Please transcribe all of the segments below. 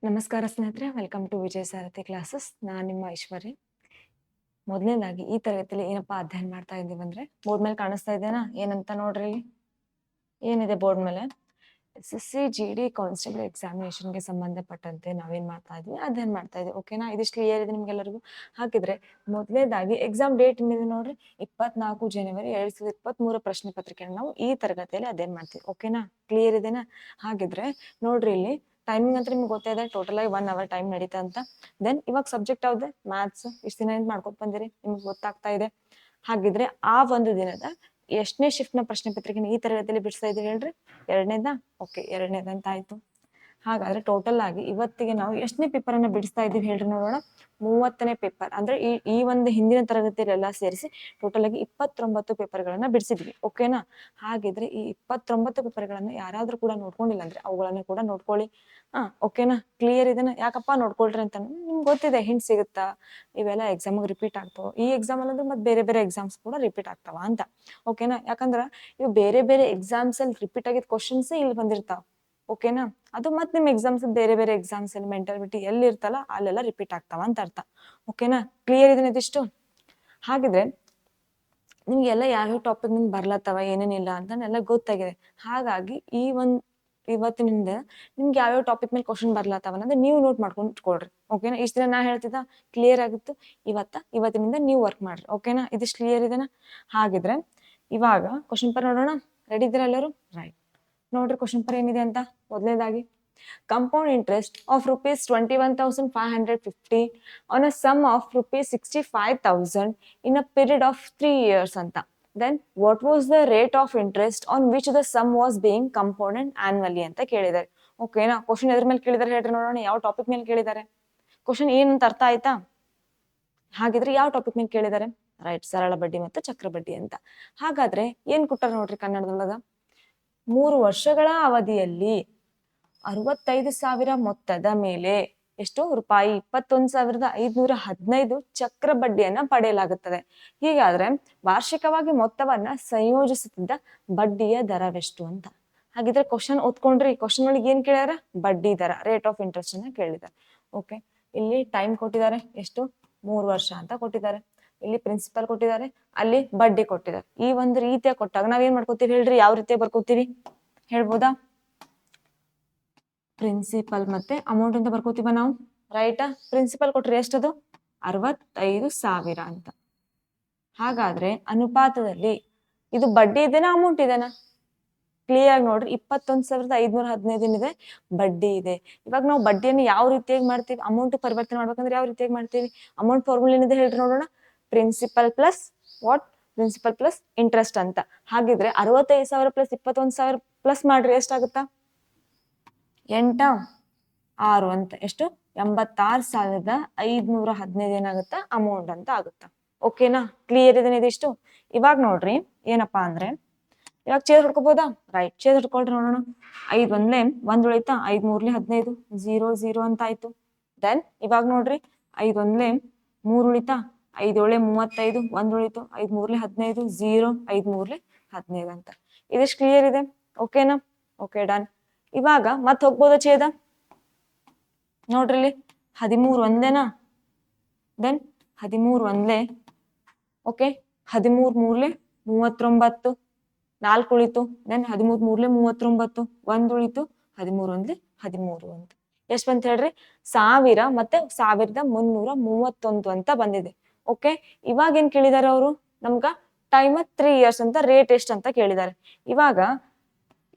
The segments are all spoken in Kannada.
ನಮಸ್ಕಾರ ಸ್ನೇಹಿತರೆ, welcome to Vijaya Sarathi classes. ನಾನು ನಿಮ್ಮ ಐಶ್ವರ್ಯ. ಮೊದಲನೇದಾಗಿ ಈ ತರಗತಿಯಲ್ಲಿ ಏನಪ್ಪಾ ಅಧ್ಯಯನ ಮಾಡ್ತಾ ಇದ್ದೀವಿ ಅಂದ್ರೆ, ಬೋರ್ಡ್ ಮೇಲೆ ಕಾಣಿಸ್ತಾ ಇದೆನಾ ಏನಂತ ನೋಡ್ರಿ. ಏನಿದೆ ಬೋರ್ಡ್ ಮೇಲೆ? SSC GD ಕಾನ್ಸ್ಟೇಬಲ್ ಎಕ್ಸಾಮಿನೇಷನ್ಗೆ ಸಂಬಂಧಪಟ್ಟಂತೆ ನಾವೇನ್ ಮಾಡ್ತಾ ಇದ್ವಿ, ಅಧ್ಯಯನ ಮಾಡ್ತಾ ಇದ್ವಿ. ಓಕೆನಾ? ಇದಿಷ್ಟು ಕ್ಲಿಯರ್ ಇದೆ ನಿಮ್ಗೆಲ್ಲರಿಗೂ. ಹಾಗಿದ್ರೆ ಮೊದಲನೇದಾಗಿ ಎಕ್ಸಾಮ್ ಡೇಟ್ ಏನಿದೆ ನೋಡ್ರಿ, 24 ಜನವರಿ 2023 ಪ್ರಶ್ನೆ ಪತ್ರಿಕೆಯನ್ನು ನಾವು ಈ ತರಗತಿಯಲ್ಲಿ ಅಧ್ಯಯನ ಮಾಡ್ತೀವಿ. ಓಕೆನಾ? ಕ್ಲಿಯರ್ ಇದೆನಾ? ಹಾಗಿದ್ರೆ ನೋಡ್ರಿ, ಇಲ್ಲಿ ಟೈಮಿಂಗ್ ಅಂತ ನಿಮ್ಗೆ ಗೊತ್ತೇ ಇದೆ. ಟೋಟಲ್ ಆಗಿ 1 ಅವರ್ ಟೈಮ್ ನಡೀತಾ ಅಂತ. ದೆನ್ ಇವಾಗ ಸಬ್ಜೆಕ್ಟ್ ಯಾವ್ದು? ಮ್ಯಾಥ್ಸ್. ಇಷ್ಟು ದಿನ ಏನ್ ಮಾಡ್ಕೊತ ಬಂದಿರಿ, ನಿಮ್ಗೆ ಗೊತ್ತಾಗ್ತಾ ಇದೆ. ಹಾಗಿದ್ರೆ ಆ ಒಂದು ದಿನದ ಎಷ್ಟನೇ ಶಿಫ್ಟ್ ನ ಪ್ರಶ್ನೆ ಪತ್ರಿಕೆನ ಈ ತರಗತಿಯಲ್ಲಿ ಬಿಡಿಸ್ತಾ ಇದೀವಿ ಹೇಳ್ರಿ? ಎರಡನೇದಾ? ಓಕೆ, ಎರಡನೇದಂತ ಆಯ್ತು. ಹಾಗಾದ್ರೆ ಟೋಟಲ್ ಆಗಿ ಇವತ್ತಿಗೆ ನಾವು ಎಷ್ಟನೇ ಪೇಪರ್ ಅನ್ನ ಬಿಡಿಸ್ತಾ ಇದೀವಿ ಹೇಳ್ರಿ ನೋಡೋಣ. 30ನೇ ಪೇಪರ್. ಅಂದ್ರೆ ಈ ಒಂದು ಹಿಂದಿನ ತರಗತಿಯಲ್ಲೆಲ್ಲ ಸೇರಿಸಿ ಟೋಟಲ್ ಆಗಿ 29 ಪೇಪರ್ಗಳನ್ನ ಬಿಡಿಸಿದ್ವಿ. ಓಕೆನಾ? ಹಾಗಿದ್ರೆ ಈ 29 ಪೇಪರ್ಗಳನ್ನ ಯಾರಾದ್ರೂ ಕೂಡ ನೋಡ್ಕೊಂಡಿಲ್ಲ ಅಂದ್ರೆ ಅವುಗಳನ್ನ ಕೂಡ ನೋಡ್ಕೊಳ್ಳಿ. ಓಕೆನಾ? ಕ್ಲಿಯರ್ ಇದನ್ನ ಯಾಕಪ್ಪ ನೋಡ್ಕೊಳ್ರಿ ಅಂತ ನಿಮ್ಗೆ ಗೊತ್ತಿದೆ, ಹಿಂಟ್ ಸಿಗುತ್ತಾ ಇವೆಲ್ಲ ಎಕ್ಸಾಮ್ ರಿಪೀಟ್ ಆಗ್ತಾವ. ಈ ಎಕ್ಸಾಮ್ ಅಲ್ಲಂದ್ರೆ ಮತ್ತೆ ಬೇರೆ ಬೇರೆ ಎಕ್ಸಾಮ್ಸ್ ಕೂಡ ರಿಪೀಟ್ ಆಗ್ತಾವ ಅಂತ. ಓಕೆನಾ? ಯಾಕಂದ್ರ ಇವು ಬೇರೆ ಬೇರೆ ಎಕ್ಸಾಮ್ಸ್ ಅಲ್ಲಿ ರಿಪೀಟ್ ಆಗಿದ್ ಕ್ವಶನ್ಸ್ ಇಲ್ಲಿ ಬಂದಿರ್ತಾವ. ಓಕೆನಾ? ಅದು ಮತ್ತೆ ನಿಮ್ ಎಕ್ಸಾಮ್ಸ್ ಬೇರೆ ಬೇರೆ ಎಕ್ಸಾಮ್ಸ್ ಅಲ್ಲಿ ಮೆಂಟಾಲಿಟಿ ಎಲ್ಲಿ ಇರ್ತಲ್ಲ ಅಲ್ಲೆಲ್ಲ ರಿಪೀಟ್ ಆಗ್ತಾವ ಅಂತ ಅರ್ಥ. ಓಕೆನಾ? ಕ್ಲಿಯರ್ ಇದನ್ನ ಇದಿಷ್ಟು. ಹಾಗಿದ್ರೆ ನಿಮ್ಗೆಲ್ಲ ಯಾವ್ಯಾವ ಟಾಪಿಕ್ ನಿಮ್ಗೆ ಬರ್ಲತ್ತವ ಏನೇನಿಲ್ಲ ಅಂತ ಎಲ್ಲ ಗೊತ್ತಾಗಿದೆ. ಹಾಗಾಗಿ ಇವತ್ತಿನಿಂದ ನಿಮ್ಗೆ ಯಾವ್ಯಾವ ಟಾಪಿಕ್ ಮೇಲೆ ಕ್ವಶನ್ ಬರ್ಲತ್ತವ ಅಂದ್ರೆ ನೀವು ನೋಟ್ ಮಾಡ್ಕೊಂಡು ಇಟ್ಕೊಳ್ರಿ. ಓಕೆನಾ? ಇಷ್ಟ ದಿನ ನಾ ಹೇಳ್ತಿದ್ದ ಕ್ಲಿಯರ್ ಆಗಿತ್ತು. ಇವತ್ತಿನಿಂದ ನೀವು ವರ್ಕ್ ಮಾಡ್ರಿ. ಓಕೆನಾ? ಇದಿಷ್ಟು ಕ್ಲಿಯರ್ ಇದೆನಾ? ಹಾಗಿದ್ರೆ ಇವಾಗ ಕ್ವಶನ್ ಪೇಪರ್ ನೋಡೋಣ. ರೆಡಿ ಇದ್ದೀರಾ ಎಲ್ಲರೂ? ರೈಟ್. ನೋಡ್ರಿ ಕ್ವಶನ್ ಪೇಪರ್ ಏನಿದೆ ಅಂತ. ಮೊದಲನೇದಾಗಿ, compound interest of rupees 21,550 on a sum of rupees 65,000 in a period of 3 years ಅಂತ. Then what was the rate of interest on which the sum was being compounded annually ಅಂತ ಕೇಳಿದ್ದಾರೆ. ಓಕೆನಾ? ಕ್ವಶನ್ ಎದ್ರ ಮೇಲೆ ಕೇಳಿದಾರೆ ಹೇಳ್ರಿ ನೋಡೋಣ. ಯಾವ ಟಾಪಿಕ್ ಮೇಲೆ ಕೇಳಿದ್ದಾರೆ? ಕ್ವಶನ್ ಏನಂತ ಅರ್ಥ ಆಯ್ತಾ? ಹಾಗಿದ್ರೆ ಯಾವ ಟಾಪಿಕ್ ಮೇಲೆ ಕೇಳಿದ್ದಾರೆ? ರೈಟ್, ಸರಳ ಬಡ್ಡಿ ಮತ್ತು ಚಕ್ರ ಬಡ್ಡಿ ಅಂತ. ಹಾಗಾದ್ರೆ ಏನ್ ಕೊಟ್ಟಾರ ನೋಡ್ರಿ ಕನ್ನಡದೊಳಗ. 3 ವರ್ಷಗಳ ಅವಧಿಯಲ್ಲಿ 65,000 ಮೊತ್ತದ ಮೇಲೆ ಎಷ್ಟು ರೂಪಾಯಿ 21,515 ಚಕ್ರ ಬಡ್ಡಿಯನ್ನ ಪಡೆಯಲಾಗುತ್ತದೆ. ಹೀಗಾದ್ರೆ ವಾರ್ಷಿಕವಾಗಿ ಮೊತ್ತವನ್ನ ಸಂಯೋಜಿಸುತ್ತಿದ್ದ ಬಡ್ಡಿಯ ದರವೆಷ್ಟು ಅಂತ. ಹಾಗಿದ್ರೆ ಕ್ವಶನ್ ಓದ್ಕೊಂಡ್ರಿ. ಕ್ವಶನ್ ಒಳಗೆ ಏನ್ ಕೇಳ್ಯಾರ? ಬಡ್ಡಿ ದರ, ರೇಟ್ ಆಫ್ ಇಂಟ್ರೆಸ್ಟ್ ಅನ್ನ ಕೇಳಿದ್ದಾರೆ. ಓಕೆ, ಇಲ್ಲಿ ಟೈಮ್ ಕೊಟ್ಟಿದ್ದಾರೆ, ಎಷ್ಟು? 3 ವರ್ಷ ಅಂತ ಕೊಟ್ಟಿದ್ದಾರೆ. ಇಲ್ಲಿ ಪ್ರಿನ್ಸಿಪಲ್ ಕೊಟ್ಟಿದ್ದಾರೆ, ಅಲ್ಲಿ ಬಡ್ಡಿ ಕೊಟ್ಟಿದ್ದಾರೆ. ಈ ಒಂದು ರೀತಿಯ ಕೊಟ್ಟಾಗ ನಾವೇನ್ ಮಾಡ್ಕೋತೀವಿ ಹೇಳ್ರಿ? ಯಾವ ರೀತಿಯ ಬರ್ಕೋತೀವಿ ಹೇಳ್ಬೋದಾ? ಪ್ರಿನ್ಸಿಪಲ್ ಮತ್ತೆ ಅಮೌಂಟ್ ಅಂತ ಬರ್ಕೋತೀವ ನಾವು. ರೈಟಾ? ಪ್ರಿನ್ಸಿಪಲ್ ಕೊಟ್ರೆ ಎಷ್ಟದು? 65,000 ಅಂತ. ಹಾಗಾದ್ರೆ ಅನುಪಾತದಲ್ಲಿ ಇದು ಬಡ್ಡಿ ಇದೆನಾ ಅಮೌಂಟ್ ಇದೆನಾ? ಕ್ಲಿಯರ್ ಆಗಿ ನೋಡ್ರಿ. 21,515 ಏನಿದೆ ಬಡ್ಡಿ ಇದೆ. ಇವಾಗ ನಾವು ಬಡ್ಡಿಯನ್ನು ಯಾವ ರೀತಿಯಾಗಿ ಮಾಡ್ತೀವಿ? ಅಮೌಂಟ್ ಪರಿವರ್ತನೆ ಮಾಡ್ಬೇಕಂದ್ರೆ ಯಾವ ರೀತಿಯಾಗಿ ಮಾಡ್ತೀವಿ? ಅಮೌಂಟ್ ಫಾರ್ಮುಲಾ ಏನಿದೆ ಹೇಳ್ರಿ ನೋಡೋಣ. Principal plus what? Principal plus interest ಅಂತ. ಹಾಗಿದ್ರೆ 65,000 ಪ್ಲಸ್ 21,000 ಪ್ಲಸ್ ಮಾಡ್ರಿ, ಎಷ್ಟಾಗುತ್ತಾ? 8 6 ಅಂತ. ಎಷ್ಟು? 86,515 ಏನಾಗುತ್ತಾ? ಅಮೌಂಟ್ ಅಂತ ಆಗುತ್ತಾ. ಓಕೆನಾ? ಕ್ಲಿಯರ್ ಇದೆ ಇದಿಷ್ಟು. ಇವಾಗ ನೋಡ್ರಿ ಏನಪ್ಪಾ ಅಂದ್ರೆ, ಇವಾಗ ಚೇರ್ ಹೊಡ್ಕೋಬೋದಾ? ರೈಟ್, ಚೇರ್ ಹೊಡ್ಕೊಳ್ರಿ ನೋಡೋಣ. 5 ಒಂದ್ಲೆ 1 ಉಳಿತಾ? 5 ಮೂರ್ಲೆ 15 0 0 ಅಂತ ಆಯ್ತು. ದೆನ್ ಇವಾಗ ನೋಡ್ರಿ, 5 ಒಂದ್ಲೆ 3 ಉಳಿತಾ? 5 ಏಳೆ 35 1 ಉಳಿತು. 5 ಮೂರ್ಲೆ 15 0 5 ಮೂರ್ಲೆ 15 ಅಂತ. ಇದಿಷ್ಟು ಕ್ಲಿಯರ್ ಇದೆ. ಓಕೆನಾ? Okay, done. ಇವಾಗ ಮತ್ ಹೋಗ್ಬೋದಾ ಛೇದ? ನೋಡ್ರಿ 13 ಒಂದೇನಾ? ದೆನ್ 13 ಒಂದ್ಲೆ ಓಕೆ 13 ಮೂರ್ಲೆ 39 4 ಉಳಿತು. ದೆನ್ 13 ಮೂರ್ಲೆ 39 1 ಉಳಿತು. 13 ಒಂದ್ಲೆ 13 ಅಂತ. ಎಷ್ಟ್ ಬಂತ ಹೇಳ್ರಿ? 1000 ಮತ್ತೆ 1331 ಅಂತ ಬಂದಿದೆ. ಓಕೆ, ಇವಾಗ ಏನ್ ಕೇಳಿದಾರೆ ಅವರು ನಮ್ಗ? ಟೈಮ್ 3 ಇಯರ್ಸ್ ಅಂತ, ರೇಟ್ ಎಷ್ಟ್ ಅಂತ ಕೇಳಿದ್ದಾರೆ. ಇವಾಗ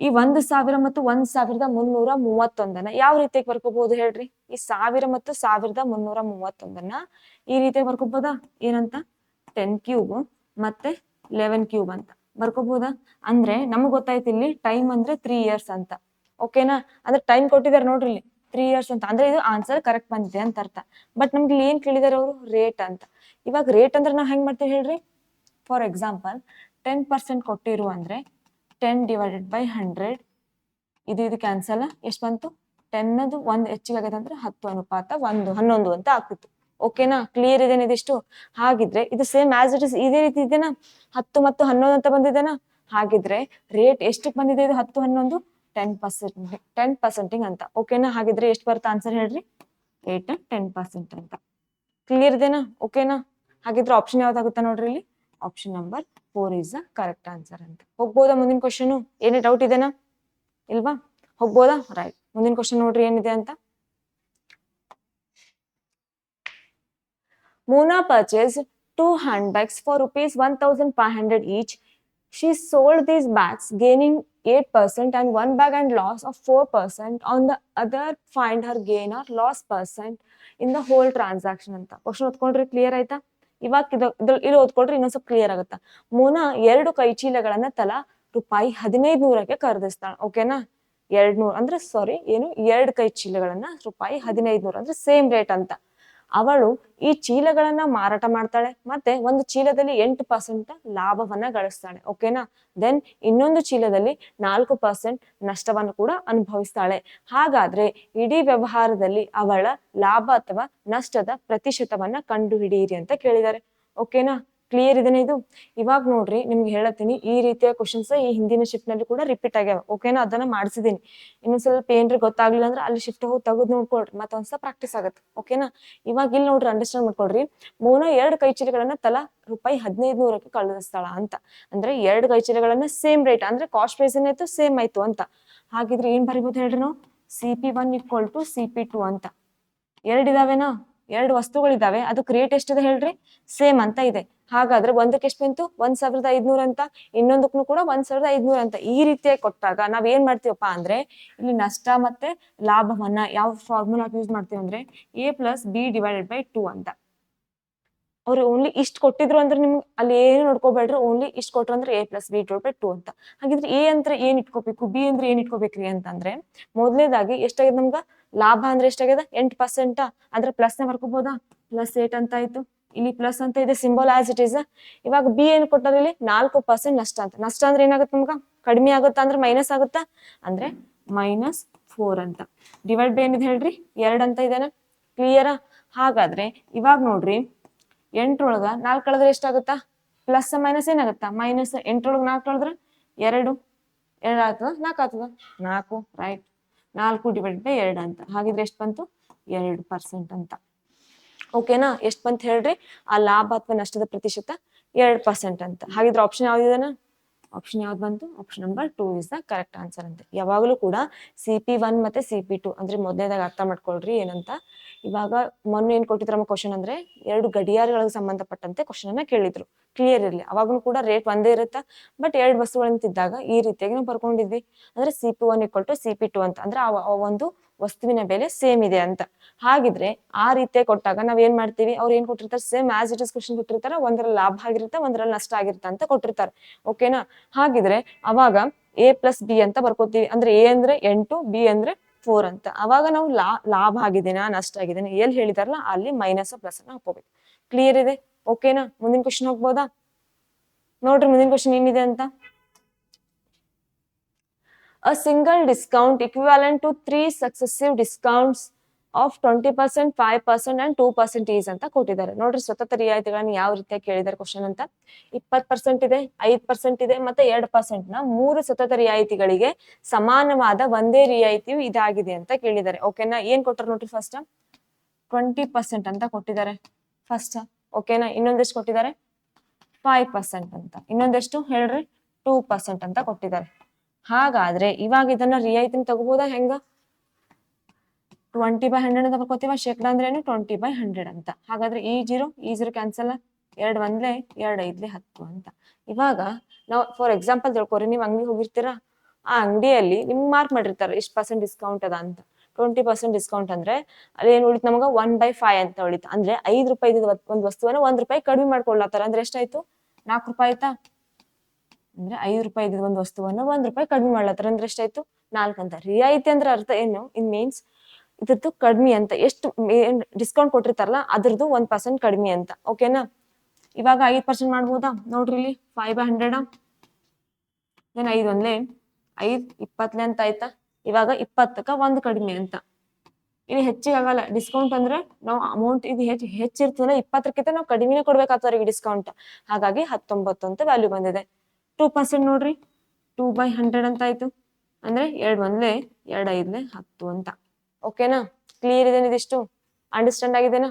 ಈ 1,000 ಮತ್ತು 1,331 ಯಾವ ರೀತಿಯಾಗಿ ಬರ್ಕೋಬಹುದು ಹೇಳ್ರಿ? ಈ 1000 ಮತ್ತು 1,331 ಈ ರೀತಿಯಾಗಿ ಬರ್ಕೋಬಹುದಾ? ಏನಂತ? 10 ಕ್ಯೂಬ್ ಮತ್ತೆ 11 ಕ್ಯೂಬ್ ಅಂತ ಬರ್ಕೋಬಹುದಾ? ಅಂದ್ರೆ ನಮಗ್ ಗೊತ್ತಾಯ್ತು ಇಲ್ಲಿ ಟೈಮ್ ಅಂದ್ರೆ 3 ಇಯರ್ಸ್ ಅಂತ. ಓಕೆನಾ? ಅಂದ್ರೆ ಟೈಮ್ ಕೊಟ್ಟಿದ್ದಾರೆ ನೋಡ್ರಿ ಇಲ್ಲಿ 3 ಇಯರ್ಸ್ ಅಂತ. ಅಂದ್ರೆ ಇದು ಆನ್ಸರ್ ಕರೆಕ್ಟ್ ಬಂದಿದೆ ಅಂತ ಅರ್ಥ. ಬಟ್ ನಮ್ಗೆ ಇಲ್ಲಿ ಏನ್ ಕೇಳಿದಾರೆ ಅವರು? ರೇಟ್ ಅಂತ. ಇವಾಗ ರೇಟ್ ಅಂದ್ರೆ ನಾವ್ ಹೆಂಗ್ ಮಾಡ್ತೀವಿ ಹೇಳ್ರಿ? ಫಾರ್ ಎಕ್ಸಾಂಪಲ್ 10% ಕೊಟ್ಟಿರು ಅಂದ್ರೆ 10 ಡಿವೈಡೆಡ್ ಬೈ 100. ಇದು ಕ್ಯಾನ್ಸಲ್. ಎಷ್ಟು ಬಂತು? 10 ಅದು 1 ಹೆಚ್ಚಿಗೆ ಆಗತ್ತೆ ಅಂದ್ರೆ 10 ಅನುಪಾತ 1 11 ಅಂತ ಆಗ್ತಿತ್ತು. ಓಕೆನಾ? ಕ್ಲಿಯರ್ ಇದೇನೆ ಇದಿಷ್ಟು. ಹಾಗಿದ್ರೆ ಇದು ಸೇಮ್ ಆಸ್ ಇಟ್ ಇಸ್ ಇದೇ ರೀತಿ ಇದೆನಾ? 10 ಮತ್ತು 11 ಅಂತ ಬಂದಿದೆನಾ? ಹಾಗಿದ್ರೆ ರೇಟ್ ಎಷ್ಟಕ್ಕೆ ಬಂದಿದೆ ಇದು? 10 11 10% ಅಂತ. ಓಕೆನಾ? ಹಾಗಿದ್ರೆ ಎಷ್ಟು ಬರುತ್ತೆ ಆನ್ಸರ್ ಹೇಳ್ರಿ? 8 10% ಅಂತ. ಕ್ಲಿಯರ್ ಇದೆನಾ? ಓಕೆನಾ? ಹಾಗಿದ್ರೆ ಆಪ್ಷನ್ ಯಾವ್ದಾಗುತ್ತಾ ನೋಡ್ರಿ ಇಲ್ಲಿ? Option number 4 is the correct answer ಅಂತ. ಹೋಗ್ಬೋದಾ ಮುಂದಿನ ಕ್ವಶನ್? ಏನೇ ಡೌಟ್ ಇದೆನಾ? ಇಲ್ವಾ? ಹೋಗ್ಬೋದಾ? ರೈಟ್. ಮುಂದಿನ ಕ್ವಶನ್ ನೋಡ್ರಿ ಏನಿದೆ ಅಂತ. Mona purchased 2 handbags for rupees 1,500 each. She sold these bags, gaining 8% and one bag and loss of 4%. On the other, find her gain or loss percent in the whole transaction ಅಂತ. ಕ್ವಶನ್ ಓದ್ಕೊಂಡ್ರೆ ಕ್ಲಿಯರ್ ಆಯ್ತಾ? ಇವಾಗ ಇಲ್ಲಿ ಓದ್ಕೊಂಡ್ರೆ ಇನ್ನೊಂದ್ ಸ್ವಲ್ಪ ಕ್ಲಿಯರ್ ಆಗುತ್ತಾ. ಮೋನಾ 2 ಕೈ ಚೀಲಗಳನ್ನ ತಲಾ ರೂಪಾಯಿ 1500ಕ್ಕೆ ಖರೀದಿಸ್ತಾಳೆ. ಓಕೆನಾ? 200 ಅಂದ್ರೆ ಸಾರಿ ಏನು 2 ಕೈ ಚೀಲಗಳನ್ನ ರೂಪಾಯಿ 1500 ಅಂದ್ರೆ ಸೇಮ್ ರೇಟ್ ಅಂತ. ಅವಳು ಈ ಚೀಲಗಳನ್ನ ಮಾರಾಟ ಮಾಡ್ತಾಳೆ, ಮತ್ತೆ ಒಂದು ಚೀಲದಲ್ಲಿ 8% ಲಾಭವನ್ನ ಗಳಿಸ್ತಾಳೆ. ಓಕೆನಾ? ದೆನ್ ಇನ್ನೊಂದು ಚೀಲದಲ್ಲಿ 4% ನಷ್ಟವನ್ನು ಕೂಡ ಅನುಭವಿಸ್ತಾಳೆ. ಹಾಗಾದ್ರೆ ಇಡೀ ವ್ಯವಹಾರದಲ್ಲಿ ಅವಳ ಲಾಭ ಅಥವಾ ನಷ್ಟದ ಪ್ರತಿಶತವನ್ನ ಕಂಡುಹಿಡಿಯಿರಿ ಅಂತ ಕೇಳಿದ್ದಾರೆ. ಓಕೆನಾ? ಕ್ಲಿಯರ್ ಇದೆನಾ ಇದು? ಇವಾಗ ನೋಡ್ರಿ ನಿಮ್ಗೆ ಹೇಳತ್ತೀನಿ, ಈ ರೀತಿಯ ಕ್ವಶನ್ಸ್ ಈ ಹಿಂದಿನ ಶಿಫ್ಟ್ ನಲ್ಲಿ ಕೂಡ ರಿಪೀಟ್ ಆಗ್ಯಾವ. ಓಕೆನಾ? ಅದನ್ನ ಮಾಡಿಸಿದೀನಿ. ಇನ್ನೊಂದ್ ಸ್ವಲ್ಪ ಏನ್ರಿ ಗೊತ್ತಾಗ್ಲಿಲ್ಲ ಅಂದ್ರೆ ಅಲ್ಲಿ ಶಿಫ್ಟ್ ಹೋಗಿ ತೆಗೆದು ನೋಡ್ಕೊಳ್ರಿ, ಮತ್ತೊಂದ್ಸಲ ಪ್ರಾಕ್ಟೀಸ್ ಆಗುತ್ತೆ. ಓಕೆನಾ? ಇವಾಗ ಇಲ್ಲಿ ನೋಡ್ರಿ ಅಂಡರ್ಸ್ಟ್ಯಾಂಡ್ ಮಾಡ್ಕೊಳ್ರಿ. ಮೋನಾ 2 ಕೈ ಚೀಲಗಳನ್ನ ತಲಾ ರೂಪಾಯಿ 1500ಕ್ಕೆ ಕಳಿಸ್ತಾಳ ಅಂತ. ಅಂದ್ರೆ 2 ಕೈ ಚೀಲಗಳನ್ನ ಸೇಮ್ ರೇಟ್ ಅಂದ್ರೆ ಕಾಸ್ಟ್ ಪ್ರೈಸ್ ಏನಾಯ್ತು ಸೇಮ್ ಆಯ್ತು ಅಂತ. ಹಾಗಿದ್ರೆ ಏನ್ ಬರಿಬಹುದು ಹೇಳ್ರಿ ನಾವು? CP1 = CP2 ಅಂತ. 2 ಇದಾವೆನಾ? 2 ವಸ್ತುಗಳಿದಾವೆ, ಅದಕ್ಕೆ ರೇಟ್ ಎಷ್ಟಿದೆ ಹೇಳ್ರಿ? ಸೇಮ್ ಅಂತ ಇದೆ. ಹಾಗಾದ್ರೆ ಒಂದಕ್ಕೆ ಎಷ್ಟು ಬಂತು? 1500 ಅಂತ, ಇನ್ನೊಂದಕ್ಕೂ ಕೂಡ 1500 ಅಂತ. ಈ ರೀತಿಯಾಗಿ ಕೊಟ್ಟಾಗ ನಾವ್ ಏನ್ ಮಾಡ್ತೀವಪ್ಪ ಅಂದ್ರೆ ಇಲ್ಲಿ ನಷ್ಟ ಮತ್ತೆ ಲಾಭವನ್ನ ಯಾವ ಫಾರ್ಮುಲಾ ಯೂಸ್ ಮಾಡ್ತೀವಿ ಅಂದ್ರೆ A+B/2 ಅಂತ. ಅವ್ರು ಓನ್ಲಿ ಇಷ್ಟ ಕೊಟ್ಟಿದ್ರು ಅಂದ್ರೆ ನಿಮ್ಗೆ ಅಲ್ಲಿ ಏನು ನೋಡ್ಕೋಬೇಡ್ರಿ, ಓನ್ಲಿ ಇಷ್ಟ ಕೊಟ್ರು ಅಂದ್ರೆ A+B/2 ಅಂತ. ಹಾಗಿದ್ರೆ A ಅಂದ್ರೆ ಏನ್ ಇಟ್ಕೋಬೇಕು, B ಅಂದ್ರೆ ಏನ್ ಇಟ್ಕೋಬೇಕ್ರಿ ಅಂತಂದ್ರೆ ಮೊದಲನೇದಾಗಿ ಎಷ್ಟಾಗಿದೆ ನಮ್ಗ? ಲಾಭ ಅಂದ್ರೆ ಎಷ್ಟಾಗಿದೆ? 8%. ಅಂದ್ರೆ ಪ್ಲಸ್ ನ ಬರ್ಕೋಬಹುದಾ? +8 ಅಂತ ಆಯ್ತು. ಇಲ್ಲಿ ಪ್ಲಸ್ ಅಂತ ಇದೆ, ಸಿಂಬಲ್ ಆಸ್ ಇಟ್ ಇಸ್. ಇವಾಗ B ಏನ್ ಕೊಟ್ಟಾರ ಇಲ್ಲಿ? 4% ನಷ್ಟ ಅಂತ. ನಷ್ಟ ಅಂದ್ರೆ ಏನಾಗುತ್ತೆ ನಮ್ಗ? ಕಡಿಮೆ ಆಗುತ್ತಾ ಅಂದ್ರೆ ಮೈನಸ್ ಆಗುತ್ತಾ? ಅಂದ್ರೆ -4 ಅಂತ. ಡಿವೈಡ್ ಬೈ ಏನಿದೆ ಹೇಳ್ರಿ? 2 ಅಂತ ಇದೇನಾ? ಕ್ಲಿಯರಾ? ಹಾಗಾದ್ರೆ ಇವಾಗ ನೋಡ್ರಿ 8 ಒಳಗ 4 ಕಳೆದ್ರೆ ಎಷ್ಟಾಗುತ್ತಾ? ಪ್ಲಸ್ ಮೈನಸ್ ಏನಾಗುತ್ತಾ? ಮೈನಸ್. 8 ಒಳಗ 4 ಕಳೆದ್ರೆ 2 ಆಗ್ತದ? 4 ಆಗ್ತದ? 4 ರೈಟ್. 4 ಡಿವೈಡ್ ಬೈ 2 ಅಂತ. ಹಾಗಿದ್ರೆ ಎಷ್ಟು ಬಂತು? 2% ಅಂತ. ಓಕೆನಾ? ಎಷ್ಟು ಬಂತ ಹೇಳ್ರಿ? ಆ ಲಾಭ ಅಥವಾ ನಷ್ಟದ ಪ್ರತಿಶತ 2% ಅಂತ. ಹಾಗಿದ್ರೆ ಆಪ್ಷನ್ ಯಾವ್ದಿದೆನಾ? ಆಪ್ಷನ್ ಯಾವ್ದು ಬಂತು? Option number 2 is the correct answer ಅಂತ. ಯಾವಾಗಲೂ ಕೂಡ CP1 ಮತ್ತೆ CP2 ಅಂದ್ರೆ ಮೊದಲನೇದಾಗ ಅರ್ಥ ಮಾಡ್ಕೊಳ್ರಿ ಏನಂತ. ಇವಾಗ ಮೊನ್ನೆ ಏನ್ ಕೊಟ್ಟಿದ್ರಮ್ಮ ಕ್ವಶನ್ ಅಂದ್ರೆ 2 ಗಡಿಯಾರಗಳಿಗೆ ಸಂಬಂಧಪಟ್ಟಂತೆ ಕ್ವಶನ್ ಅನ್ನ ಕೇಳಿದ್ರು. ಕ್ಲಿಯರ್ ಇರ್ಲಿ. ಅವಾಗಲೂ ಕೂಡ ರೇಟ್ ಒಂದೇ ಇರುತ್ತಾ, ಬಟ್ 2 ವಸ್ತುಗಳಂತಿದ್ದಾಗ ಈ ರೀತಿಯಾಗಿ ನಾವು ಬರ್ಕೊಂಡಿದ್ವಿ. ಅಂದ್ರೆ CP1 = CP2 ಅಂತ. ಅಂದ್ರೆ ಆ ಒಂದು ವಸ್ತುವಿನ ಬೆಲೆ ಸೇಮ್ ಇದೆ ಅಂತ. ಹಾಗಿದ್ರೆ ಆ ರೀತಿಯಾಗಿ ಕೊಟ್ಟಾಗ ನಾವ್ ಏನ್ ಮಾಡ್ತೀವಿ? ಅವ್ರು ಏನ್ ಕೊಟ್ಟಿರ್ತಾರೆ? Same as it is question ಕೊಟ್ಟಿರ್ತಾರೆ. ಒಂದ್ರಲ್ಲಿ ಲಾಭ ಆಗಿರುತ್ತೆ, ಒಂದ್ರಲ್ಲಿ ನಷ್ಟ ಆಗಿರುತ್ತೆ ಅಂತ ಕೊಟ್ಟಿರ್ತಾರೆ. ಓಕೆನಾ? ಹಾಗಿದ್ರೆ ಅವಾಗ A+B ಅಂತ ಬರ್ಕೋತೀವಿ. ಅಂದ್ರೆ A ಅಂದ್ರೆ 8, B ಅಂದ್ರೆ 4 ಅಂತ. ಅವಾಗ ನಾವು ಲಾಭ ಆಗಿದೆನಾ ನಷ್ಟ ಆಗಿದೆನಾ ಎಲ್ಲಿ ಹೇಳಿದಾರಲ್ಲ ಅಲ್ಲಿ ಮೈನಸ್ ಪ್ಲಸ್ ಅನ್ನ ಹಾಕೋಬೇಕು. ಕ್ಲಿಯರ್ ಇದೆ? ಓಕೆನಾ? ಮುಂದಿನ ಕ್ವಶನ್ ಹೋಗ್ಬೋದಾ? ನೋಡ್ರಿ ಮುಂದಿನ ಕ್ವಶನ್ ಏನಿದೆ ಅಂತ. A single discount equivalent to 3 successive discounts of 20%, 5% and 2% is ಅಂತ ಕೊಟ್ಟಿದ್ದಾರೆ. ನೋಡ್ರಿ ಸತತ ರಿಯಾಯಿತಿಗಳನ್ನ ಯಾವ ರೀತಿಯಾಗಿ ಕೇಳಿದಾರೆ ಕ್ವಶನ್ ಅಂತ. 20% ಇದೆ, 5% ಇದೆ, ಮತ್ತೆ 2% ನ 3 ಸತತ ರಿಯಾಯಿತಿಗಳಿಗೆ ಸಮಾನವಾದ ಒಂದೇ ರಿಯಾಯಿತಿಯು ಇದಾಗಿದೆ ಅಂತ ಕೇಳಿದ್ದಾರೆ. ಓಕೆನಾ? ಏನ್ ಕೊಟ್ಟರು ನೋಡ್ರಿ? ಫಸ್ಟ್ 20% ಅಂತ ಕೊಟ್ಟಿದ್ದಾರೆ ಫಸ್ಟ್. ಓಕೆನಾ? ಇನ್ನೊಂದೆಷ್ಟು ಕೊಟ್ಟಿದ್ದಾರೆ? 5% ಅಂತ. ಇನ್ನೊಂದೆಷ್ಟು ಹೇಳ್ರಿ? 2% ಅಂತ ಕೊಟ್ಟಿದ್ದಾರೆ. ಹಾಗಾದ್ರೆ ಇವಾಗ ಇದನ್ನ ರಿಯಾಯಿತಿನ ತಗೋಬಹುದಾ ಹೆಂಗ? 20/100 ಅಂತ ಬರ್ಕೋತೀವ. ಶೇಕಡ ಅಂದ್ರೆ ಏನು? 20/100 ಅಂತ. ಹಾಗಾದ್ರೆ ಈ 0 ಕ್ಯಾನ್ಸಲ್. 2 1 2 5 10 ಅಂತ. ಇವಾಗ ನಾವು ಫಾರ್ ಎಕ್ಸಾಂಪಲ್ ತಿಳ್ಕೊರಿ, ನೀವು ಅಂಗಡಿ ಹೋಗಿರ್ತೀರಾ, ಆ ಅಂಗಡಿಯಲ್ಲಿ ನಿಮ್ಗೆ ಮಾರ್ಕ್ ಮಾಡಿರ್ತಾರೆ ಇಷ್ಟು % ಡಿಸ್ಕೌಂಟ್ ಅದ ಅಂತ. 20% ಡಿಸ್ಕೌಂಟ್ ಅಂದ್ರೆ ಅಲ್ಲಿ ಏನ್ ಉಳಿತು ನಮಗ? 1/5 ಅಂತ ಉಳಿತು. ಅಂದ್ರೆ 5 ರೂಪಾಯಿ ಒಂದು ವಸ್ತುವನ್ನ 1 ರೂಪಾಯಿ ಕಡಿಮೆ ಮಾಡ್ಕೊಳ್ಳತ್ತಾರ. ಅಂದ್ರೆ ಎಷ್ಟಾಯ್ತು? 4 ರೂಪಾಯಿ ಆಯ್ತಾ? ಅಂದ್ರೆ 5 ರೂಪಾಯಿ ಒಂದು ವಸ್ತುವನ್ನ 1 ರೂಪಾಯಿ ಕಡಿಮೆ ಮಾಡ್ಲತ್ತಾರ. ಅಂದ್ರೆ ಎಷ್ಟಾಯ್ತು? 4 ಅಂತ. ರಿಯಾಯಿತಿ ಅಂದ್ರೆ ಅರ್ಥ ಏನು? ಇನ್ ಮೀನ್ಸ್ ಇದ್ರದ್ದು ಕಡಿಮೆ ಅಂತ. ಎಷ್ಟು ಡಿಸ್ಕೌಂಟ್ ಕೊಟ್ಟಿರ್ತಾರಲ್ಲ ಅದ್ರದ್ದು 1% ಕಡಿಮೆ ಅಂತ. ಓಕೆನಾ? ಇವಾಗ 5% ಮಾಡ್ಬೋದಾ? ನೋಡ್ರಿ ಇಲ್ಲಿ 5/100 ದೆನ್ 5 1 5 20 ಅಂತ ಆಯ್ತಾ? ಇವಾಗ 20ಕ್ಕ 1 ಕಡಿಮೆ ಅಂತ. ಇಲ್ಲಿ ಹೆಚ್ಚಿಗೆ ಆಗಲ್ಲ. ಡಿಸ್ಕೌಂಟ್ ಅಂದ್ರೆ ನಾವು ಅಮೌಂಟ್ ಇದು ಹೆಚ್ಚಿರ್ತದಲ್ಲ 20ಕ್ಕಿಂತ ನಾವು ಕಡಿಮೆನೇ ಕೊಡ್ಬೇಕಾಗ್ತದೆ ಈಗ ಡಿಸ್ಕೌಂಟ್. ಹಾಗಾಗಿ 19 ಅಂತ ವ್ಯಾಲ್ಯೂ ಬಂದಿದೆ. 2% ನೋಡ್ರಿ 2/100 ಅಂತ ಆಯ್ತು. ಅಂದ್ರೆ 2 ಒಂದ್ಲೆ 2 ಐದ್ಲೆ 10 ಅಂತ. ಓಕೆನಾ? ಕ್ಲಿಯರ್ ಇದೇನ ಇದಿಷ್ಟು? ಅಂಡರ್ಸ್ಟ್ಯಾಂಡ್ ಆಗಿದೆನಾ?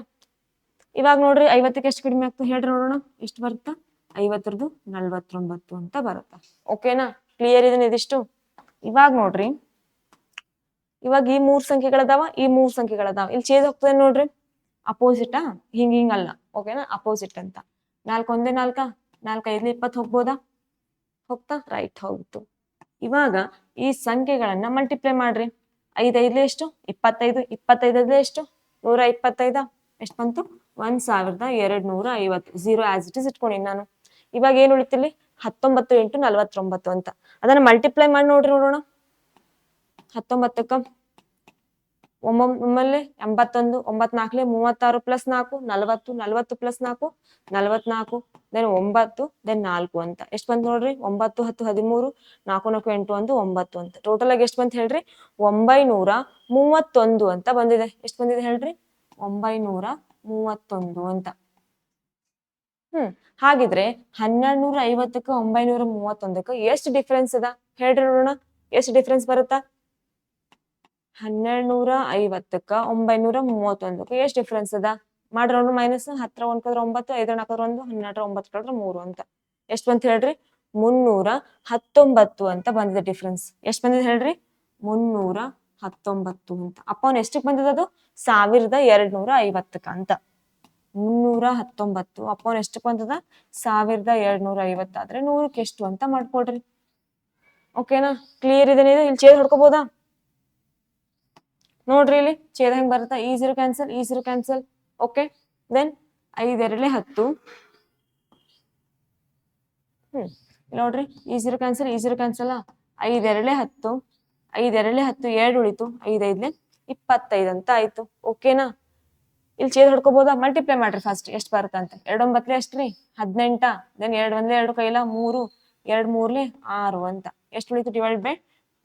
ಇವಾಗ ನೋಡ್ರಿ 50ಕ್ಕೆ ಎಷ್ಟು ಕಡಿಮೆ ಆಗ್ತದೆ ಹೇಳ್ರಿ ನೋಡೋಣ. ಎಷ್ಟು ಬರುತ್ತಾ? 50ರದ್ದು 49 ಅಂತ ಬರುತ್ತಾ. ಓಕೆನಾ? ಕ್ಲಿಯರ್ ಇದೇನ ಇದಿಷ್ಟು? ಇವಾಗ ನೋಡ್ರಿ, ಇವಾಗ ಈ 3 ಸಂಖ್ಯೆಗಳದಾವ, ಈ 3 ಸಂಖ್ಯೆಗಳದಾವ. ಇಲ್ಲಿ ಚೇಂಜ್ ಹೋಗ್ತದೆ ನೋಡ್ರಿ. ಅಪೋಸಿಟಾ? ಹಿಂಗಲ್ಲ. ಓಕೆನಾ? ಅಪೋಸಿಟ್ ಅಂತ. 4 ಒಂದೇ 4, 4 5 20 ಹೋಗ್ಬೋದಾ? ಹೋಗ್ತಾ? ರೈಟ್, ಹೋಗ್ತು. ಇವಾಗ ಈ ಸಂಖ್ಯೆಗಳನ್ನ ಮಲ್ಟಿಪ್ಲೈ ಮಾಡ್ರಿ. 5 5 ಎಷ್ಟು? 25. 25 ಎಷ್ಟು? 125. ಎಷ್ಟು ಬಂತು? 1250. 0 ಆಸ್ ಇಟ್ ಇಸ್ ಇಟ್ಕೊಂಡಿ ನಾನು. ಇವಾಗ ಏನ್ ಉಳಿತಿಲ್ಲಿ? 19 × 49 ಅಂತ. ಅದನ್ನ ಮಲ್ಟಿಪ್ಲೈ ಮಾಡಿ ನೋಡ್ರಿ ನೋಡೋಣ. 19ಕ್ಕ ಒಮ್ಮೊಮ್ಮೆ 81, 9 4 36 + 4 40, 40 + 4 44, ದೆನ್ 9, ದೆನ್ 4 ಅಂತ. ಎಷ್ಟು ಬಂತು ನೋಡ್ರಿ? 9 10 13, 4 4 8 1 9 ಅಂತ. ಟೋಟಲ್ ಆಗಿ ಎಷ್ಟು ಬಂತು ಹೇಳ್ರಿ? 931 ಅಂತ ಬಂದಿದೆ. ಎಷ್ಟು ಬಂದಿದೆ ಹೇಳ್ರಿ? 931 ಅಂತ. ಹಾಗಿದ್ರೆ 1250ಕ್ಕೆ 931ಕ್ಕೆ ಎಷ್ಟು ಡಿಫ್ರೆನ್ಸ್ ಅದ ಹೇಳ್ರಿ ನೋಡೋಣ. ಎಷ್ಟು ಡಿಫ್ರೆನ್ಸ್ ಬರುತ್ತಾ? 1250ಕ್ಕೆ 931ಕ್ಕೆ ಎಷ್ಟು ಡಿಫ್ರೆನ್ಸ್ ಅದ? ಮಾಡ್ರಿ ಮೈನಸ್. 10 1 ಕಳೆದ್ರೆ 9, 5 4 1, 12 9 ಕಳೆದ್ರೆ 3 ಅಂತ. ಎಷ್ಟು ಬಂತು ಹೇಳ್ರಿ? 319 ಅಂತ ಬಂದಿದೆ ಡಿಫ್ರೆನ್ಸ್. ಎಷ್ಟು ಬಂದಿದೆ ಹೇಳ್ರಿ? 319 ಅಂತ. ಅಪ್ಪನ್ ಎಷ್ಟಕ್ಕೆ ಬಂದಿದೆ ಅದು? 1250ಕ್ಕೆ ಅಂತ. 319 ಅಪ್ಪನ್ ಎಷ್ಟಕ್ಕೆ ಬಂದದ? 1250. ಆದ್ರೆ 100ಕ್ಕೆ ಎಷ್ಟು ಅಂತ ಮಾಡ್ಕೊಡ್ರಿ. ಓಕೆನಾ? ಕ್ಲಿಯರ್ ಇದೆ? ಇಲ್ಲಿ ಚೇರ್ ಹೊಡ್ಕೋಬೋದಾ? ನೋಡ್ರಿ ಇಲ್ಲಿ ಛೇದ ಹೆಂಗ್ ಬರುತ್ತಾ? ಈ 0 ಕ್ಯಾನ್ಸಲ್, ಈ 0 ಕ್ಯಾನ್ಸಲ್. Okay, then 5 2 10. ನೋಡ್ರಿ, ಈ 0 ಕ್ಯಾನ್ಸಲ್, ಈ 0 ಕ್ಯಾನ್ಸಲ್. 5 2 10, 5 2 10, 2 ಉಳಿತು. 5 5 25 ಅಂತ ಆಯ್ತು. ಓಕೆನಾ? ಇಲ್ಲಿ ಛೇದ ಹೊಡ್ಕೋಬೋದಾ? ಮಲ್ಟಿಪ್ಲೈ ಮಾಡ್ರಿ ಫಸ್ಟ್. ಎಷ್ಟು ಬರುತ್ತ ಅಂತ. 2 9 ಎಷ್ಟ್ರಿ? 18. ದೆನ್ 2 1 2 ಕೈಲ 3, 2 3 6 ಅಂತ. ಎಷ್ಟು ಉಳಿತು? ಡಿವೈಡ್ ಬೈ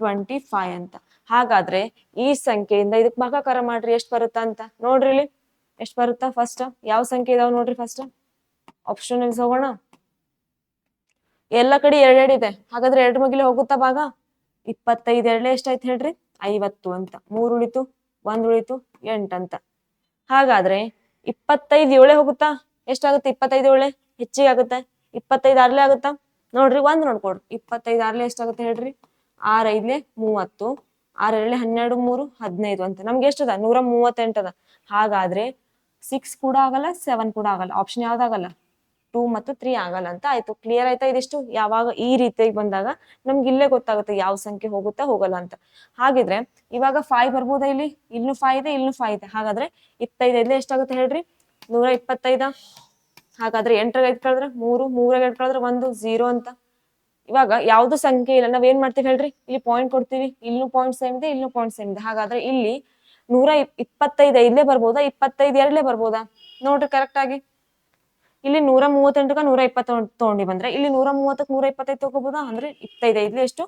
25 ಅಂತ. ಹಾಗಾದ್ರೆ ಈ ಸಂಖ್ಯೆಯಿಂದ ಇದಕ್ ಭಾಗಾಕಾರ ಮಾಡ್ರಿ. ಎಷ್ಟು ಬರುತ್ತಾ ಅಂತ ನೋಡ್ರಿ. ಇಲ್ಲಿ ಎಷ್ಟು ಬರುತ್ತಾ? ಫಸ್ಟ್ ಯಾವ ಸಂಖ್ಯೆ ಇದಾವ ನೋಡ್ರಿ. ಫಸ್ಟ್ ಆಪ್ಷನ್ ಅಲ್ಲಿ ಹೋಗೋಣ. ಎಲ್ಲ ಕಡೆ 2 2 ಇದೆ. ಹಾಗಾದ್ರೆ 2 ಮಗಿಲೆ ಹೋಗುತ್ತಾ ಭಾಗ? 25 2 ಎಷ್ಟಾಯ್ತು ಹೇಳ್ರಿ? 50 ಅಂತ. 3 ಉಳಿತು, 1 ಉಳಿತು, 8 ಅಂತ. ಹಾಗಾದ್ರೆ 25 7 ಹೋಗುತ್ತಾ? ಎಷ್ಟಾಗುತ್ತೆ? 25 7 ಹೆಚ್ಚಿಗೆ ಆಗುತ್ತೆ. 25 6 ಆಗುತ್ತಾ? ನೋಡ್ರಿ, 1 ನೋಡ್ಕೊಡ್ರಿ. 25 6 ಎಷ್ಟಾಗುತ್ತೆ ಹೇಳ್ರಿ? 6 5 30, 6 2 12 3 15 ಅಂತ. ನಮ್ಗೆ ಎಷ್ಟದ? 138 ಅದ. ಹಾಗಾದ್ರೆ 6 ಕೂಡ ಆಗಲ್ಲ, 7 ಕೂಡ ಆಗಲ್ಲ. ಆಪ್ಷನ್ ಯಾವ್ದಾಗಲ್ಲ? 2 ಮತ್ತು 3 ಆಗಲ್ಲ ಅಂತ ಆಯ್ತು. ಕ್ಲಿಯರ್ ಆಯ್ತಾ ಇದಿಷ್ಟು? ಯಾವಾಗ ಈ ರೀತಿಯಾಗಿ ಬಂದಾಗ ನಮ್ಗೆ ಇಲ್ಲೇ ಗೊತ್ತಾಗುತ್ತೆ ಯಾವ ಸಂಖ್ಯೆ ಹೋಗುತ್ತಾ ಹೋಗಲ್ಲ ಅಂತ. ಹಾಗಿದ್ರೆ ಇವಾಗ 5 ಬರ್ಬೋದಾ? ಇಲ್ಲಿ ಇನ್ನು 5 ಇದೆ, ಇನ್ನು 5 ಇದೆ. ಹಾಗಾದ್ರೆ 25 5 ಎಷ್ಟಾಗುತ್ತೆ ಹೇಳ್ರಿ? 125. ಹಾಗಾದ್ರೆ 8 5 ಕಳೆದ್ರೆ 3, 3 2 ಕಳೆದ್ರೆ 1 0 ಅಂತ. ಇವಾಗ ಯಾವ್ದು ಸಂಖ್ಯೆ ಇಲ್ಲ, ನಾವ್ ಏನ್ ಮಾಡ್ತೀವಿ ಹೇಳ್ರಿ? ಇಲ್ಲಿ ಪಾಯಿಂಟ್ ಕೊಡ್ತೀವಿ. ಇಲ್ಲೂ ಪಾಯಿಂಟ್ ಸೇಮ್ ಇದೆ, ಇಲ್ಲೂ ಪಾಯಿಂಟ್ ಸೇಮ್ ಇದೆ. ಹಾಗಾದ್ರೆ ಇಲ್ಲಿ 125 5 ಬರ್ಬೋದಾ? 25 2 ಬರ್ಬೋದಾ? ನೋಡ್ರಿ ಕರೆಕ್ಟ್ ಆಗಿ. ಇಲ್ಲಿ 138ಕ್ಕೆ 120 ತಗೊಂಡಿ ಬಂದ್ರೆ ಇಲ್ಲಿ 130ಕ್ಕೆ 125 ತಗೋಬಹುದಾ? ಅಂದ್ರೆ 25 5 ಎಷ್ಟು?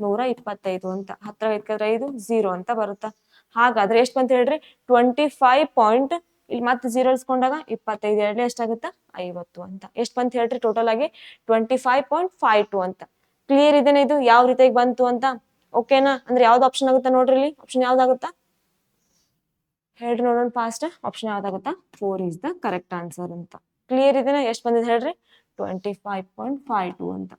125 ಅಂತ. 10 5 5 0 ಅಂತ ಬರುತ್ತಾ? ಹಾಗಾದ್ರೆ ಎಷ್ಟು ಬಂತ ಹೇಳ್ರಿ? 25 ಪಾಯಿಂಟ್. ಇಲ್ಲಿ ಮತ್ತೆ 0 ಇಳಿಸ್ಕೊಂಡಾಗ 25 2 ಎಷ್ಟಾಗುತ್ತಾ? 50 ಅಂತ. ಎಷ್ಟು ಬಂತ ಹೇಳ್ರಿ? ಟೋಟಲ್ ಆಗಿ 25.52 ಅಂತ. ಕ್ಲಿಯರ್ ಇದೇನೆ ಇದು ಯಾವ ರೀತಿಯಾಗಿ ಬಂತು ಅಂತ? ಓಕೆನಾ? ಅಂದ್ರೆ ಯಾವ್ದು ಆಪ್ಷನ್ ಆಗುತ್ತಾ ನೋಡ್ರಿ. ಇಲ್ಲಿ ಆಪ್ಷನ್ ಯಾವ್ದಾಗುತ್ತಾ ಹೇಳ್ರಿ ನೋಡೋಣ ಫಾಸ್ಟ್. ಆಪ್ಷನ್ ಯಾವ್ದಾಗುತ್ತಾ? 4 ಇಸ್ ದ ಕರೆಕ್ಟ್ ಆನ್ಸರ್ ಅಂತ. ಕ್ಲಿಯರ್ ಇದೆನಾ? ಎಷ್ಟು ಬಂದಿದೆ ಹೇಳ್ರಿ? 25.52 ಅಂತ.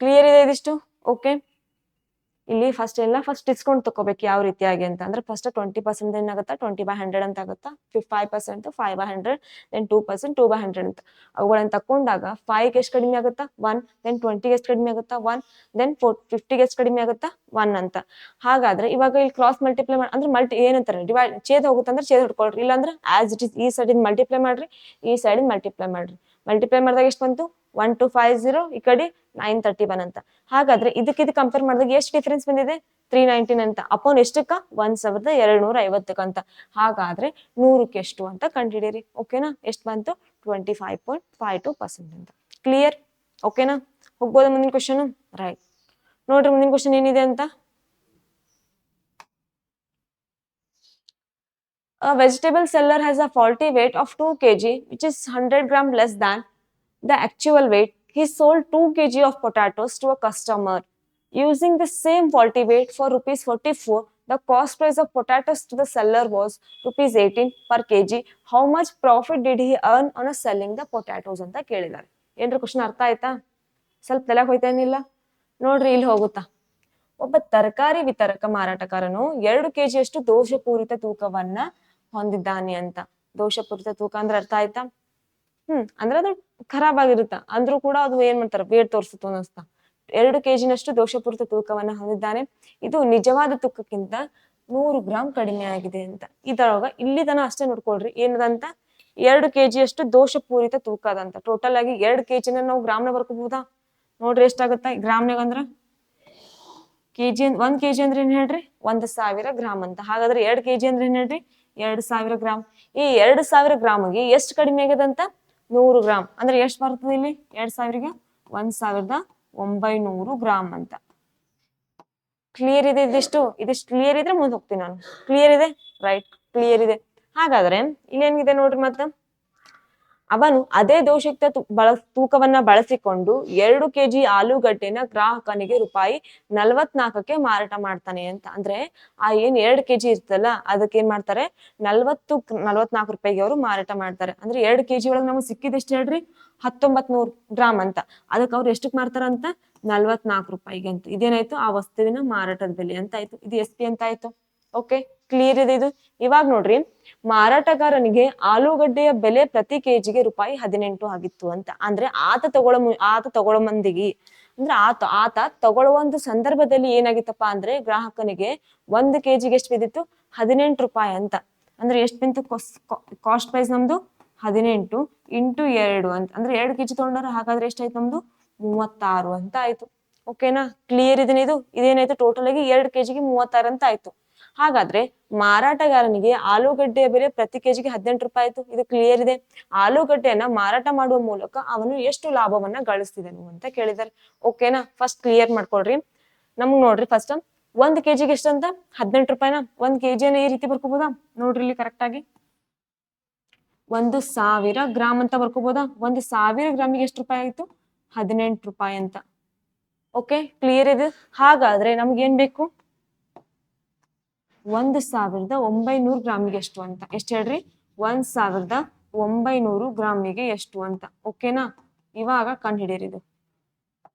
ಕ್ಲಿಯರ್ ಇದೆ ಇದಿಷ್ಟು? ಓಕೆ, ಇಲ್ಲಿ ಫಸ್ಟ್ ಡಿಸ್ಕೌಂಟ್ ತಗೋಬೇಕು ಯಾವ ರೀತಿಯಾಗಿ ಅಂತ ಅಂದ್ರೆ ಫಸ್ಟ್ 20% ಏನಾಗುತ್ತಾ? 20/100 ಅಂತ ಆಗುತ್ತಾ? 5% 5/100, ದೆನ್ 2% 2/100 ಅಂತ. ಅವುಗಳನ್ನ ತಕೊಂಡಾಗ 5ಗೆ ಎಷ್ಟು ಕಡಿಮೆ ಆಗುತ್ತಾ? 1, ದೆನ್ 20ಗೆ ಎಷ್ಟು ಕಡಿಮೆ ಆಗುತ್ತಾ? 1, ದೆನ್ 50ಗೆ ಎಷ್ಟು ಕಡಿಮೆ ಆಗುತ್ತಾ? 1 ಅಂತ. ಹಾಗಾದ್ರೆ ಇವಾಗ ಇಲ್ಲಿ ಕ್ರಾಸ್ ಮಲ್ಟಿಪ್ಲೈ ಅಂದ್ರೆ ಏನಂತಾರೆ? ಡಿವೈಡ್ ಛೇದ ಹೋಗುತ್ತೆ ಅಂದ್ರೆ ಛೇದ ಹಿಡ್ಕೊಳ್ರಿ. ಇಲ್ಲಾಂದ್ರೆ ಆಸ್ ಇಟ್ ಇಸ್ ಈ ಸೈಡ್ ಮಲ್ಟಿಪ್ಲೈ ಮಾಡ್ರಿ, ಈ ಸೈಡ್ ಮಲ್ಟಿಪ್ಲೈ ಮಾಡ್ರಿ. ಮಲ್ಟಿಪ್ಲೈ ಮಾಡಿದಾಗ ಎಷ್ಟು ಬಂತು? 1250, ಈ ಕಡೆ 931 ಅಂತ. ಹಾಗಾದ್ರೆ ಇದಕ್ಕೆ ಕಂಪೇರ್ ಮಾಡಿದಾಗ ಎಷ್ಟು ಡಿಫರೆನ್ಸ್ ಬಂದಿದೆ? 319 ಅಂತ. ಅಪೋನ್ ಎಷ್ಟಕ್ಕ? 1250 ಅಂತ. ಹಾಗಾದ್ರೆ 100ಕ್ಕೆ ಎಷ್ಟು ಅಂತ ಕಂಡುಹಿಡಿಯಿರಿ. ಓಕೆನಾ? ಎಷ್ಟು ಬಂತು? 25.52% ಅಂತ. ಕ್ಲಿಯರ್? ಓಕೆನಾ? ಹೋಗ್ಬೋದಾ ಮುಂದಿನ ಕ್ವಶನ್? ರೈಟ್, ನೋಡ್ರಿ ಮುಂದಿನ ಕ್ವಶನ್ ಏನಿದೆ ಅಂತ. A vegetable seller has a faulty weight of 2 kg, which is 100 gram less than the actual weight. he sold 2 kg of potatoes to a customer using the same faulty weight for rupees 44. The cost price of potatoes to the seller was rupees 18 per kg. How much profit did he earn on a selling the potatoes ಅಂತ ಕೇಳಿದ್ದಾರೆ. ಏನ್ರ ಕ್ವಶನ್ ಅರ್ಥ ಆಯ್ತಾ? ಸ್ವಲ್ಪ ತಲೆಗೆ ಹೋಯ್ತೇನಿಲ್ಲ ನೋಡ್ರಿ, ಇಲ್ಲಿ ಹೋಗುತ್ತಾ. ಒಬ್ಬ ತರಕಾರಿ ವಿತರಕ ಮಾರಾಟಗಾರನು 2 kg ದೋಷಪೂರಿತ ತೂಕವನ್ನ ಹೊಂದಿದ್ದಾನೆ ಅಂತ. ದೋಷಪೂರಿತ ತೂಕ ಅಂದ್ರೆ ಅರ್ಥ ಆಯ್ತಾ? ಅಂದ್ರೆ ಅದು ಖರಾಬ್ ಆಗಿರುತ್ತ, ಅಂದ್ರೂ ಕೂಡ ಅದು ಏನ್ ಮಾಡ್ತಾರ, ವೇಟ್ ತೋರಿಸುತ್ತ ಅನ್ನಿಸ್ತಾ. 2 kg ದೋಷಪೂರಿತ ತೂಕವನ್ನ ಹೊಂದಿದ್ದಾನೆ, ಇದು ನಿಜವಾದ ತೂಕಕ್ಕಿಂತ 100 ಗ್ರಾಂ ಕಡಿಮೆ ಆಗಿದೆ ಅಂತ. ಇದರೊಳಗ ಇಲ್ಲಿ ತನ ಅಷ್ಟೇ ನೋಡ್ಕೊಳ್ರಿ, ಏನದಂತ 2 kg ದೋಷಪೂರಿತ ತೂಕ ಅದಂತ. ಟೋಟಲ್ ಆಗಿ 2 kg ನಾವು ಗ್ರಾಮ್ನ ಬರ್ಕೋಬಹುದಾ? ನೋಡ್ರಿ ಎಷ್ಟಾಗತ್ತ ಗ್ರಾಮ್ನಾಗ ಅಂದ್ರ. ಕೆಜಿ 1 kg ಅಂದ್ರೆ ಏನ್ ಹೇಳ್ರಿ, 1000 ಗ್ರಾಮ್ ಅಂತ. ಹಾಗಾದ್ರೆ 2 kg ಅಂದ್ರೆ ಏನ್ ಹೇಳ್ರಿ, 2000 ಗ್ರಾಮ್. ಈ 2000 ಗ್ರಾಮ್ಗೆ ಎಷ್ಟು ಕಡಿಮೆ ಆಗ್ಯದಂತ, 100 ಗ್ರಾಮ್. ಅಂದ್ರೆ ಎಷ್ಟು ಬರ್ತದೆ ಇಲ್ಲಿ 2000ಗೆ 1900 ಗ್ರಾಮ್ ಅಂತ. ಕ್ಲಿಯರ್ ಇದೆ? ಇದಿಷ್ಟು ಕ್ಲಿಯರ್ ಇದ್ರೆ ಮುಂದೆ ಹೋಗ್ತೀನಿ ನಾನು. ಕ್ಲಿಯರ್ ಇದೆ? ರೈಟ್, ಕ್ಲಿಯರ್ ಇದೆ. ಹಾಗಾದ್ರೆ ಇಲ್ಲೇನಿದೆ ನೋಡ್ರಿ, ಮತ್ತ ಅವನು ಅದೇ ದೋಷಯುಕ್ತ ತೂಕವನ್ನ ಬಳಸಿಕೊಂಡು 2 kg ಆಲೂಗಡ್ಡೆನ ಗ್ರಾಹಕನಿಗೆ ರೂಪಾಯಿ 44ಕ್ಕೆ ಮಾರಾಟ ಮಾಡ್ತಾನೆ ಅಂತ. ಅಂದ್ರೆ ಆ ಏನ್ 2 kg ಇರ್ತಲ್ಲ, ಅದಕ್ಕೆ ಏನ್ ಮಾಡ್ತಾರೆ, 44 ರೂಪಾಯಿಗೆ ಅವರು ಮಾರಾಟ ಮಾಡ್ತಾರೆ. ಅಂದ್ರೆ 2 kg ಒಳಗೆ ನಮ್ಗೆ ಸಿಕ್ಕಿದ ಎಷ್ಟು ಹೇಳ್ರಿ, 1900 ಗ್ರಾಮ್ ಅಂತ. ಅದಕ್ಕೆ ಅವ್ರು ಎಷ್ಟಕ್ ಮಾರ್ತಾರಂತ, 44 ರೂಪಾಯಿಗೆ ಅಂತ. ಇದೇನಾಯ್ತು, ಆ ವಸ್ತುವಿನ ಮಾರಾಟದ ಬೆಲೆ ಅಂತ ಆಯ್ತು. ಇದು SP ಅಂತ ಆಯ್ತು. ಓಕೆ, ಕ್ಲಿಯರ್ ಇದೆ ಇದು. ಇವಾಗ ನೋಡ್ರಿ, ಮಾರಾಟಗಾರನಿಗೆ ಆಲೂಗಡ್ಡೆಯ ಬೆಲೆ ಪ್ರತಿ ಕೆಜಿಗೆ ರೂಪಾಯಿ 18 ಆಗಿತ್ತು ಅಂತ. ಅಂದ್ರೆ ಆತ ತಗೊಳ್ಳೋ ಮಂದಿಗೆ, ಅಂದ್ರೆ ಆತ ತಗೊಳ್ಳುವ ಒಂದು ಸಂದರ್ಭದಲ್ಲಿ ಏನಾಗಿತ್ತಪ್ಪ ಅಂದ್ರೆ, ಗ್ರಾಹಕನಿಗೆ 1 kg ಎಷ್ಟು ಬಿದ್ದಿತ್ತು, 18 ರೂಪಾಯಿ ಅಂತ. ಅಂದ್ರೆ ಎಷ್ಟು ಬಿಂತು ಕಾಸ್ಟ್ ಪ್ರೈಸ್ ನಮ್ದು, 18 × 2 ಅಂತ. ಅಂದ್ರೆ 2 kg ತಗೊಂಡಾರ, ಹಾಗಾದ್ರೆ ಎಷ್ಟಾಯ್ತು ನಮ್ದು, 36 ಅಂತ ಆಯ್ತು. ಓಕೆನಾ, ಕ್ಲಿಯರ್ ಇದೀನಿ? ಇದೇನಾಯ್ತು, ಟೋಟಲ್ ಆಗಿ 2 kgಗೆ 36 ಅಂತ ಆಯ್ತು. ಹಾಗಾದ್ರೆ ಮಾರಾಟಗಾರನಿಗೆ ಆಲೂಗಡ್ಡೆಯ ಬೆಲೆ ಪ್ರತಿ ಕೆಜಿಗೆ 18 ರೂಪಾಯಿ ಆಯ್ತು. ಇದು ಕ್ಲಿಯರ್ ಇದೆ. ಆಲೂಗಡ್ಡೆಯನ್ನ ಮಾರಾಟ ಮಾಡುವ ಮೂಲಕ ಅವನು ಎಷ್ಟು ಲಾಭವನ್ನ ಗಳಿಸ್ತಿದನು ಅಂತ ಕೇಳಿದಾರೆ. ಓಕೆನಾ, ಫಸ್ಟ್ ಕ್ಲಿಯರ್ ಮಾಡ್ಕೊಳ್ರಿ. ನಮ್ಗ್ ನೋಡ್ರಿ, ಫಸ್ಟ್ 1 kgಗೆ ಎಷ್ಟಂತ, 18 ರೂಪಾಯಿನ. 1 kg ಈ ರೀತಿ ಬರ್ಕೋಬೋದಾ? ನೋಡ್ರಿ ಇಲ್ಲಿ ಕರೆಕ್ಟ್ ಆಗಿ 1000 ಗ್ರಾಮ್ ಅಂತ ಬರ್ಕೋಬೋದಾ? 1000 ಗ್ರಾಮಿಗೆ ಎಷ್ಟು ರೂಪಾಯಿ ಆಯ್ತು, 18 ರೂಪಾಯಿ ಅಂತ. ಓಕೆ, ಕ್ಲಿಯರ್ ಇದೆ. ಹಾಗಾದ್ರೆ ನಮ್ಗೆ ಏನ್ ಬೇಕು, 1900 ಗ್ರಾಮಿಗೆ ಎಷ್ಟು ಅಂತ. ಎಷ್ಟು ಹೇಳ್ರಿ, 1900 ಗ್ರಾಮಿಗೆ ಎಷ್ಟು ಅಂತ. ಓಕೆನಾ, ಇವಾಗ ಕಂಡು ಹಿಡೀರಿದು.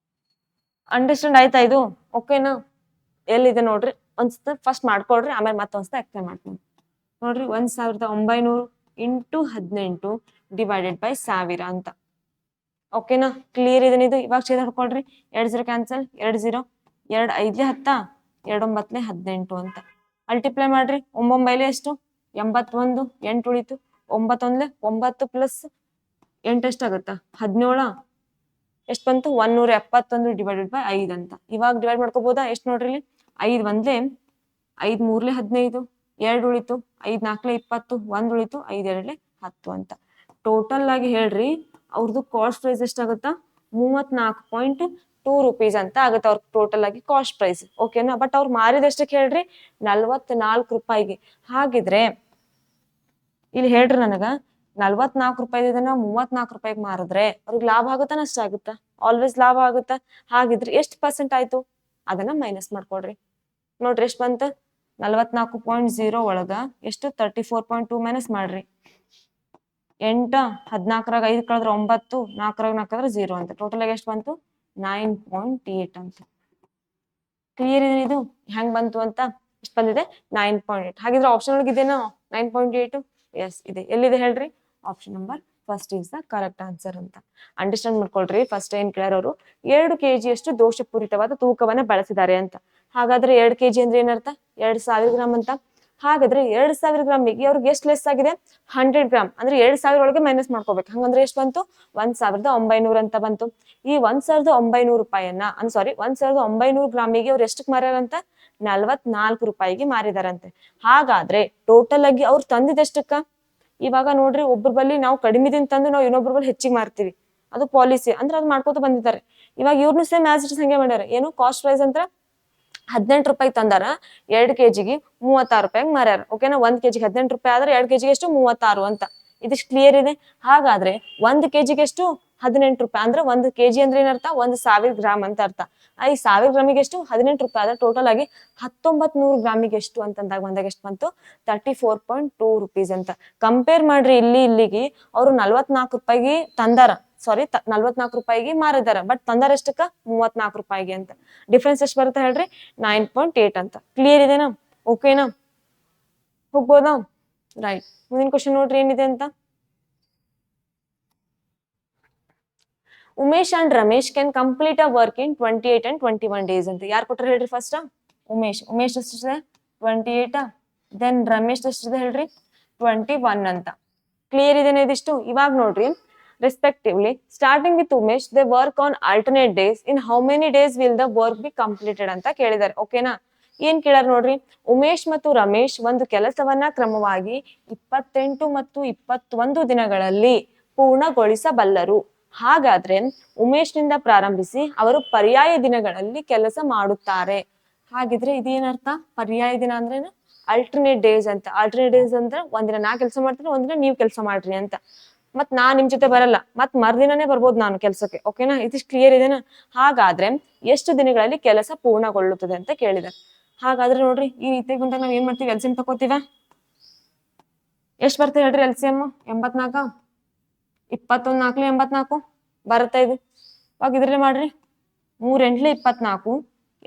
ಅಂಡರ್ಸ್ಟ್ಯಾಂಡ್ ಆಯ್ತಾ ಇದು? ಓಕೆನಾ, ಎಲ್ಲಿದೆ ನೋಡ್ರಿ, ಒಂದ್ಸತ ಫಸ್ಟ್ ಮಾಡ್ಕೊಳ್ರಿ, ಆಮೇಲೆ ಮತ್ತೊಂದ್ಸತ ಎಕ್ಸ್ಪ್ಲೇನ್ ಮಾಡ್ತೀನಿ. ನೋಡ್ರಿ, 1900 × 18 / 1000 ಅಂತ. ಓಕೆನಾ, ಕ್ಲಿಯರ್ ಇದೆ ಇದು. ಇವಾಗ ಛೇದ ಹಾಕೊಳ್ರಿ, 2 0 ಕ್ಯಾನ್ಸಲ್, 2 0, 2 5 10, 2 9 18 ಅಂತ. ಮಲ್ಟಿಪ್ಲೈ ಮಾಡ್ರಿ, 9 ಎಷ್ಟು, 81, 8 ಉಳಿತು, 9 9 ಪ್ಲಸ್ 8 ಎಷ್ಟಾಗತ್ತ, 17. ಎಷ್ಟು ಬಂತು, 171 / 5 ಅಂತ. ಇವಾಗ ಡಿವೈಡ್ ಮಾಡ್ಕೋಬಹುದಾ? ಎಷ್ಟು ನೋಡ್ರಿ ಇಲ್ಲಿ, 5 1 5 3 15, 2 ಉಳಿತು, 5 4 20, 1 ಉಳಿತು, 5 2 10 ಅಂತ. ಟೋಟಲ್ ಆಗಿ ಹೇಳ್ರಿ, ಅವ್ರದ್ದು ಕಾಸ್ಟ್ ಪ್ರೈಸ್ ಎಷ್ಟಾಗುತ್ತಾ, 34.2 ರೂಪೀಸ್ ಅಂತ ಆಗುತ್ತೆ ಅವ್ರ ಟೋಟಲ್ ಆಗಿ ಕಾಸ್ಟ್ ಪ್ರೈಸ್. ಓಕೆನಾ, ಬಟ್ ಅವ್ರು ಮಾರಿದಷ್ಟಕ್ಕೆ ಹೇಳ್ರಿ, 44 ರೂಪಾಯಿಗೆ. ಹಾಗಿದ್ರೆ ಇಲ್ಲಿ ಹೇಳ್ರಿ, ನನಗ 44 ರೂಪಾಯಿ 34 ರೂಪಾಯಿಗೆ ಮಾರಿದ್ರೆ ಅವ್ರಿಗೆ ಲಾಭ ಆಗುತ್ತಾ, ನಷ್ಟ ಆಗುತ್ತಾ? ಆಲ್ವೇಸ್ ಲಾಭ ಆಗುತ್ತಾ? ಹಾಗಿದ್ರೆ ಎಷ್ಟು % ಆಯ್ತು, ಅದನ್ನ ಮೈನಸ್ ಮಾಡ್ಕೊಡ್ರಿ. ನೋಡ್ರಿ ಎಷ್ಟು ಬಂತ, 44.0 ಒಳಗ ಎಷ್ಟು, 34.2 ಮೈನಸ್ ಮಾಡ್ರಿ. 8 14ರಾಗ 5 ಕಳೆದ್ರೆ 9, 4ರಾಗ 4 ಕಳೆದ್ರೆ 0 ಅಂತ. ಟೋಟಲ್ ಆಗಿ ಎಷ್ಟು ಬಂತು, 9.8 ಅಂತ. ಕ್ಲಿಯರ್ ಇದೆ ಇದು ಹೆಂಗ್ ಬಂತು ಅಂತ? ಎಷ್ಟು ಬಂದಿದೆ, 9.8. ಹಾಗಿದ್ರೆ ಆಪ್ಷನ್ ಒಳಗೆ ಇದೆನಾ 9.8? ಎಸ್ ಇದೆ. ಎಲ್ಲಿದೆ ಹೇಳ್ರಿ, option number first is the correct answer ಅಂತ. ಅಂಡರ್ಸ್ಟ್ಯಾಂಡ್ ಮಾಡ್ಕೊಳ್ರಿ. ಫಸ್ಟ್ ಏನ್ ಕೇಳೋರು, 2 kg ದೋಷಪೂರಿತವಾದ ತೂಕವನ್ನ ಬಳಸಿದ್ದಾರೆ ಅಂತ. ಹಾಗಾದ್ರೆ 2 kg ಅಂದ್ರೆ ಏನರ್ಥ, 2000 ಗ್ರಾಮ್ ಅಂತ. ಹಾಗಾದ್ರೆ 2000 ಗ್ರಾಮಿಗೆ ಅವ್ರಿಗೆ ಎಷ್ಟು ಲೆಸ್ ಆಗಿದೆ, 100 ಗ್ರಾಮ್. ಅಂದ್ರೆ 2000 ಒಳಗೆ ಮೈನಸ್ ಮಾಡ್ಕೋಬೇಕು. ಹಂಗಂದ್ರೆ ಎಷ್ಟು ಬಂತು, 1900 ಅಂತ ಬಂತು. ಈ 1900 ರೂಪಾಯಿಯನ್ನ, ಸಾರಿ 1900 ಗ್ರಾಮಿಗೆ ಅವ್ರು ಎಷ್ಟಕ್ಕೆ ಮಾರ್ಯಾರಂತ, 44 ರೂಪಾಯಿಗೆ ಮಾರಿದಾರಂತೆ. ಹಾಗಾದ್ರೆ ಟೋಟಲ್ ಆಗಿ ಅವ್ರು ತಂದಿದ್ದೆಷ್ಟಕ್ಕ, ಇವಾಗ ನೋಡ್ರಿ, ಒಬ್ಬರ ಬಲ್ಲಿ ನಾವು ಕಡಿಮೆದಿಂದ ತಂದು ನಾವು ಇನ್ನೊಬ್ಬರ ಬಲ್ಲಿ ಹೆಚ್ಚಿಗೆ ಮಾರ್ತೀವಿ, ಅದು ಪಾಲಿಸಿ. ಅಂದ್ರೆ ಅದು ಮಾಡ್ಕೋತ ಬಂದಿದ್ದಾರೆ. ಇವಾಗ ಇವ್ರನ್ನು ಸೇಮ್ ಆಸ್ ಇಟ್ ಇಸ್ ಹಂಗೆ ಮಾಡ್ಯಾರ. ಏನು ಕಾಸ್ಟ್ ಪ್ರೈಸ್ ಅಂತ 18 ರೂಪಾಯಿ ತಂದಾರ, 2 kgಗೆ 36 ರೂಪಾಯಿಗೆ ಮಾರ್ಯಾರ. ಓಕೆನಾ, 1 kgಗೆ 18 ರೂಪಾಯಿ ಆದ್ರೆ 2 kgಗೆ ಎಷ್ಟು, 36 ಅಂತ. ಇದಿಷ್ಟು ಕ್ಲಿಯರ್ ಇದೆ. ಹಾಗಾದ್ರೆ 1 kg ಎಷ್ಟು 18 ರೂಪಾಯಿ. ಅಂದ್ರೆ 1 kg ಅಂದ್ರೆ ಏನರ್ಥ 1000 ಗ್ರಾಮ್ ಅಂತ ಅರ್ಥ. ಈ 1000 ಗ್ರಾಮಿಗೆ ಎಷ್ಟು 18 ರೂಪಾಯಿ. ಆದ್ರೆ ಟೋಟಲ್ ಆಗಿ 1900 ಗ್ರಾಮಿಗೆ ಎಷ್ಟು ಅಂತಂದಾಗ ಬಂದಾಗ ಎಷ್ಟು ಬಂತು 34.2 rupees ಅಂತ. ಕಂಪೇರ್ ಮಾಡ್ರಿ ಇಲ್ಲಿಗೆ ಅವರು 44 ರೂಪಾಯಿಗೆ ತಂದಾರ, ಸಾರಿ 44 ರೂಪಾಯಿಗೆ ಮಾರಿದಾರ, ಬಟ್ ತಂದಾರ ಎಷ್ಟಕ್ಕ 34 ರೂಪಾಯಿಗೆ ಅಂತ. ಡಿಫ್ರೆನ್ಸ್ ಎಷ್ಟು ಬರುತ್ತೆ ಹೇಳ್ರಿ 9.8 ಅಂತ. ಕ್ಲಿಯರ್ ಇದೆನಾ? ಓಕೆನಾ? ಹೋಗ್ಬೋದಾ? ರೈಟ್. ಮುಂದಿನ ಕ್ವಶನ್ ನೋಡ್ರಿ ಏನಿದೆ ಅಂತ. Umesh and Ramesh can complete a work in 28 and 21 days ಅಂತ. ಯಾರು ಕೊಟ್ಟರು ಹೇಳ್ರಿ ಫಸ್ಟ್? ಉಮೇಶ್ ಎಷ್ಟಿದೆ 28. ದೆನ್ ರಮೇಶ್ ಎಷ್ಟಿದೆ ಹೇಳ್ರಿ 21 ಅಂತ. ಕ್ಲಿಯರ್ ಇದೆನಾ ಇದಿಷ್ಟು? ಇವಾಗ ನೋಡ್ರಿ respectively starting with Umesh they work on alternate days. In how many days will the work be completed ಅಂತ ಕೇಳಿದ್ದಾರೆ. ಓಕೆನಾ? ಏನ್ ಕೇಳಾರ ನೋಡ್ರಿ, ಉಮೇಶ್ ಮತ್ತು ರಮೇಶ್ ಒಂದು ಕೆಲಸವನ್ನ ಕ್ರಮವಾಗಿ 28 ಮತ್ತು 21 ದಿನಗಳಲ್ಲಿ ಪೂರ್ಣಗೊಳಿಸಬಲ್ಲರು. ಹಾಗಾದ್ರೆ ಉಮೇಶ್ನಿಂದ ಪ್ರಾರಂಭಿಸಿ ಅವರು ಪರ್ಯಾಯ ದಿನಗಳಲ್ಲಿ ಕೆಲಸ ಮಾಡುತ್ತಾರೆ. ಹಾಗಿದ್ರೆ ಇದೇನರ್ಥ? ಪರ್ಯಾಯ ದಿನ ಅಂದ್ರೆ ಅಲ್ಟರ್ನೇಟ್ ಡೇಸ್ ಅಂತ. ಅಲ್ಟರ್ನೇಟ್ ಡೇಸ್ ಅಂದ್ರೆ ಒಂದಿನ ನಾ ಕೆಲಸ ಮಾಡ್ತೀನಿ, ಒಂದಿನ ನೀವು ಕೆಲಸ ಮಾಡ್ರಿ ಅಂತ. ಮತ್ ನಾ ನಿಮ್ ಜೊತೆ ಬರಲ್ಲ, ಮತ್ ಮರ್ದಿನನೇ ಬರ್ಬೋದು ನಾನು ಕೆಲ್ಸಕ್ಕೆ. ಓಕೆನಾ? ಇದಿಷ್ಟು ಕ್ಲಿಯರ್ ಇದೆನಾ? ಹಾಗಾದ್ರೆ ಎಷ್ಟು ದಿನಗಳಲ್ಲಿ ಕೆಲಸ ಪೂರ್ಣಗೊಳ್ಳುತ್ತದೆ ಅಂತ ಕೇಳಿದೆ. ಹಾಗಾದ್ರೆ ನೋಡ್ರಿ ಈ ರೀತಿಯಾಗಿ ಬಂದಾಗ ನಾವ್ ಏನ್ ಮಾಡ್ತೀವಿ, ಎಲ್ಸಿಎಂ ತಗೋತೀವ. ಎಷ್ಟ್ ಬರ್ತದೆ ಹೇಳ್ರಿ ಎಲ್ಸಿಎಂ? 84. 21 4 84 ಬರುತ್ತೆ ಇದು. ಇವಾಗ ಇದ್ರಲ್ಲಿ ಮಾಡ್ರಿ 3 8 24,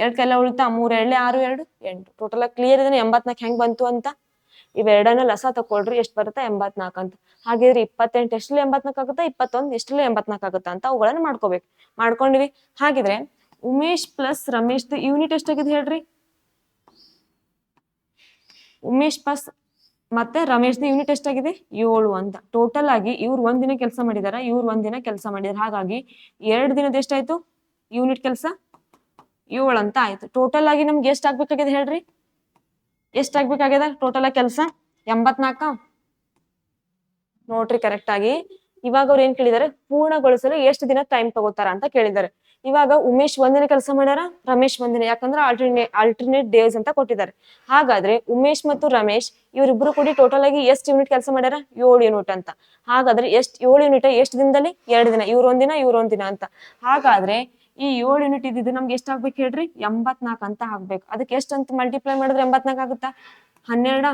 2 ಕೆಲ ಉಳಿತಾ 3 2 6 2 8. ಟೋಟಲ್ ಕ್ಲಿಯರ್ ಇದೆ 84 ಹೆಂಗ್ ಬಂತು ಅಂತ. ಇವೆರಡನ್ನ ಲಸ ತಕೊಳ್ರಿ, ಎಷ್ಟು ಬರುತ್ತೆ 84 ಅಂತ. ಹಾಗಿದ್ರೆ 28 ಎಷ್ಟರಲ್ಲಿ 84 ಆಗುತ್ತಾ, 21 ಎಷ್ಟರಲ್ಲಿ 84 ಆಗುತ್ತಾ ಅಂತ ಅವುಗಳನ್ನ ಮಾಡ್ಕೋಬೇಕು. ಮಾಡ್ಕೊಂಡಿವಿ. ಹಾಗಿದ್ರೆ ಉಮೇಶ್ ಪ್ಲಸ್ ರಮೇಶ್ ಯೂನಿಟ್ ಎಷ್ಟಾಗಿದೆ ಹೇಳ್ರಿ? ಉಮೇಶ್ ಪ್ಲಸ್ ಮತ್ತೆ ರಮೇಶ್ ಯೂನಿಟ್ ಎಷ್ಟಾಗಿದೆ 7 ಅಂತ. ಟೋಟಲ್ ಆಗಿ ಇವ್ರು ಒಂದಿನ ಕೆಲಸ ಮಾಡಿದಾರ, ಇವ್ರು ಒಂದಿನ ಕೆಲಸ ಮಾಡಿದಾರೆ. ಹಾಗಾಗಿ 2 ದಿನದ ಎಷ್ಟಾಯ್ತು ಯೂನಿಟ್ ಕೆಲಸ 7 ಅಂತ ಆಯ್ತು. ಟೋಟಲ್ ಆಗಿ ನಮ್ಗೆ ಎಷ್ಟ್ ಆಗ್ಬೇಕಾಗಿದೆ ಹೇಳ್ರಿ? ಎಷ್ಟ್ ಆಗ್ಬೇಕಾಗ್ಯದ ಟೋಟಲ್ ಆಗಿ ಕೆಲಸ? 84. ನೋಡ್ರಿ ಕರೆಕ್ಟ್ ಆಗಿ. ಇವಾಗ ಅವ್ರು ಏನ್ ಕೇಳಿದಾರೆ, ಪೂರ್ಣಗೊಳಿಸಲು ಎಷ್ಟು ದಿನ ಟೈಮ್ ತಗೋತಾರ ಅಂತ ಕೇಳಿದ್ದಾರೆ. ಇವಾಗ ಉಮೇಶ್ ಒಂದಿನ ಕೆಲಸ ಮಾಡ್ಯಾರ, ರಮೇಶ್ ಒಂದಿನ, ಯಾಕಂದ್ರೆ ಆಲ್ಟರ್ನೇಟ್ ಡೇಸ್ ಅಂತ ಕೊಟ್ಟಿದ್ದಾರೆ. ಹಾಗಾದ್ರೆ ಉಮೇಶ್ ಮತ್ತು ರಮೇಶ್ ಇವರಿಬ್ರು ಕೂಡಿ ಟೋಟಲ್ ಆಗಿ ಎಷ್ಟು ಯೂನಿಟ್ ಕೆಲಸ ಮಾಡ್ಯಾರ? 7 ಯೂನಿಟ್ ಅಂತ. ಹಾಗಾದ್ರೆ 7 ಯೂನಿಟ್ ಎಷ್ಟು ದಿನದಲ್ಲಿ? 2 ದಿನ. ಇವ್ರೊಂದಿನ ಅಂತ. ಹಾಗಾದ್ರೆ ಈ 7 ಯೂನಿಟ್ ಇದ್ದಿದ್ದು ನಮ್ಗೆ ಎಷ್ಟ್ ಆಗ್ಬೇಕು ಹೇಳ್ರಿ? 84 ಅಂತ ಆಗ್ಬೇಕು. ಅದಕ್ಕೆ ಎಷ್ಟು ಅಂತ ಮಲ್ಟಿಪ್ಲೈ ಮಾಡಿದ್ರೆ 84 ಆಗುತ್ತಾ? 12.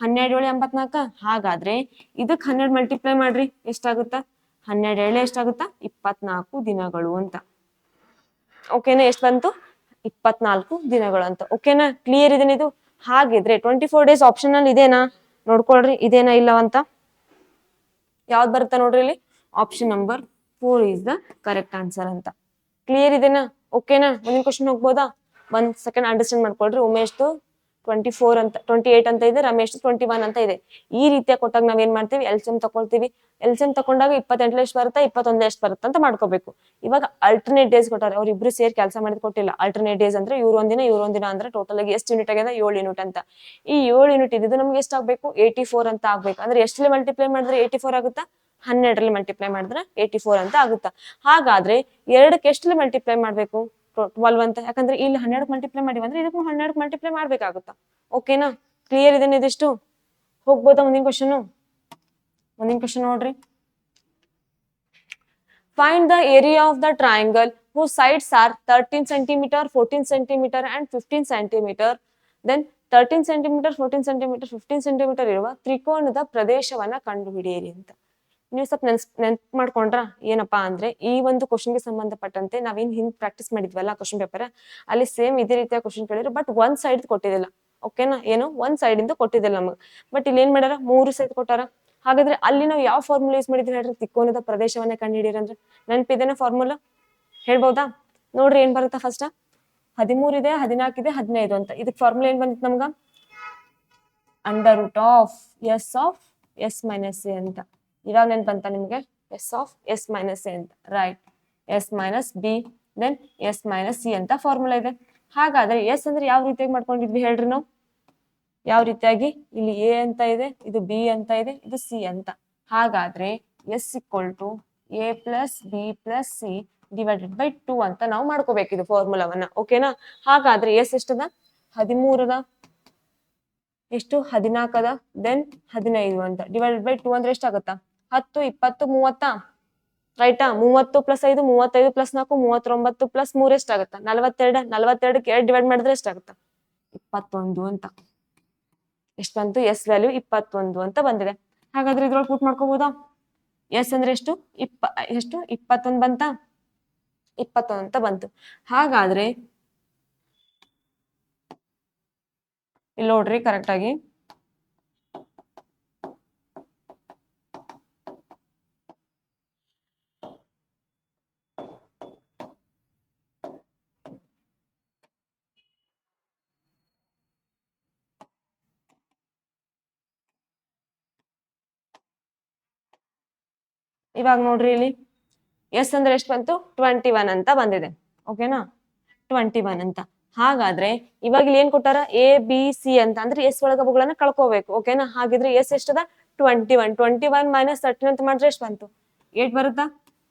12 7 84. ಹಾಗಾದ್ರೆ ಇದಕ್ 12 ಮಲ್ಟಿಪ್ಲೈ ಮಾಡ್ರಿ, ಎಷ್ಟಾಗುತ್ತಾ? 12 7 ಎಷ್ಟಾಗುತ್ತಾ? 24 ದಿನಗಳು ಅಂತ. ಓಕೆನಾ? ಎಷ್ಟು ಬಂತು? 24 ದಿನಗಳು ಅಂತ. ಓಕೆನಾ? ಕ್ಲಿಯರ್ ಇದೆನ ಇದು? ಹಾಗಿದ್ರೆ 24 days ಆಪ್ಷನ್ ಅಲ್ಲಿ ಇದೇನಾ ನೋಡ್ಕೊಳ್ರಿ, ಇದೇನಾ ಇಲ್ಲ ಅಂತ. ಯಾವ್ದು ಬರುತ್ತೆ ನೋಡ್ರಿ ಇಲ್ಲಿ? Option number 4 is the correct answer ಅಂತ. ಕ್ಲಿಯರ್ ಇದೆನಾ? ಓಕೆನಾ? ಮುಂದಿನ ಕ್ವಶನ್ ಹೋಗ್ಬೋದಾ? 1 ಸೆಕೆಂಡ್ ಅಂಡರ್ಸ್ಟ್ಯಾಂಡ್ ಮಾಡ್ಕೊಳ್ರಿ. ಉಮೇಶ್ದು 24 ಅಂತ 28 ಅಂತ ಇದೆ, ರಮೇಶ್ 21 ಅಂತ ಇದೆ. ಈ ರೀತಿಯ ಕೊಟ್ಟಾಗ ನಾವ್ ಏನ್ ಮಾಡ್ತೀವಿ? ಎಲ್ಸಿಎಂ ತಗೊಳ್ತೀವಿ. ಎಲ್ಸಿಎಂ ತಕೊಂಡಾಗ 28 ಎಷ್ಟು ಬರುತ್ತೆ, 21 ಎಷ್ಟು ಬರುತ್ತೆ ಅಂತ ಮಾಡ್ಕೋಬೇಕು. ಇವಾಗ ಅಲ್ಟರ್ನೇಟ್ ಡೇಸ್ ಕೊಟ್ಟಾರೆ, ಅವ್ರು ಇಬ್ರು ಸೇರಿ ಕೆಲಸ ಮಾಡಿದ್ ಕೊಟ್ಟಿಲ್ಲ. ಅಲ್ಟರ್ನೇಟ್ ಡೇಸ್ ಅಂದ್ರೆ ಇವ್ರೊಂದಿನ ಅಂದ್ರೆ ಟೋಟಲ್ ಆಗಿ ಎಷ್ಟು ಯೂನಿಟ್ ಆಗಿದೆ? 7 ಯೂನಿಟ್ ಅಂತ. ಈ 7 ಯೂನಿಟ್ ಇದ್ದು ನಮ್ಗೆ ಎಷ್ಟು ಆಗ್ಬೇಕು? 84 ಅಂತ ಆಗ್ಬೇಕು. ಅಂದ್ರೆ ಎಷ್ಟಲ್ಲಿ ಮಲ್ಟಿಪ್ಲೈ ಮಾಡಿದ್ರೆ 84 ಆಗುತ್ತಾ? 12ರಲ್ಲಿ ಮಲ್ಟಿಪ್ಲೈ ಮಾಡಿದ್ರೆ 84 ಅಂತ ಆಗುತ್ತಾ? ಹಾಗಾದ್ರೆ 2ಕ್ಕೆ ಎಷ್ಟಲ್ಲಿ ಮಲ್ಟಿಪ್ಲೈ ಮಾಡ್ಬೇಕು? 12 ಅಂತ. ಯಾಕಂದ್ರೆ ಇಲ್ಲಿ 12 ಮಲ್ಟಿಪ್ಲೈ ಮಾಡಿವಿ ಅಂದ್ರೆ ಇದಕ್ಕೂ 12 ಮಲ್ಟಿಪ್ಲೈ ಮಾಡ್ಬೇಕಾಗುತ್ತಾ? ಓಕೆನಾ? ಕ್ಲಿಯರ್ ಇದೆ ಇದಿಷ್ಟು? ಹೋಗ್ಬೋದಾ ಮುಂದಿನ ಕ್ವಶನ್? ಮುಂದಿನ ಕ್ವಶನ್ ನೋಡ್ರಿ. Find the area of the triangle whose sides are 13 cm, 14 cm and 15 cm. Then 13 cm, 14 cm, 15 cm ಇರುವ ತ್ರಿಕೋನದ ಪ್ರದೇಶವನ್ನ ಕಂಡುಹಿಡಿಯಿರಿ ಅಂತ. ನೀವು ಸ್ವಲ್ಪ ನೆನ್ಪ್ ಮಾಡ್ಕೊಂಡ್ರ ಏನಪ್ಪಾ ಅಂದ್ರೆ, ಈ ಒಂದು ಕ್ವಶನ್ಗೆ ಸಂಬಂಧಪಟ್ಟಂತೆ ನಾವೇನ್ ಹಿಂದ್ ಪ್ರಾಕ್ಟೀಸ್ ಮಾಡಿದ್ವಲ್ಲ ಕ್ವಶನ್ ಪೇಪರ್, ಅಲ್ಲಿ ಸೇಮ್ ಇದೇ ರೀತಿಯ ಕ್ವಶನ್ ಕೇಳಿದ್ರು, ಬಟ್ ಒಂದ್ ಸೈಡ್ ಕೊಟ್ಟಿದ್ದಿಲ್ಲ. ಓಕೆನಾ? ಏನು ಒಂದ್ ಸೈಡ್ ಇಂದ ಕೊಟ್ಟಿದ್ದಿಲ್ಲ ನಮಗ್. ಬಟ್ ಇಲ್ಲಿ ಏನ್ ಮಾಡ್ಯಾರ? 3 ಸೈಡ್ ಕೊಟ್ಟಾರ. ಹಾಗಾದ್ರೆ ಅಲ್ಲಿ ನಾವು ಯಾವ ಫಾರ್ಮುಲಾ ಯೂಸ್ ಮಾಡಿದ್ವಿ ಹೇಳ್ರಿ? ತ್ರಿಕೋನದ ಪ್ರದೇಶವನ್ನ ಕಂಡುಹಿಡಿಯಿರಿ ಅಂದ್ರೆ ನೆನಪಿದೇನ ಫಾರ್ಮುಲಾ? ಹೇಳ್ಬೋದಾ? ನೋಡ್ರಿ ಏನ್ ಬರುತ್ತಾ ಫಸ್ಟ್? 13 ಇದೆ, 14 ಇದೆ, 15 ಅಂತ. ಇದಕ್ ಫಾರ್ಮುಲಾ ಏನ್ ಬಂದಿತ್ತು ನಮ್ಗ? Under root of S of S minus A ಅಂತ. ಇವಾಗ ನೆನ್ ಬಂತ ನಿಮ್ಗೆ? S of S minus A ಅಂತ. Right. S minus B then S minus C ಅಂತ ಫಾರ್ಮುಲಾ ಇದೆ. ಹಾಗಾದ್ರೆ ಎಸ್ ಅಂದ್ರೆ ಯಾವ ರೀತಿಯಾಗಿ ಮಾಡ್ಕೊಂಡಿದ್ವಿ ಹೇಳ್ರಿ ನಾವು? ಯಾವ ರೀತಿಯಾಗಿ? ಇಲ್ಲಿ ಎ ಅಂತ ಇದೆ, ಇದು ಬಿ ಅಂತ ಇದೆ, ಇದು ಸಿ ಅಂತ. ಹಾಗಾದ್ರೆ S equal to A plus B plus C divided by 2 ಅಂತ ನಾವು ಮಾಡ್ಕೋಬೇಕಿದು ಫಾರ್ಮುಲಾವನ್ನ. ಓಕೆನಾ? ಹಾಗಾದ್ರೆ ಎಸ್ ಎಷ್ಟದ? 13 ಅದ. ಎಷ್ಟು 14 ಅದ, ದೆನ್ 15 ಅಂತ ಡಿವೈಡೆಡ್ ಬೈ 2 ಅಂದ್ರೆ ಎಷ್ಟಾಗತ್ತಾ 10 20 30 ರೈಟಾ 30 ಪ್ಲಸ್ 5 35 ಪ್ಲಸ್ 4 39 ಪ್ಲಸ್ 3 ಎಷ್ಟಾಗತ್ತಾ 42 42ಕ್ಕೆ 2 ಡಿವೈಡ್ ಮಾಡಿದ್ರೆ ಎಷ್ಟಾಗತ್ತಾ 21 ಅಂತ. ಎಷ್ಟು ಬಂತು ಎಸ್ ವ್ಯಾಲ್ಯೂ 21 ಅಂತ ಬಂದಿದೆ. ಹಾಗಾದ್ರೆ ಇದ್ರೊಳಗೆ ಪುಟ್ ಮಾಡ್ಕೋಬಹುದಾ? ಎಸ್ ಅಂದ್ರೆ ಎಷ್ಟು 21 ಬಂತ 21 ಅಂತ ಬಂತು. ಹಾಗಾದ್ರೆ ಇಲ್ಲಿ ನೋಡ್ರಿ ಕರೆಕ್ಟ್ ಆಗಿ ಇವಾಗ ನೋಡ್ರಿ ಇಲ್ಲಿ ಎಸ್ ಅಂದ್ರೆ ಎಷ್ಟು ಬಂತು 21 ಅಂತ ಬಂದಿದೆ. ಓಕೆನಾ 21 ಅಂತ. ಹಾಗಾದ್ರೆ ಇವಾಗ ಇಲ್ಲಿ ಏನ್ ಕೊಟ್ಟಾರ ಎ ಬಿ ಸಿ ಅಂತ ಅಂದ್ರೆ ಎಸ್ ಒಳಗಗಳನ್ನ ಕಳ್ಕೋಬೇಕು. ಓಕೆನಾ ಹಾಗಿದ್ರೆ ಎಸ್ ಎಷ್ಟದ 21 21 ಮೈನಸ್ 13 ಅಂತ ಮಾಡಿದ್ರೆ ಎಷ್ಟು ಬಂತು 8 ಬರುತ್ತಾ?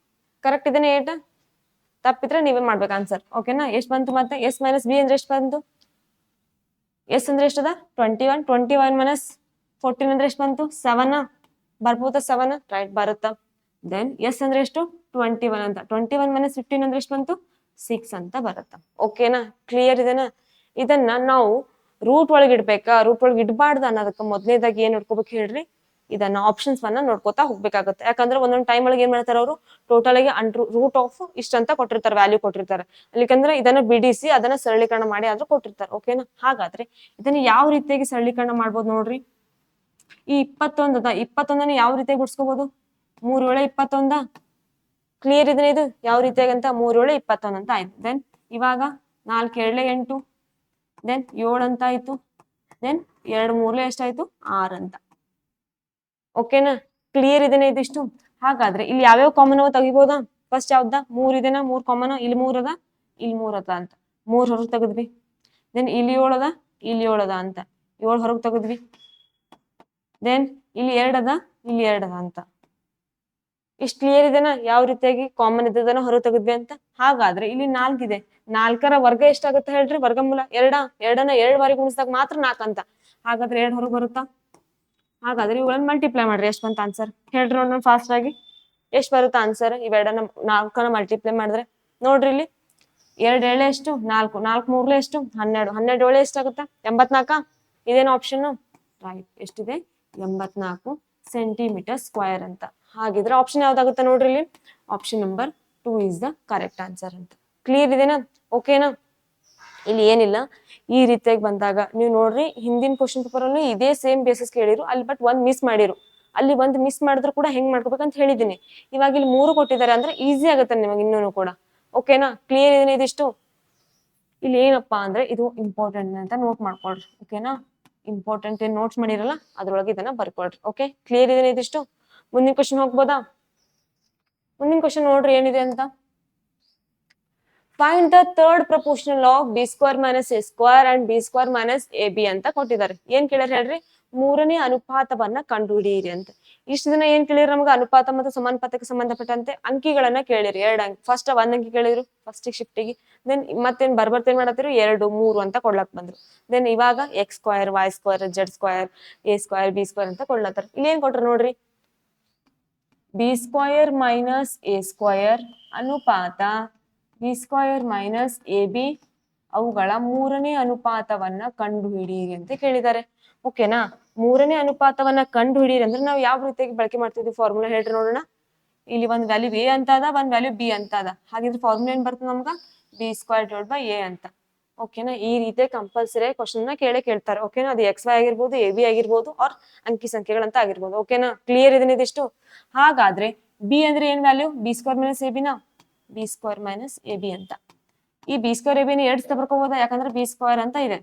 ಕರೆಕ್ಟ್ ಇದನ್ನ 8 ತಪ್ಪಿದ್ರೆ ನೀವೇ ಮಾಡ್ಬೇಕು ಆನ್ಸರ್. ಓಕೆನಾ ಎಷ್ಟು ಬಂತು ಮತ್ತೆ ಎಸ್ ಮೈನಸ್ ಬಿ ಅಂದ್ರೆ ಎಷ್ಟು ಬಂತು? ಎಸ್ ಅಂದ್ರೆ ಎಷ್ಟದ 21 21 ಮೈನಸ್ 14 ಅಂದ್ರೆ ಎಷ್ಟು ಬಂತು 7 ಬರ್ಬೋದಾ 7 ರೈಟ್ ಬರುತ್ತಾ? ದೆನ್ ಎಸ್ ಅಂದ್ರೆ ಎಷ್ಟು 21 ಅಂತ 21 ಮೈನಸ್ 15 ಅಂದ್ರೆ ಎಷ್ಟು ಬಂತು 6 ಅಂತ ಬರುತ್ತಾ? ಓಕೆನಾ ಕ್ಲಿಯರ್ ಇದೆನಾ? ಇದನ್ನ ನಾವು ರೂಟ್ ಒಳಗೆ ಇಡ್ಬೇಕಾ ರೂಟ್ ಒಳಗೆ ಇಡಬಾರ್ದು ಅನ್ನೋದಕ್ಕೆ ಮೊದಲನೇದಾಗಿ ಏನ್ ನೋಡ್ಕೋಬೇಕು ಹೇಳ್ರಿ, ಇದನ್ನ ಆಪ್ಷನ್ಸ್ ಅನ್ನ ನೋಡ್ಕೋತಾ ಹೋಗ್ಬೇಕಾಗುತ್ತೆ. ಯಾಕಂದ್ರೆ ಒಂದೊಂದು ಟೈಮ್ ಒಳಗೆ ಏನ್ ಮಾಡ್ತಾರೆ ಅವರು ಟೋಟಲ್ ಆಗಿ ರೂಟ್ ಆಫ್ ಇಷ್ಟ ಅಂತ ಕೊಟ್ಟಿರ್ತಾರೆ, ವ್ಯಾಲ್ಯೂ ಕೊಟ್ಟಿರ್ತಾರೆ. ಅಲ್ಲಿಕಂದ್ರೆ ಇದನ್ನ ಬಿಡಿಸಿ ಅದನ್ನ ಸರಳೀಕರಣ ಮಾಡಿ ಆದ್ರೂ ಕೊಟ್ಟಿರ್ತಾರೆ. ಓಕೆನಾ ಹಾಗಾದ್ರೆ ಇದನ್ನ ಯಾವ ರೀತಿಯಾಗಿ ಸರಳೀಕರಣ ಮಾಡ್ಬೋದು ನೋಡ್ರಿ. ಈ 21 ಯಾವ ರೀತಿಯಾಗಿ ಬಿಡ್ಸ್ಕೋಬಹುದು 3 ವೇಳೆ 21 ಕ್ಲಿಯರ್ ಇದನ್ನ ಇದು ಯಾವ ರೀತಿಯಾಗಿ ಅಂತ 3 ವೇಳೆ 21 ಅಂತ ಆಯ್ತು. ದೆನ್ ಇವಾಗ 4 ಏಳೆ 8 ದೆನ್ 7 ಅಂತ ಆಯ್ತು. ದೆನ್ 2 3 ಎಷ್ಟಾಯ್ತು 6 ಅಂತ. ಓಕೆನಾ ಕ್ಲಿಯರ್ ಇದನ್ನ ಇದಿಷ್ಟು. ಹಾಗಾದ್ರೆ ಇಲ್ಲಿ ಯಾವ್ಯಾವ ಕಾಮನ್ ಅವ ತೆಗಿಬೋದಾ? ಫಸ್ಟ್ ಯಾವ್ದ 3 ಇದೆನಾ 3 ಕಾಮನ್, ಇಲ್ಲಿ 3 ಅದ ಇಲ್ಲಿ 3 ಅದ ಅಂತ 3 ಹೊರಗೆ ತೆಗೆದ್ವಿ. ದೆನ್ ಇಲ್ಲಿ 7 ಅದ ಇಲ್ಲಿ 7 ಅದ ಅಂತ 7 ಹೊರಗೆ ತೆಗೆದ್ವಿ. ದೆನ್ ಇಲ್ಲಿ 2 ಅದ ಇಲ್ಲಿ 2 ಅದ ಅಂತ. ಇಷ್ಟು ಕ್ಲಿಯರ್ ಇದೆನಾ ಯಾವ ರೀತಿಯಾಗಿ ಕಾಮನ್ ಇದ್ದದನ್ನ ಹೊರ ತೆಗೆದ್ವಿ ಅಂತ. ಹಾಗಾದ್ರೆ ಇಲ್ಲಿ 4 ಇದೆ, 4ರ ವರ್ಗ ಎಷ್ಟಾಗುತ್ತೆ ಹೇಳ್ರಿ ವರ್ಗಮೂಲ 2 2ನ್ನ 2 ಬಾರಿ ಗುಣಿಸಿದಾಗ ಮಾತ್ರ 4 ಅಂತ. ಹಾಗಾದ್ರೆ 2 ಹೊರಗೆ ಬರುತ್ತಾ? ಹಾಗಾದ್ರೆ ಇವುಗಳನ್ನ ಮಲ್ಟಿಪ್ಲೈ ಮಾಡ್ರಿ ಎಷ್ಟು ಬಂತ ಆನ್ಸರ್ ಹೇಳ್ರಿ ನೋಡೋಣ ಫಾಸ್ಟ್ ಆಗಿ ಎಷ್ಟು ಬರುತ್ತಾ ಆನ್ಸರ್ ಇವೆರಡನ್ನ 4ನ ಮಲ್ಟಿಪ್ಲೈ ಮಾಡಿದ್ರೆ. ನೋಡ್ರಿ ಇಲ್ಲಿ 2 ಏಳೆ ಎಷ್ಟು 4 4 ಮೂರ್ಲೆ ಎಷ್ಟು 12 12 ಏಳೆ ಎಷ್ಟಾಗುತ್ತೆ 84. ಇದೇನು ಆಪ್ಷನ್ ರೈಟ್ ಎಷ್ಟಿದೆ 84 ಸೆಂಟಿಮೀಟರ್ ಸ್ಕ್ವೇರ್ ಅಂತ. ಹಾಗಿದ್ರೆ ಆಪ್ಷನ್ ಯಾವ್ದಾಗುತ್ತೆ ನೋಡ್ರಿ ಇಲ್ಲಿ option number 2 is the correct answer ಅಂತ. ಕ್ಲಿಯರ್ ಇದೆನಾ? ಓಕೆನಾ ಇಲ್ಲಿ ಏನಿಲ್ಲ ಈ ರೀತಿಯಾಗಿ ಬಂದಾಗ ನೀವು ನೋಡ್ರಿ ಹಿಂದಿನ ಕ್ವಶನ್ ಪೇಪರ್ ಅನ್ನು ಇದೇ ಸೇಮ್ ಬೇಸಿಸ್ ಕೇಳಿರು ಅಲ್ಲಿ ಬಟ್ ಒಂದ್ ಮಿಸ್ ಮಾಡಿರು. ಅಲ್ಲಿ ಒಂದ್ ಮಿಸ್ ಮಾಡಿದ್ರು ಕೂಡ ಹೆಂಗ್ ಮಾಡ್ಕೋಬೇಕಂತ ಹೇಳಿದೀನಿ. ಇವಾಗ ಇಲ್ಲಿ 3 ಕೊಟ್ಟಿದ್ದಾರೆ ಅಂದ್ರೆ ಈಸಿ ಆಗುತ್ತೆ ನಿಮಗೆ ಇನ್ನೂ ಕೂಡ. ಓಕೆನಾ ಕ್ಲಿಯರ್ ಇದೆನಾ ಇದಿಷ್ಟು? ಇಲ್ಲಿ ಏನಪ್ಪಾ ಅಂದ್ರೆ ಇದು ಇಂಪಾರ್ಟೆಂಟ್ ಅಂತ ನೋಟ್ ಮಾಡ್ಕೊಳ್ರಿ. ಓಕೆನಾ ಇಂಪಾರ್ಟೆಂಟ್ ಏನ್ ನೋಟ್ಸ್ ಮಾಡಿರಲ್ಲ ಅದ್ರೊಳಗೆ ಇದನ್ನ ಬರ್ಕೊಳ್ರಿ. ಓಕೆ ಕ್ಲಿಯರ್ ಇದೆನಾ ಇದಿಷ್ಟು? ಮುಂದಿನ ಕ್ವಶನ್ ಹೋಗ್ಬೋದಾ? ಮುಂದಿನ ಕ್ವಶನ್ ನೋಡ್ರಿ ಏನಿದೆ ಅಂತ. Find the third proportional of B square minus A square and B square minus A B ಅಂತ ಕೊಟ್ಟಿದ್ದಾರೆ. ಏನ್ ಕೇಳ್ಯಾರ ಹೇಳ್ರಿ ಮೂರನೇ ಅನುಪಾತವನ್ನ ಕಂಡುಹಿಡಿಯಿರಿ ಅಂತ. ಇಷ್ಟು ದಿನ ಏನ್ ಕೇಳಿರಿ ನಮ್ಗೆ ಅನುಪಾತ ಮತ್ತು ಸಮಾನುಪಾತಕ್ಕೆ ಸಂಬಂಧಪಟ್ಟಂತೆ ಅಂಕಿಗಳನ್ನ ಕೇಳಿರಿ. 2 ಅಂಕಿ ಫಸ್ಟ್ 1 ಅಂಕಿ ಕೇಳಿದ್ರು ಫಸ್ಟ್ ಶಿಫ್ಟಿಗೆ. ದೆನ್ ಮತ್ತೇನ್ ಬರ್ಬರ್ತೇನ್ ಮಾಡತ್ತಿರು 2 3 ಅಂತ ಕೊಡ್ಲಕ್ ಬಂದ್ರು. ದೆನ್ ಇವಾಗ X square Y square Z square A square B square ಅಂತ ಕೊಡ್ಲತ್ತಾರ. ಇಲ್ಲಿ ಏನ್ ಕೊಟ್ರು ನೋಡ್ರಿ B square minus A square ಅನುಪಾತ B square minus A B ಅವುಗಳ ಮೂರನೇ ಅನುಪಾತವನ್ನ ಕಂಡುಹಿಡಿಯಿರಿ ಅಂತ ಕೇಳಿದ್ದಾರೆ. ಓಕೆನಾ ಮೂರನೇ ಅನುಪಾತವನ್ನ ಕಂಡುಹಿಡಿಯಿರಿ ಅಂದ್ರೆ ನಾವು ಯಾವ ರೀತಿಯಾಗಿ ಬಳಕೆ ಮಾಡ್ತಿದ್ವಿ ಫಾರ್ಮುಲಾ ಹೇಳ್ರಿ ನೋಡೋಣ. ಇಲ್ಲಿ ಒಂದ್ ವ್ಯಾಲ್ಯೂ ಎ ಅಂತ ಅದ ಒಂದ್ ವ್ಯಾಲ್ಯೂ ಬಿ ಅಂತ ಅದ. ಹಾಗಿದ್ರೆ ಫಾರ್ಮುಲಾ ಏನ್ ಬರ್ತದೆ ನಮ್ಗ B square divide by A ಅಂತ. ಓಕೆನಾ ಈ ರೀತಿ ಕಂಪಲ್ಸರಿ ಕ್ವಶನ್ ನ ಕೇಳ್ತಾರೆ. ಓಕೆನಾ ಅದು ಎಕ್ಸ್ ವೈ ಆಗಿರ್ಬೋದು ಎ ಬಿ ಆಗಿರ್ಬೋದು ಆರ್ ಅಂಕಿ ಸಂಖ್ಯೆಗಳಂತ ಆಗಿರ್ಬೋದು. ಓಕೆನಾ ಕ್ಲಿಯರ್ ಇದನ್ನ ಇದಿಷ್ಟು? ಹಾಗಾದ್ರೆ ಬಿ ಅಂದ್ರೆ ಏನ್ value B square minus A ಬಿನ B square minus A B ಅಂತ. ಈ ಬಿ ಸ್ಕ್ವೇರ್ ಎ ಬಿನ 2 ಸತ ಬರ್ಕೋಬೋದಾ ಯಾಕಂದ್ರೆ ಬಿ ಸ್ಕ್ವೇರ್ ಅಂತ ಇದೆ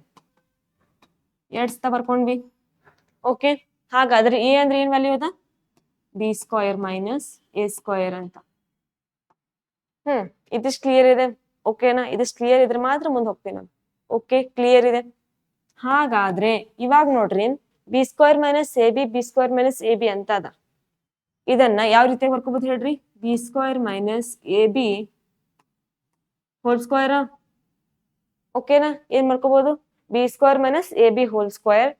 2 ಸತ ಬರ್ಕೊಂಡ್ವಿ. ಓಕೆ ಹಾಗಾದ್ರೆ ಎ ಅಂದ್ರೆ ಏನ್ ವ್ಯಾಲ್ಯೂ ಅದ B square minus A square ಅಂತ. ಇದಿಷ್ಟು ಕ್ಲಿಯರ್ ಇದೆ. ಓಕೆನಾ ಇದಿಷ್ಟು ಕ್ಲಿಯರ್ ಇದ್ರೆ ಮಾತ್ರ ಮುಂದೆ ಹೋಗ್ತೀನಿ ನಾನು. ಓಕೆ ಕ್ಲಿಯರ್ ಇದೆ. ಹಾಗಾದ್ರೆ ಇವಾಗ ನೋಡ್ರಿ B square minus A B B square minus A B ಅಂತ ಅದ. ಇದನ್ನ ಯಾವ ರೀತಿಯಾಗಿ ಬರ್ಕೋಬಹುದು ಹೇಳ್ರಿ B square minus A B whole square. ಓಕೆನಾ ಏನ್ ಮಾಡ್ಕೋಬಹುದು B square minus A B whole square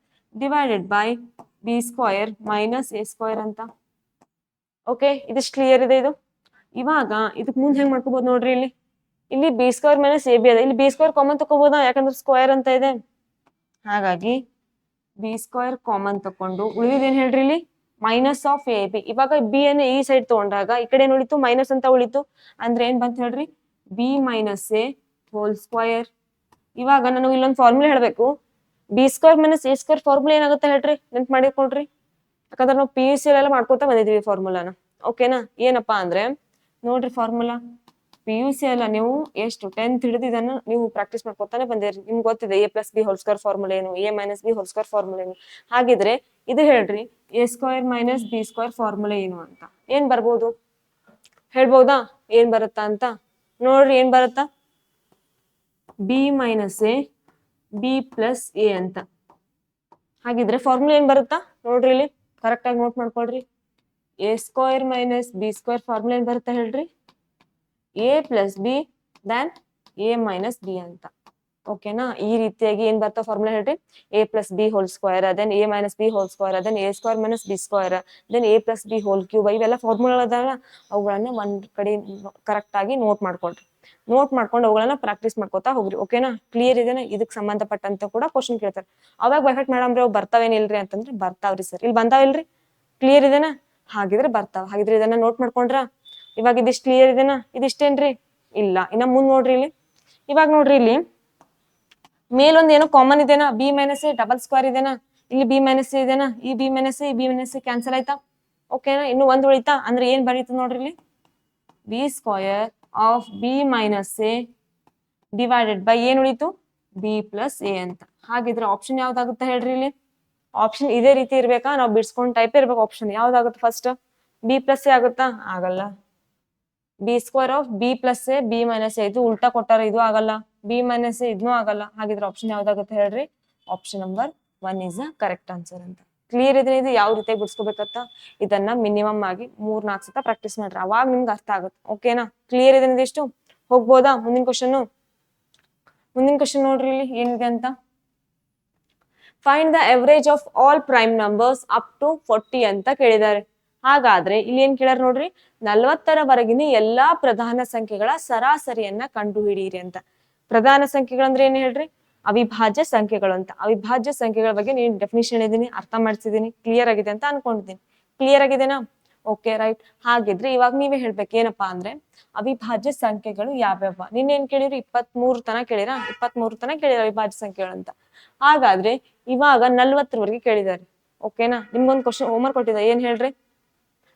divided by B square minus A square ಅಂತ. ಓಕೆ, ಇದಿಷ್ಟು ಕ್ಲಿಯರ್ ಇದೆ ಇದು. ಇವಾಗ ಇದಕ್ ಮುಂದೆ ಹೆಂಗ್ ಮಾಡ್ಕೋಬಹುದು ನೋಡ್ರಿ, ಇಲ್ಲಿ B square minus A B ಅದ, ಇಲ್ಲಿ ಬಿ ಸ್ಕ್ವಯರ್ ಕಾಮನ್ ತಗೋಬಹುದಾ, ಯಾಕಂದ್ರೆ ಸ್ಕ್ವಯರ್ ಅಂತ ಇದೆ. ಹಾಗಾಗಿ ಬಿ ಸ್ಕ್ವಯರ್ ಕಾಮನ್ ತಕೊಂಡು ಉಳಿದಿದ್ದೇನ್ ಹೇಳ್ರಿ, ಇಲ್ಲಿ ಮೈನಸ್ ಆಫ್ ಎ ಬಿ. ಇವಾಗ ಬಿ ಅನ್ನ ಈ ಸೈಡ್ ತಗೊಂಡಾಗ ಈ ಕಡೆ ಏನ್ ಉಳಿತು, ಮೈನಸ್ ಅಂತ ಉಳಿತು. ಅಂದ್ರೆ ಏನ್ ಬಂತ ಹೇಳ್ರಿ, B minus A whole square. ಇವಾಗ ನಾನು ಇಲ್ಲೊಂದು ಫಾರ್ಮುಲಾ ಹೇಳ್ಬೇಕು. B square minus A square formula ಏನಾಗುತ್ತೆ ಹೇಳ್ರಿ, ನೆನ್ಪ್ ಮಾಡಿಕೊಳ್ರಿ. ಯಾಕಂದ್ರೆ ನಾವು ಪಿ ಯು ಸಿ ಎಲ್ಲ ಮಾಡ್ಕೋತಾ ಬಂದಿದೀವಿ ಫಾರ್ಮುಲಾನ. ಓಕೆನಾ, ಏನಪ್ಪಾ ಅಂದ್ರೆ ನೋಡ್ರಿ ಫಾರ್ಮುಲಾ, ಪಿ ಯು ಸಿ ಎಲ್ಲ ನೀವು ಎಷ್ಟು 10th ಹಿಡಿದು ಇದನ್ನ ನೀವು ಪ್ರಾಕ್ಟೀಸ್ ಮಾಡ್ಕೊತಾನೆ ಬಂದಿರಿ. ನಿಮ್ಗೆ ಗೊತ್ತಿದೆ A plus B whole square formula ಏನು, A minus B whole square formula ಏನು. ಹಾಗಿದ್ರೆ ಇದು ಹೇಳ್ರಿ, A square minus B square formula ಏನು ಅಂತ ಏನ್ ಬರ್ಬೋದು ಹೇಳ್ಬೋದಾ, ಏನ್ ಬರುತ್ತಾ ಅಂತ ನೋಡ್ರಿ. ಏನ್ ಬರುತ್ತಾ, B minus A B plus A ಅಂತ. ಹಾಗಿದ್ರೆ ಫಾರ್ಮುಲಾ ಏನ್ ಬರುತ್ತಾ ನೋಡ್ರಿ, ಇಲ್ಲಿ ಕರೆಕ್ಟ್ ಆಗಿ ನೋಟ್ ಮಾಡ್ಕೊಳ್ರಿ. A square minus B square formula ಏನ್ ಬರುತ್ತಾ ಹೇಳ್ರಿ, A plus B then A minus B ಅಂತ. ಓಕೆನಾ, ಈ ರೀತಿಯಾಗಿ ಏನ್ ಬರ್ತಾವ ಫಾರ್ಮುಲಾ ಹೇಳ್ರಿ, A plus B whole square then A minus B whole square then A square minus B square then A plus B whole cube. ಇವೆಲ್ಲ ಫಾರ್ಮುಲಾ ಅದಾವ, ಅವುಗಳನ್ನ ಒಂದ್ ಕಡೆ ಕರೆಕ್ಟ್ ಆಗಿ ನೋಟ್ ಮಾಡ್ಕೊಳ್ರಿ. ನೋಟ್ ಮಾಡ್ಕೊಂಡು ಅವುಗಳನ್ನ ಪ್ರಾಕ್ಟೀಸ್ ಮಾಡ್ಕೋತಾ ಹೋಗ್ರಿ. ಓಕೆನಾ, ಕ್ಲಿಯರ್ ಇದೆನಾ. ಇದಕ್ ಸಂಬಂಧಪಟ್ಟಂತ ಕೂಡ ಕ್ವಶನ್ ಕೇಳ್ತಾರೆ. ಅವಾಗ ಬೈಫಟ್ ಮೇಡಮ್ ಅವ್ ಬರ್ತಾವೇನಿಲ್ರಿ ಅಂತಂದ್ರೆ ಬರ್ತಾವ್ರಿ ಸರ್, ಇಲ್ಲಿ ಬಂದಾವಿಲ್ರಿ. ಕ್ಲಿಯರ್ ಇದೆನಾ, ಹಾಗಿದ್ರೆ ಬರ್ತಾವ. ಹಾಗಿದ್ರೆ ಇದನ್ನ ನೋಟ್ ಮಾಡ್ಕೊಂಡ್ರ. ಇವಾಗ ಇದಿಷ್ಟು ಕ್ಲಿಯರ್ ಇದೆನಾ, ಇದಿಷ್ಟೇನ್ರಿ, ಇಲ್ಲ ಇನ್ನ ಮುಂದ್ ನೋಡ್ರಿ ಇಲ್ಲಿ. ಇವಾಗ ನೋಡ್ರಿ ಇಲ್ಲಿ ಮೇಲೊಂದ್ ಏನೋ ಕಾಮನ್ ಇದೆನಾ, B minus A double square ಇದೆನಾ, ಇಲ್ಲಿ ಬಿ ಮೈನಸ್ ಎ ಇದೆನಾ, ಈ B minus A B minus A cancel ಆಯ್ತಾ. ಓಕೆನಾ, ಇನ್ನು ಒಂದ್ ಉಳಿತಾ, ಅಂದ್ರೆ ಏನ್ ಬರೀತು ನೋಡ್ರಿ ಇಲ್ಲಿ, B square of B minus A divided by ಏನ್ ಉಳಿತು, ಬಿ ಪ್ಲಸ್ ಎ ಅಂತ. ಹಾಗಿದ್ರೆ ಆಪ್ಷನ್ ಯಾವ್ದಾಗುತ್ತೆ ಹೇಳ್ರಿ, ಇಲ್ಲಿ ಆಪ್ಷನ್ ಇದೇ ರೀತಿ ಇರ್ಬೇಕಾ, ನಾವು ಬಿಡ್ಸ್ಕೊಂಡ್ ಟೈಪ್ ಇರ್ಬೇಕು. ಆಪ್ಷನ್ ಯಾವ್ದಾಗುತ್ತೆ ಫಸ್ಟ್, ಬಿ ಪ್ಲಸ್ ಎ ಆಗುತ್ತಾ, ಆಗಲ್ಲ. B square of B plus A B minus A, ಇದು ಉಲ್ಟಾ ಕೊಟ್ಟಾರ, ಇದು ಆಗಲ್ಲ. ಬಿ ಮೈನಸ್ ಎ ಇದನ್ನೂ ಆಗಲ್ಲ. ಹಾಗಿದ್ರೆ ಆಪ್ಷನ್ ಯಾವ್ದಾಗುತ್ತೆ ಹೇಳ್ರಿ, option number 1 is the correct answer ಅಂತ. ಕ್ಲಿಯರ್ ಇದೆ ಇದು ಯಾವ ರೀತಿಯಾಗಿ ಬಿಡಿಸ್ಕೋಬೇಕಂತ. ಇದನ್ನ ಮಿನಿಮಮ್ ಆಗಿ 3-4 ಸತ ಪ್ರಾಕ್ಟೀಸ್ ಮಾಡ್ರಿ, ಅವಾಗ ನಿಮ್ಗೆ ಅರ್ಥ ಆಗುತ್ತೆ. ಓಕೆನಾ, ಕ್ಲಿಯರ್ ಇದೆ ಇದಿಷ್ಟು. ಹೋಗ್ಬೋದಾ ಮುಂದಿನ ಕ್ವಶನ್. ಮುಂದಿನ ಕ್ವಶನ್ ನೋಡ್ರಿ ಇಲ್ಲಿ ಏನಿದೆ ಅಂತ. Find the average of all prime numbers up to 40 ಅಂತ ಕೇಳಿದ್ದಾರೆ. ಹಾಗಾದ್ರೆ ಇಲ್ಲಿ ಏನ್ ಕೇಳ್ಯಾರ ನೋಡ್ರಿ, 40ರವರೆಗಿನ ಎಲ್ಲಾ ಪ್ರಧಾನ ಸಂಖ್ಯೆಗಳ ಸರಾಸರಿಯನ್ನ ಕಂಡು ಹಿಡಿಯಿರಿ ಅಂತ. ಪ್ರಧಾನ ಸಂಖ್ಯೆಗಳಂದ್ರೆ ಏನ್ ಹೇಳ್ರಿ, ಅವಿಭಾಜ್ಯ ಸಂಖ್ಯೆಗಳು ಅಂತ. ಅವಿಭಾಜ್ಯ ಸಂಖ್ಯೆಗಳ ಬಗ್ಗೆ ನೀವು ಡೆಫಿನಿಷನ್ ಹೇಳಿದೀನಿ, ಅರ್ಥ ಮಾಡಿಸಿದೀನಿ, ಕ್ಲಿಯರ್ ಆಗಿದೆ ಅಂತ ಅನ್ಕೊಂಡಿದ್ದೀನಿ. ಕ್ಲಿಯರ್ ಆಗಿದೆನಾ, ಓಕೆ ರೈಟ್. ಹಾಗಿದ್ರೆ ಇವಾಗ ನೀವೇ ಹೇಳ್ಬೇಕು ಏನಪ್ಪಾ ಅಂದ್ರೆ ಅವಿಭಾಜ್ಯ ಸಂಖ್ಯೆಗಳು ಯಾವ್ಯಾವ. ನಿನ್ನೇನ್ ಕೇಳಿರಿ, 23 ತನ ಕೇಳಿರ, 23 ತನ ಕೇಳಿರ ಅವಿಭಾಜ್ಯ ಸಂಖ್ಯೆಗಳು ಅಂತ. ಹಾಗಾದ್ರೆ ಇವಾಗ 40ರವರೆಗೆ ಕೇಳಿದ್ದಾರೆ. ಓಕೆನಾ, ನಿಮ್ಗೊಂದು ಕ್ವಶನ್ ಹೋಮ್ವರ್ಕ್ ಕೊಟ್ಟಿದ್ದಾರೆ, ಏನ್ ಹೇಳ್ರಿ,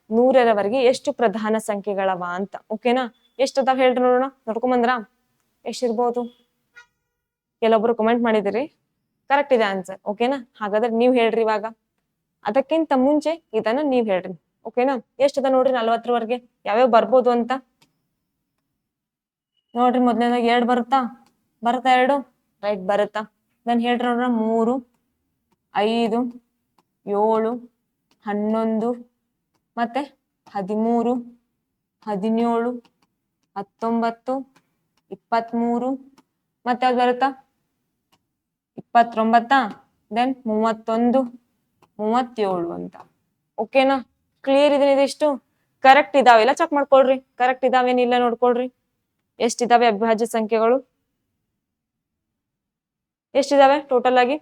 100ರವರೆಗೆ ಎಷ್ಟು ಪ್ರಧಾನ ಸಂಖ್ಯೆಗಳವ ಅಂತ. ಓಕೆನಾ, ಎಷ್ಟು ಅದಾವ ಹೇಳ್ರಿ ನೋಡೋಣ, ನೋಡ್ಕೊಂಬಂದ್ರ ಎಷ್ಟಿರ್ಬೋದು. ಕೆಲವೊಬ್ರು ಕಮೆಂಟ್ ಮಾಡಿದಿರಿ, ಕರೆಕ್ಟ್ ಇದೆ ಆನ್ಸರ್. ಓಕೆನಾ, ಹಾಗಾದ್ರೆ ನೀವ್ ಹೇಳ್ರಿ ಇವಾಗ. ಅದಕ್ಕಿಂತ ಮುಂಚೆ ಇದನ್ನ ನೀವ್ ಹೇಳ್ರಿ. ಓಕೆನಾ, ಎಷ್ಟದ ನೋಡ್ರಿ 40ರವರೆಗೆ ಯಾವ್ಯಾವ ಬರ್ಬೋದು ಅಂತ ನೋಡ್ರಿ. ಮೊದ್ಲನೇದಾಗಿ 2 ಬರುತ್ತಾ, 2 ರೈಟ್ ಬರುತ್ತಾ. ನಾನು ಹೇಳ್ರಿ ನೋಡ್ರ, 3, 5, 7, 11 ಮತ್ತೆ 13, 17, 19, 23 ಮತ್ತೆ ಯಾವ್ದು ಬರುತ್ತಾ 29 ದೆನ್ 31, 37 ಅಂತ. ಓಕೆನಾ, ಕ್ಲಿಯರ್ ಇದೆ ಇದಿಷ್ಟು. ಕರೆಕ್ಟ್ ಇದಾವೆಲ್ಲ ಚೆಕ್ ಮಾಡ್ಕೊಳ್ರಿ, ಕರೆಕ್ಟ್ ಇದಾವೇನಿಲ್ಲ ನೋಡ್ಕೊಳ್ರಿ. ಎಷ್ಟಿದಾವೆ ಅವಿಭಾಜ್ಯ ಸಂಖ್ಯೆಗಳು, ಎಷ್ಟಿದಾವೆ ಟೋಟಲ್ ಆಗಿ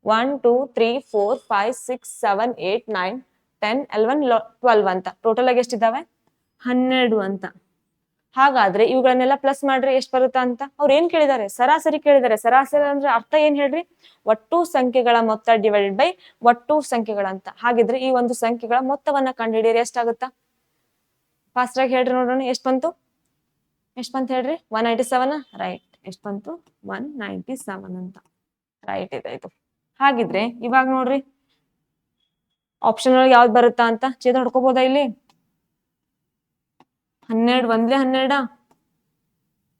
1 2 3 4 5 6 7 8 9 10 11 12 ಅಂತ. ಟೋಟಲ್ ಆಗಿ ಎಷ್ಟಿದಾವೆ 12 ಅಂತ. ಹಾಗಾದ್ರೆ ಇವುಗಳನ್ನೆಲ್ಲ ಪ್ಲಸ್ ಮಾಡ್ರಿ, ಎಷ್ಟು ಬರುತ್ತಾ ಅಂತ. ಅವ್ರು ಏನ್ ಕೇಳಿದ್ದಾರೆ, ಸರಾಸರಿ ಕೇಳಿದ್ದಾರೆ. ಸರಾಸರಿ ಅಂದ್ರೆ ಅರ್ಥ ಏನ್ ಹೇಳ್ರಿ, ಒಟ್ಟು ಸಂಖ್ಯೆಗಳ ಮೊತ್ತ ಡಿವೈಡೆಡ್ ಬೈ ಒಟ್ಟು ಸಂಖ್ಯೆಗಳಂತ. ಹಾಗಿದ್ರೆ ಈ ಒಂದು ಸಂಖ್ಯೆಗಳ ಮೊತ್ತವನ್ನ ಕಂಡುಹಿಡಿಯರಿ, ಎಷ್ಟಾಗುತ್ತಾ ಫಾಸ್ಟ್ ಆಗಿ ಹೇಳ್ರಿ ನೋಡೋಣ. ಎಷ್ಟು ಬಂತು ಹೇಳ್ರಿ, 197 ರೈಟ್. ಎಷ್ಟು ಬಂತು 197 ಅಂತ. ರೈಟ್ ಇದೆ ಇದು. ಹಾಗಿದ್ರೆ ಇವಾಗ ನೋಡ್ರಿ ಆಪ್ಷನ್ ಒಳಗೆ ಯಾವ್ದು ಬರುತ್ತಾ ಅಂತ ಛೇದ ಹೊಡ್ಕೋಬಹುದಾ ಇಲ್ಲಿ. 12 ಒಂದ್ಲೆ 12.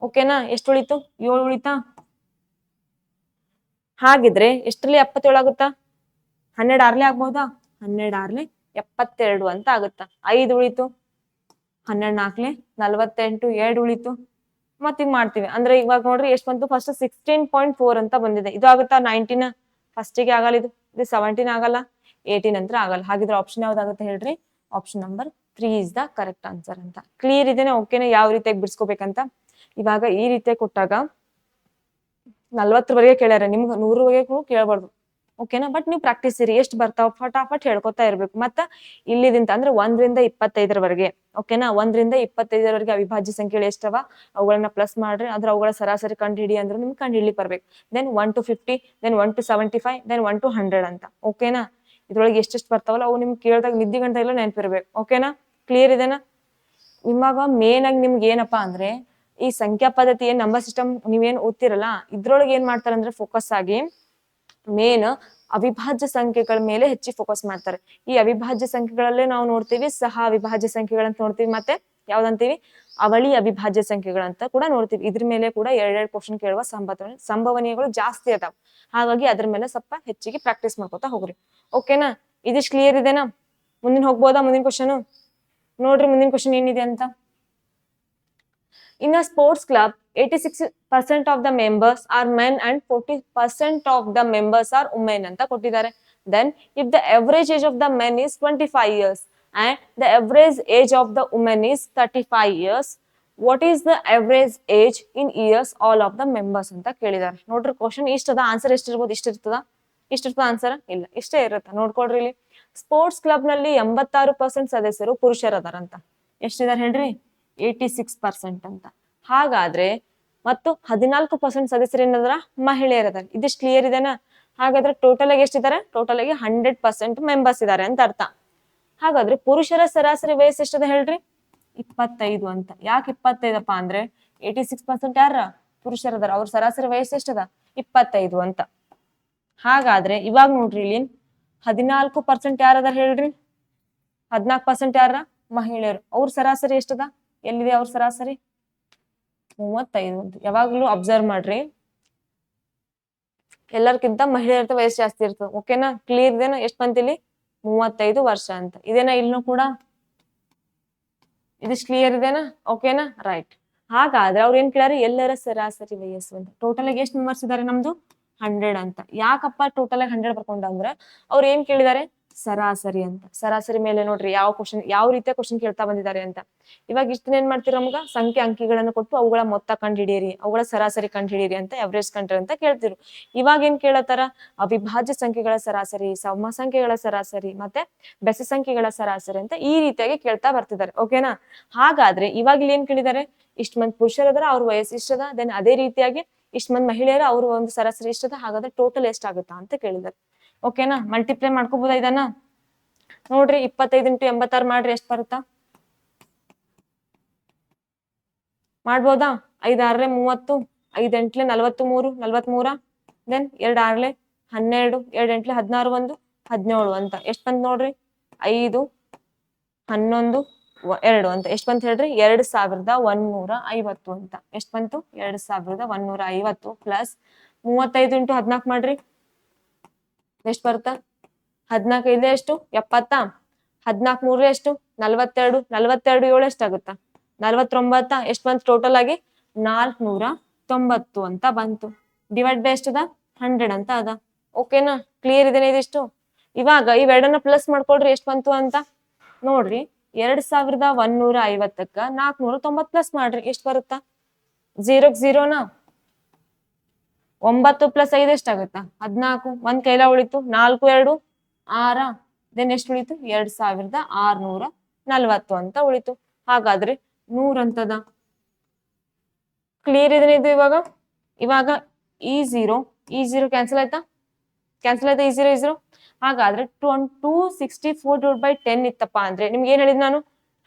ಓಕೆನಾ, ಎಷ್ಟು ಉಳಿತು 7 ಉಳಿತಾ. ಹಾಗಿದ್ರೆ ಎಷ್ಟರಲ್ಲಿ 77 ಆಗುತ್ತಾ, 12 ಆರ್ಲೆ ಆಗ್ಬಹುದಾ, 12 ಆರ್ಲೆ 72 ಅಂತ ಆಗುತ್ತಾ. 5 ಉಳಿತು, 12 4 48, 2 ಉಳಿತು. ಮತ್ ಹಿಂಗ್ ಮಾಡ್ತೀವಿ ಅಂದ್ರೆ ಇವಾಗ ನೋಡ್ರಿ ಎಷ್ಟು ಬಂತು, ಫಸ್ಟ್ 16.4 ಅಂತ ಬಂದಿದೆ. ಇದು ಆಗುತ್ತಾ 19 ಫಸ್ಟಿಗೆ ಆಗಲ್ಲ, ಇದು 17 ಆಗಲ್ಲ, 18 ನಂತರ ಆಗಲ್ಲ. ಹಾಗಿದ್ರೆ ಆಪ್ಷನ್ ಯಾವ್ದಾಗುತ್ತೆ ಹೇಳ್ರಿ? Option number 3 is the correct answer ಅಂತ. ಕ್ಲಿಯರ್ ಇದೆನಾ? ಓಕೆನಾ? ಯಾವ ರೀತಿಯಾಗಿ ಬಿಡಿಸ್ಕೋಬೇಕಂತ. ಇವಾಗ ಈ ರೀತಿಯಾಗಿ ಕೊಟ್ಟಾಗ 40ವರೆಗೆ ಕೇಳ್ಯಾರ, ನಿಮ್ಗೆ 100ವರೆಗೂ ಕೇಳಬಾರ್ದು. ಓಕೆನಾ? ಬಟ್ ನೀವು ಪ್ರಾಕ್ಟೀಸ್ ಇರಿ, ಎಷ್ಟು ಬರ್ತಾವ ಫಟಾಫಟ್ ಹೇಳ್ಕೊತಾ ಇರ್ಬೇಕು. ಮತ್ತ ಇಲ್ಲಿದಿಂತ ಅಂದ್ರೆ 1ರಿಂದ 25ರವರೆಗೆ. ಓಕೆನಾ? 1ರಿಂದ 25ರವರೆಗೆ ಅವಿಭಾಜ್ಯ ಸಂಖ್ಯೆಗಳು ಎಷ್ಟವ ಅವುಗಳನ್ನ ಪ್ಲಸ್ ಮಾಡ್ರಿ, ಅದ್ರ ಅವುಗಳ ಸರಾಸರಿ ಕಂಡು ಹಿಡಿ ಅಂದ್ರೆ ನಿಮ್ಗೆ ಕಂಡು ಹಿಡ್ಲಿಕ್ಕೆ ಬರ್ಬೇಕು. Then 1 to 50, then 1 to 75, then 1 to 100 ಅಂತ. ಓಕೆನಾ? ಇದ್ರೊಳಗೆ ಎಷ್ಟೆಷ್ಟು ಬರ್ತಾವಲ್ಲ ಅವು ನಿಮ್ಗೆ ಕೇಳಿದಾಗ ನಿದ್ದೆ ಗಂಟ ಎಲ್ಲ ನೆನಪಿರ್ಬೇಕು. ಓಕೆನಾ? ಕ್ಲಿಯರ್ ಇದೆನಾ? ನಿಮ್ಮಾಗ ಮೇನ್ ಆಗಿ ನಿಮ್ಗೆ ಏನಪ್ಪಾ ಅಂದ್ರೆ ಈ ಸಂಖ್ಯಾ ಪದ್ಧತಿ ಏನ್ ನಂಬರ್ ಸಿಸ್ಟಮ್ ನೀವೇನ್ ಓದ್ತಿರಲ್ಲ, ಇದ್ರೊಳಗೆ ಏನ್ ಮಾಡ್ತಾರೆ ಅಂದ್ರೆ ಫೋಕಸ್ ಆಗಿ ಮೇನ್ ಅವಿಭಾಜ್ಯ ಸಂಖ್ಯೆಗಳ ಮೇಲೆ ಹೆಚ್ಚಿಗೆ ಫೋಕಸ್ ಮಾಡ್ತಾರೆ. ಈ ಅವಿಭಾಜ್ಯ ಸಂಖ್ಯೆಗಳಲ್ಲೇ ನಾವು ನೋಡ್ತೀವಿ ಸಹ ಅವಿಭಾಜ್ಯ ಸಂಖ್ಯೆಗಳಂತ ನೋಡ್ತೀವಿ, ಮತ್ತೆ ಯಾವ್ದಂತೀವಿ ಅವಳಿ ಅವಿಭಾಜ್ಯ ಸಂಖ್ಯೆಗಳಂತ ಕೂಡ ನೋಡ್ತೀವಿ. ಇದ್ರ ಮೇಲೆ ಕೂಡ 2 ಕ್ವಶನ್ ಕೇಳುವ ಸಂಭವನೀಯಗಳು ಜಾಸ್ತಿ ಅದಾವ. ಹಾಗಾಗಿ ಅದ್ರ ಮೇಲೆ ಸ್ವಲ್ಪ ಹೆಚ್ಚಿಗೆ ಪ್ರಾಕ್ಟೀಸ್ ಮಾಡ್ಕೊತಾ ಹೋಗ್ರಿ. ಓಕೆನಾ? ಇದಿಷ್ಟು ಕ್ಲಿಯರ್ ಇದೆನಾ? ಮುಂದಿನ ಹೋಗ್ಬೋದಾ? ಮುಂದಿನ ಕ್ವಶನ್ ನೋಡ್ರಿ, ಮುಂದಿನ ಕ್ವಶನ್ ಏನಿದೆ ಅಂತ. In a sports club, 86% of the members are men and 40% of the members are women ಅಂತ ಕೊಟ್ಟಿದ್ದಾರೆ. Then, if the average age of the men is 25 years and the average age of the women is 35 years, what is the average age in years all of the members ಅಂತ ಕೇಳಿದ್ದಾರೆ. ನೋಡ್ರಿ ಕ್ವಶನ್ ಇಷ್ಟದ, ಆನ್ಸರ್ ಎಷ್ಟಿರ್ಬೋದು? ಇಷ್ಟಿರ್ತದ ಆನ್ಸರ್? ಇಲ್ಲ, ಇಷ್ಟೇ ಇರುತ್ತೆ. ನೋಡ್ಕೊಡ್ರಿ ಇಲ್ಲಿ. ಸ್ಪೋರ್ಟ್ಸ್ ಕ್ಲಬ್ ನಲ್ಲಿ 86% ಸದಸ್ಯರು ಪುರುಷರದಾರಂತ. ಎಷ್ಟಿದಾರೆ ಹೇಳ್ರಿ? 86% ಅಂತ. ಹಾಗಾದ್ರೆ ಮತ್ತು 14% ಸದಸ್ಯರು ಏನಂದ್ರ ಮಹಿಳೆಯರದಾರ. ಇದಿಷ್ಟು ಕ್ಲಿಯರ್ ಇದೆನಾ? ಹಾಗಾದ್ರೆ ಟೋಟಲ್ ಆಗಿ ಎಷ್ಟಿದ್ದಾರೆ? ಟೋಟಲ್ ಆಗಿ 100% ಮೆಂಬರ್ಸ್ ಇದಾರೆ ಅಂತ ಅರ್ಥ. ಹಾಗಾದ್ರೆ ಪುರುಷರ ಸರಾಸರಿ ವಯಸ್ಸು ಎಷ್ಟದ ಹೇಳ್ರಿ? 25 ಅಂತ. ಯಾಕೆ 25 ಅಂದ್ರೆ 86% ಯಾರ ಪುರುಷರದಾರ, ಅವ್ರ ಸರಾಸರಿ ವಯಸ್ಸು ಎಷ್ಟದ? 25 ಅಂತ. ಹಾಗಾದ್ರೆ ಇವಾಗ ನೋಡ್ರಿ ಇಲ್ಲಿ 14% ಯಾರದಾರ ಹೇಳ್ರಿ? 14% ಯಾರ? ಮಹಿಳೆಯರು. ಅವ್ರ ಸರಾಸರಿ ಎಷ್ಟದ? ಎಲ್ಲಿದೆ ಅವ್ರ ಸರಾಸರಿ? 35 ಅಂತ. ಯಾವಾಗ್ಲೂ ಅಬ್ಸರ್ವ್ ಮಾಡ್ರಿ, ಎಲ್ಲರಿಗಿಂತ ಮಹಿಳೆಯರ ವಯಸ್ಸು ಜಾಸ್ತಿ ಇರ್ತದೆ. ಓಕೆನಾ? ಕ್ಲಿಯರ್ ಇದೇನಾ? ಎಷ್ಟು ಬಂತಿಲ್ಲಿ? 35 ವರ್ಷ ಅಂತ. ಇದೇನಾ? ಇಲ್ಲೂ ಕೂಡ ಇದಿಷ್ಟು ಕ್ಲಿಯರ್ ಇದೆನಾ? ಓಕೆನಾ? ರೈಟ್. ಹಾಗಾದ್ರೆ ಅವ್ರು ಏನ್ ಕೇಳ್ಯಾರ? ಎಲ್ಲರ ಸರಾಸರಿ ವಯಸ್ಸು ಅಂತ. ಟೋಟಲ್ ಆಗಿ ಎಷ್ಟು ಮೆಂಬರ್ಸ್ ಇದಾರೆ? ನಮ್ದು 100 ಅಂತ. ಯಾಕಪ್ಪ ಟೋಟಲ್ ಆಗಿ 100 ಬರ್ಕೊಂಡ ಅಂದ್ರೆ ಅವ್ರು ಏನ್ ಕೇಳಿದಾರೆ? ಸರಾಸರಿ ಅಂತ. ಸರಾಸರಿ ಮೇಲೆ ನೋಡ್ರಿ ಯಾವ ಕ್ವಶನ್, ಯಾವ ರೀತಿಯ ಕ್ವಶನ್ ಕೇಳ್ತಾ ಬಂದಿದ್ದಾರೆ ಅಂತ. ಇವಾಗ ಇಷ್ಟನ್ನ ಏನ್ ಮಾಡ್ತೀರ? ನಮ್ಗ ಸಂಖ್ಯೆ ಅಂಕಿಗಳನ್ನು ಕೊಟ್ಟು ಅವುಗಳ ಮೊತ್ತ ಕಂಡು ಹಿಡಿಯಿರಿ, ಅವುಗಳ ಸರಾಸರಿ ಕಂಡು ಹಿಡಿಯಿರಿ ಅಂತ, ಎವರೇಜ್ ಕಂಡ್ರಿ ಅಂತ ಕೇಳ್ತಿರು. ಇವಾಗ ಏನ್ ಕೇಳತ್ತಾರ? ಅವಿಭಾಜ್ಯ ಸಂಖ್ಯೆಗಳ ಸರಾಸರಿ, ಸಮ ಸಂಖ್ಯೆಗಳ ಸರಾಸರಿ, ಮತ್ತೆ ಬೆಸ ಸಂಖ್ಯೆಗಳ ಸರಾಸರಿ ಅಂತ ಈ ರೀತಿಯಾಗಿ ಕೇಳ್ತಾ ಬರ್ತಿದ್ದಾರೆ. ಓಕೆನಾ? ಹಾಗಾದ್ರೆ ಇವಾಗ ಇಲ್ಲಿ ಏನ್ ಕೇಳಿದ್ದಾರೆ? ಇಷ್ಟ ಮಂದಿ ಪುರುಷರದಾರ, ಅವ್ರ ವಯಸ್ಸು ಇಷ್ಟದ. ದೆನ್ ಅದೇ ರೀತಿಯಾಗಿ ಇಷ್ಟ ಮಂದಿ ಮಹಿಳೆಯರ ಅವ್ರ ಒಂದು ಸರಾಸರಿ ಇಷ್ಟದ. ಹಾಗಾದ್ರೆ ಟೋಟಲ್ ಎಷ್ಟಾಗುತ್ತಾ ಅಂತ ಕೇಳಿದ್ದಾರೆ. ಓಕೆನಾ? ಮಲ್ಟಿಪ್ಲೈ ಮಾಡ್ಕೋಬಹುದಾ ಇದನ್ನ? ನೋಡ್ರಿ 25 × 86 ಮಾಡ್ರಿ, ಎಷ್ಟು ಬರುತ್ತಾ? ಮಾಡ್ಬೋದಾ? 5 6 30, 5 8 43, 43, ದೆನ್ 2 6 12, 2 8 16, 1 17 ಅಂತ. ಎಷ್ಟು ಬಂತು ನೋಡ್ರಿ? 5 11 2 ಅಂತ. ಎಷ್ಟು ಬಂತು ಹೇಳ್ರಿ? 2150 ಅಂತ. ಎಷ್ಟು ಬಂತು? 2150 ಪ್ಲಸ್ 35 × 14 ಮಾಡ್ರಿ, ಎಷ್ಟು ಬರುತ್ತಾ? 14 5 ಎಷ್ಟು? 70. 14 3 ಎಷ್ಟು? 42. 42 7 ಎಷ್ಟಾಗುತ್ತಾ? 49. ಎಷ್ಟು ಬಂತು ಟೋಟಲ್ ಆಗಿ? 490 ಅಂತ ಬಂತು. Divide by ಎಷ್ಟದ? 100 ಅಂತ ಅದ. ಓಕೆನಾ? ಕ್ಲಿಯರ್ ಇದೆನಾ ಇದಿಷ್ಟು? ಇವಾಗ ಇವೆರಡನ್ನ ಪ್ಲಸ್ ಮಾಡ್ಕೊಳ್ರಿ, ಎಷ್ಟು ಬಂತು ಅಂತ ನೋಡ್ರಿ. 2150ಕ್ಕ 490 ಪ್ಲಸ್ ಮಾಡ್ರಿ, ಎಷ್ಟು ಬರುತ್ತಾ? 0 0ನಾ? 9 + 5 ಎಷ್ಟಾಗುತ್ತಾ? 14. ಒಂದ್ ಕೈಲ ಉಳಿತು. 4 2 6. ದೆನ್ ಎಷ್ಟು ಉಳಿತು? 2640 ಅಂತ ಉಳಿತು. ಹಾಗಾದ್ರೆ 100 ಅಂತದ. ಕ್ಲಿಯರ್ ಇದನ್ನ ಇದು ಇವಾಗ? ಇವಾಗ ಈ 0 ಕ್ಯಾನ್ಸಲ್ ಆಯ್ತಾ? ಈ 0 ಹಾಗಾದ್ರೆ 264/10 ಇತ್ತಪ್ಪ ಅಂದ್ರೆ ನಿಮ್ಗೆ ಏನ್ ಹೇಳಿದ್ ನಾನು?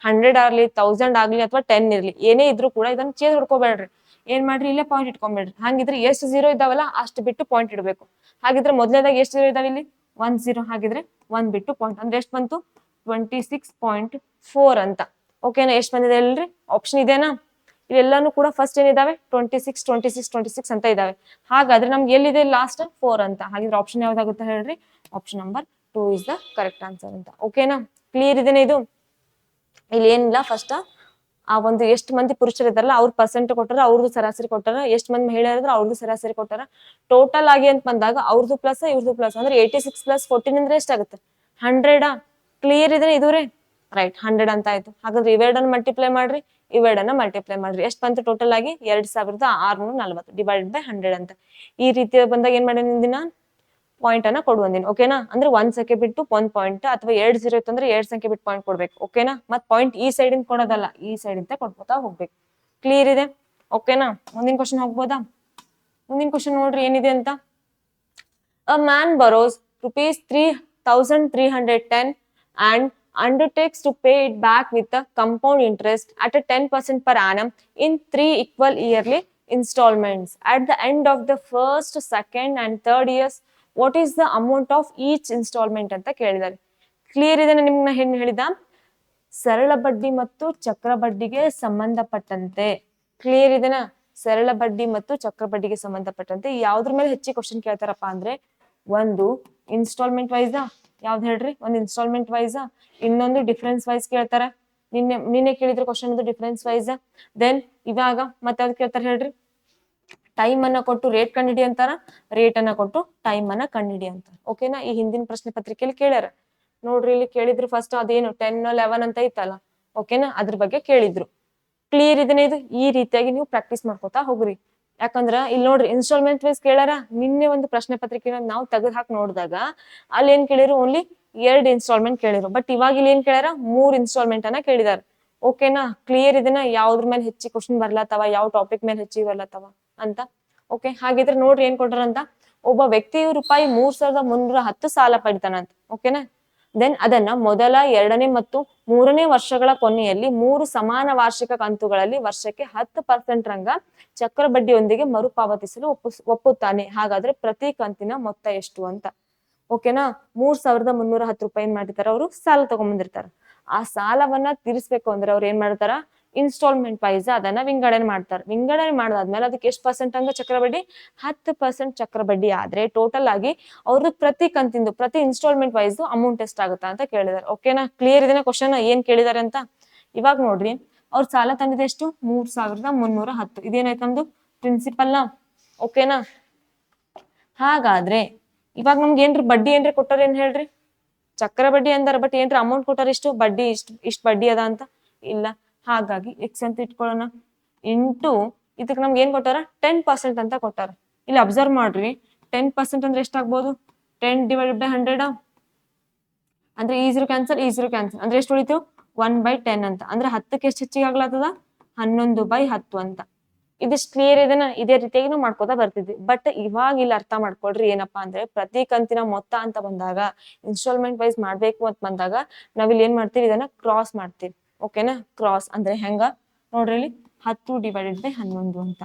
100 ಆಗ್ಲಿ, 1000 ಆಗ್ಲಿ, ಅಥವಾ 10 ಇರ್ಲಿ, ಏನೇ ಇದ್ರು ಕೂಡ ಇದನ್ನ ಚೇಂಜ್ ಹೊಡ್ಕೋಬೇಡ್ರಿ. ಏನ್ ಮಾಡ್ರಿ? ಇಲ್ಲೇ ಪಾಯಿಂಟ್ ಇಟ್ಕೊಂಡ್ಬೇಡ್ರಿ. ಹಂಗಿದ್ರೆ ಎಷ್ಟು 0 ಇದಾವಲ್ಲ ಅಷ್ಟು ಬಿಟ್ಟು ಪಾಯಿಂಟ್ ಇಡಬೇಕು. ಹಾಗಿದ್ರೆ ಮೊದಲನೇದಾಗ ಎಷ್ಟು 0 ಇದಾವೆ? ಇಲ್ಲಿ 1 0. ಹಾಗಿದ್ರೆ 1 ಬಿಟ್ಟು ಪಾಯಿಂಟ್ ಅಂದ್ರೆ ಎಷ್ಟು ಬಂತು? 26.4 ಅಂತ. ಓಕೆನಾ? ಎಷ್ಟು ಬಂದಿದೆ ಅಲ್ರಿ? ಆಪ್ಷನ್ ಇದೆನಾ? ಇವೆಲ್ಲಾನು ಕೂಡ ಫಸ್ಟ್ ಏನಿದಾವೆ? 26 26 26 ಅಂತ ಇದಾವೆ. ಹಾಗಾದ್ರೆ ನಮ್ಗೆ ಎಲ್ಲಿದೆ ಲಾಸ್ಟ್? 4 ಅಂತ. ಹಾಗಿದ್ರೆ ಆಪ್ಷನ್ ಯಾವ್ದಾಗುತ್ತೆ ಹೇಳ್ರಿ? Option number 2 is the correct answer ಅಂತ. ಓಕೆನಾ? ಕ್ಲಿಯರ್ ಇದೆನಾ ಇದು? ಇಲ್ಲಿ ಏನಿಲ್ಲ, ಫಸ್ಟ್ ಆ ಒಂದು ಎಷ್ಟು ಮಂದಿ ಪುರುಷರು ಇದಾರಲ್ಲ ಅವ್ರ ಪರ್ಸೆಂಟ್ ಕೊಟ್ಟಾರ, ಅವ್ರದ್ದು ಸರಾಸರಿ ಕೊಟ್ಟಾರ, ಎಷ್ಟು ಮಂದಿ ಮಹಿಳೆಯರಿದ್ರೆ ಅವ್ರದ್ದು ಸರಾಸರಿ ಕೊಟ್ಟಾರ. ಟೋಟಲ್ ಆಗಿ ಅಂತ ಬಂದಾಗ ಅವ್ರದ್ದು ಪ್ಲಸ್ ಇವ್ರದ್ದು ಪ್ಲಸ್ ಅಂದ್ರೆ 86 + 14 ಅಂದ್ರೆ ಎಷ್ಟಾಗುತ್ತೆ? 100. ಕ್ಲಿಯರ್ ಇದೆ ಇದು ರೀ? ರೈಟ್, 100 ಅಂತ ಆಯ್ತು. ಹಾಗಾದ್ರೆ ಇವೆರಡನ್ನ ಮಲ್ಟಿಪ್ಲೈ ಮಾಡ್ರಿ, ಇವೆರಡನ್ನ ಮಲ್ಟಿಪ್ಲೈ ಮಾಡ್ರಿ. ಎಷ್ಟು ಬಂತು ಟೋಟಲ್ ಆಗಿ? 2640 ಡಿವೈಡೆಡ್ ಬೈ 100 ಅಂತ. ಈ ರೀತಿ ಬಂದಾಗ ಏನ್ ಮಾಡಿ ದಿನ ಪಾಯಿಂಟ್ ಅನ್ನ ಕೊಡುವಂದಿನ. ಓಕೆನಾ? ಅಂದ್ರೆ 1 ಸಂಖ್ಯೆ ಬಿಟ್ಟು 1 ಪಾಯಿಂಟ್, ಅಥವಾ 2 0 ಇತ್ತು ಅಂದ್ರೆ 2 ಸಂಖ್ಯೆ ಬಿಟ್ಟು ಪಾಯಿಂಟ್ ಕೊಡ್ಬೇಕು. ಓಕೆನಾ? ಮತ್ ಪಾಯಿಂಟ್ ಈ ಸೈಡ್ ಇಂದ ಕೊಡೋದಲ್ಲ, ಈ ಸೈಡ್ ಇಂದ ಕೊಡ್ಬೋತಾ ಹೋಗ್ಬೇಕು. ಕ್ಲಿಯರ್ ಇದೆ? ಓಕೆನಾ? ಮುಂದಿನ ಕ್ವಶನ್ ಹೋಗ್ಬೋದಾ? ಮುಂದಿನ ಕ್ವಶನ್ ನೋಡ್ರಿ ಏನಿದೆ ಅಂತ. A man borrows rupees 3,310 and undertakes to pay it back with the compound interest at a 10% per annum in 3 equal yearly installments. At the end of the first, second and third years, what is the amount of each installment ಅಂತ ಕೇಳಿದ್ದಾರೆ. ಕ್ಲಿಯರ್ ಇದೆ ನಿಮ್ನ ಏನ್ ಹೇಳಿದ? ಸರಳ ಬಡ್ಡಿ ಮತ್ತು ಚಕ್ರ ಬಡ್ಡಿಗೆ ಸಂಬಂಧಪಟ್ಟಂತೆ. ಕ್ಲಿಯರ್ ಇದೆನಾ? ಸರಳ ಬಡ್ಡಿ ಮತ್ತು ಚಕ್ರ ಬಡ್ಡಿಗೆ ಸಂಬಂಧಪಟ್ಟಂತೆ ಯಾವ್ದ್ರ ಮೇಲೆ ಹೆಚ್ಚಿಗೆ ಕ್ವಶನ್ ಕೇಳ್ತಾರಪ್ಪ ಅಂದ್ರೆ, ಒಂದು ಇನ್ಸ್ಟಾಲ್ಮೆಂಟ್ ವೈಸ್, ಯಾವ್ದು ಹೇಳ್ರಿ? ಒಂದು ಇನ್ಸ್ಟಾಲ್ಮೆಂಟ್ ವೈಸ್, ಇನ್ನೊಂದು ಡಿಫರೆನ್ಸ್ ವೈಸ್ ಕೇಳ್ತಾರ. ನಿನ್ನೆ ಕೇಳಿದ್ರೆ ಕ್ವಶನ್ ಅದು ಡಿಫರೆನ್ಸ್ ವೈಸ್. ದೆನ್ ಇವಾಗ ಮತ್ತೆ ಯಾವ್ದು ಕೇಳ್ತಾರ ಹೇಳ್ರಿ? ಟೈಮ್ ಅನ್ನ ಕೊಟ್ಟು ರೇಟ್ ಕಂಡಿಡಿ ಅಂತಾರ, ರೇಟ್ ಅನ್ನ ಕೊಟ್ಟು ಟೈಮ್ ಅನ್ನ ಕಂಡಿಡಿ ಅಂತಾರ. ಓಕೆನಾ? ಈ ಹಿಂದಿನ ಪ್ರಶ್ನೆ ಪತ್ರಿಕೆಯಲ್ಲಿ ಕೇಳ್ಯಾರ ನೋಡ್ರಿ. ಇಲ್ಲಿ ಕೇಳಿದ್ರು ಫಸ್ಟ್ ಅದೇನು 10, 11 ಅಂತ ಐತಲ್ಲ. ಓಕೆನಾ? ಅದ್ರ ಬಗ್ಗೆ ಕೇಳಿದ್ರು. ಕ್ಲಿಯರ್ ಇದನ್ನ ಇದು? ಈ ರೀತಿಯಾಗಿ ನೀವು ಪ್ರಾಕ್ಟೀಸ್ ಮಾಡ್ಕೋತಾ ಹೋಗ್ರಿ. ಯಾಕಂದ್ರ ಇಲ್ಲಿ ನೋಡ್ರಿ ಇನ್ಸ್ಟಾಲ್ಮೆಂಟ್ ವೈಸ್ ಕೇಳಾರ. ನಿನ್ನೆ ಒಂದು ಪ್ರಶ್ನೆ ಪತ್ರಿಕೆ ನಾವು ತೆಗೆದು ಹಾಕಿ ನೋಡಿದಾಗ ಅಲ್ಲಿ ಏನ್ ಕೇಳಿರು? ಓನ್ಲಿ 2 ಇನ್ಸ್ಟಾಲ್ಮೆಂಟ್ ಕೇಳಿರು. ಬಟ್ ಇವಾಗ ಇಲ್ಲಿ ಏನ್ ಕೇಳ್ಯಾರ? 3 ಇನ್ಸ್ಟಾಲ್ಮೆಂಟ್ ಅನ್ನ ಕೇಳಿದಾರೆ. ಓಕೆನಾ? ಕ್ಲಿಯರ್ ಇದನ್ನ? ಯಾವ್ದ್ರ ಮೇಲೆ ಹೆಚ್ಚಿ ಕ್ವಶನ್ ಬರ್ಲತ್ತವ, ಯಾವ ಟಾಪಿಕ್ ಮೇಲೆ ಹೆಚ್ಚಿಗೆ ಬರ್ಲತ್ತವ ಅಂತ. ಓಕೆ, ಹಾಗಿದ್ರೆ ನೋಡ್ರಿ ಏನ್ ಕೊಟ್ಟಾರಂತ. ಒಬ್ಬ ವ್ಯಕ್ತಿಯು ರೂಪಾಯಿ 3,310 ಸಾಲ ಪಡಿತಾನಂತ. ಓಕೆನಾ? ದೆನ್ ಅದನ್ನ ಮೊದಲ, 2ನೇ ಮತ್ತು 3ನೇ ವರ್ಷಗಳ ಕೊನೆಯಲ್ಲಿ 3 ಸಮಾನ ವಾರ್ಷಿಕ ಕಂತುಗಳಲ್ಲಿ ವರ್ಷಕ್ಕೆ 10% ರಂಗ ಚಕ್ರ ಬಡ್ಡಿಯೊಂದಿಗೆ ಮರುಪಾವತಿಸಲು ಒಪ್ಪುತ್ತಾನೆ. ಹಾಗಾದ್ರೆ ಪ್ರತಿ ಕಂತಿನ ಮೊತ್ತ ಎಷ್ಟು ಅಂತ. ಓಕೆನಾ? 3,310 ರೂಪಾಯಿ ಏನ್ ಮಾಡಿರ್ತಾರ? ಅವರು ಸಾಲ ತಗೊಂಡ್ಬಂದಿರ್ತಾರ. ಆ ಸಾಲವನ್ನ ತೀರಿಸ್ಬೇಕು ಅಂದ್ರೆ ಅವ್ರು ಏನ್ ಮಾಡ್ತಾರ? ಇನ್ಸ್ಟಾಲ್ಮೆಂಟ್ ವೈಸ್ ಅದನ್ನ ವಿಂಗಡಣೆ ಮಾಡ್ತಾರೆ. ವಿಂಗಡಣೆ ಮಾಡಾದ್ಮೇಲೆ ಅದಕ್ಕೆ ಎಷ್ಟು ಪರ್ಸೆಂಟ್ ಹಂಗ ಚಕ್ರ ಬಡ್ಡಿ? 10% ಚಕ್ರ ಬಡ್ಡಿ ಆದ್ರೆ ಟೋಟಲ್ ಆಗಿ ಅವ್ರದ್ದು ಪ್ರತಿ ಕಂತಿಂದು, ಪ್ರತಿ ಇನ್ಸ್ಟಾಲ್ಮೆಂಟ್ ವೈಸ್ ಅಮೌಂಟ್ ಎಷ್ಟಾಗುತ್ತಾ ಅಂತ ಕೇಳಿದಾರೆ. ಓಕೆನಾ? ಕ್ಲಿಯರ್ ಇದನ್ನ ಕ್ವಶನ್ ಏನ್ ಕೇಳಿದಾರೆ ಅಂತ. ಇವಾಗ ನೋಡ್ರಿ, ಅವ್ರ ಸಾಲ ತಂದಿದೆ ಎಷ್ಟು? 3,310. ಇದೇನಾಯ್ತು ನಮ್ದು ಪ್ರಿನ್ಸಿಪಲ್ ನ. ಓಕೆನಾ? ಹಾಗಾದ್ರೆ ಇವಾಗ ನಮ್ಗೆ ಏನ್ರಿ ಬಡ್ಡಿ ಏನ್ರಿ ಕೊಟ್ಟಾರ? ಏನ್ ಹೇಳ್ರಿ? ಚಕ್ರ ಬಡ್ಡಿ ಅಂದಾರ, ಬಟ್ ಏನ್ರಿ ಅಮೌಂಟ್ ಕೊಟ್ಟಾರ? ಇಷ್ಟು ಬಡ್ಡಿ, ಇಷ್ಟು ಬಡ್ಡಿ ಅದ ಅಂತ ಇಲ್ಲ. ಹಾಗಾಗಿ ಎಕ್ಸ್ ಅಂತ ಇಟ್ಕೊಳ್ಳೋಣ, ಇಂಟು ಇದಕ್ಕೆ ನಮ್ಗೆ ಏನ್ ಕೊಟ್ಟಾರ? 10% ಅಂತ ಕೊಟ್ಟಾರ. ಇಲ್ಲಿ ಅಬ್ಸರ್ವ್ ಮಾಡ್ರಿ, 10% ಅಂದ್ರೆ ಎಷ್ಟಾಗ್ಬೋದು? 10 ಡಿವೈಡೆಡ್ ಬೈ 100 ಅಂದ್ರೆ ಈ 0 ಕ್ಯಾನ್ಸಲ್, ಈ 0 ಕ್ಯಾನ್ಸಲ್ ಅಂದ್ರೆ ಎಷ್ಟು ಉಳಿತು? 1/10 ಅಂತ. ಅಂದ್ರೆ 10ಕ್ಕೆ ಎಷ್ಟು ಹೆಚ್ಚಿಗೆ ಆಗ್ಲಾತದ? 11/10 ಅಂತ. ಇದಿಷ್ಟು ಕ್ಲಿಯರ್ ಇದನ್ನ? ಇದೇ ರೀತಿಯಾಗಿ ನಾವು ಮಾಡ್ಕೋತಾ ಬರ್ತಿದ್ವಿ. ಬಟ್ ಇವಾಗ ಇಲ್ಲಿ ಅರ್ಥ ಮಾಡ್ಕೊಳ್ರಿ ಏನಪ್ಪಾ ಅಂದ್ರೆ, ಪ್ರತಿ ಕಂತಿನ ಮೊತ್ತ ಅಂತ ಬಂದಾಗ, ಇನ್ಸ್ಟಾಲ್ಮೆಂಟ್ ವೈಸ್ ಮಾಡ್ಬೇಕು ಅಂತ ಬಂದಾಗ ನಾವಿಲ್ಲಿ ಏನ್ ಮಾಡ್ತೀವಿ? ಇದನ್ನ ಕ್ರಾಸ್ ಮಾಡ್ತೀವಿ. ಓಕೆನಾ? ಕ್ರಾಸ್ ಅಂದ್ರೆ ಹೆಂಗ ನೋಡ್ರಿ, ಇಲ್ಲಿ 10 ಡಿವೈಡೆಡ್ ಬೈ 11 ಅಂತ.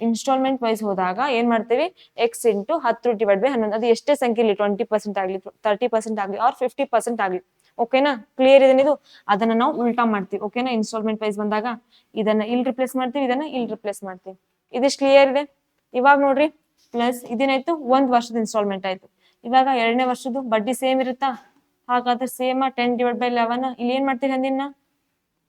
ಇನ್ಸ್ಟಾಲ್ಮೆಂಟ್ ವೈಸ್ ಹೋದಾಗ ಏನ್ ಮಾಡ್ತೀವಿ? X into 10 divide by 11. ಅದು ಎಷ್ಟೇ ಸಂಖ್ಯೆ ಇರಲಿ, 20% ಆಗ್ಲಿ, 30% ಆಗ್ಲಿ, ಆರ್ 50% ಆಗ್ಲಿ. ಓಕೆನಾ? ಕ್ಲಿಯರ್ ಇದೆ ಇದು? ಅದನ್ನ ನಾವು ಉಲ್ಟಾ ಮಾಡ್ತೀವಿ. ಓಕೆನಾ? ಇನ್ಸ್ಟಾಲ್ಮೆಂಟ್ ವೈಸ್ ಬಂದಾಗ ಇದನ್ನ ಇಲ್ಲಿ ರಿಪ್ಲೇಸ್ ಮಾಡ್ತೀವಿ, ಇದನ್ನ ಇಲ್ಲಿ ರಿಪ್ಲೇಸ್ ಮಾಡ್ತೀವಿ. ಇದಿಷ್ಟು ಕ್ಲಿಯರ್ ಇದೆ? ಇವಾಗ ನೋಡ್ರಿ, ಪ್ಲಸ್ ಇದೇನಾಯ್ತು? 1 ವರ್ಷದ ಇನ್ಸ್ಟಾಲ್ಮೆಂಟ್ ಆಯ್ತು. ಇವಾಗ 2ನೇ ವರ್ಷದ್ದು ಬಡ್ಡಿ ಸೇಮ್ ಇರುತ್ತಾ? ಹಾಗಾದ್ರೆ ಸೇಮ್ 10 ಡಿವೈಡ್ ಬೈ 11. ಇಲ್ಲಿ ಏನ್ ಮಾಡ್ತೀವಿ ಅಂದಿನ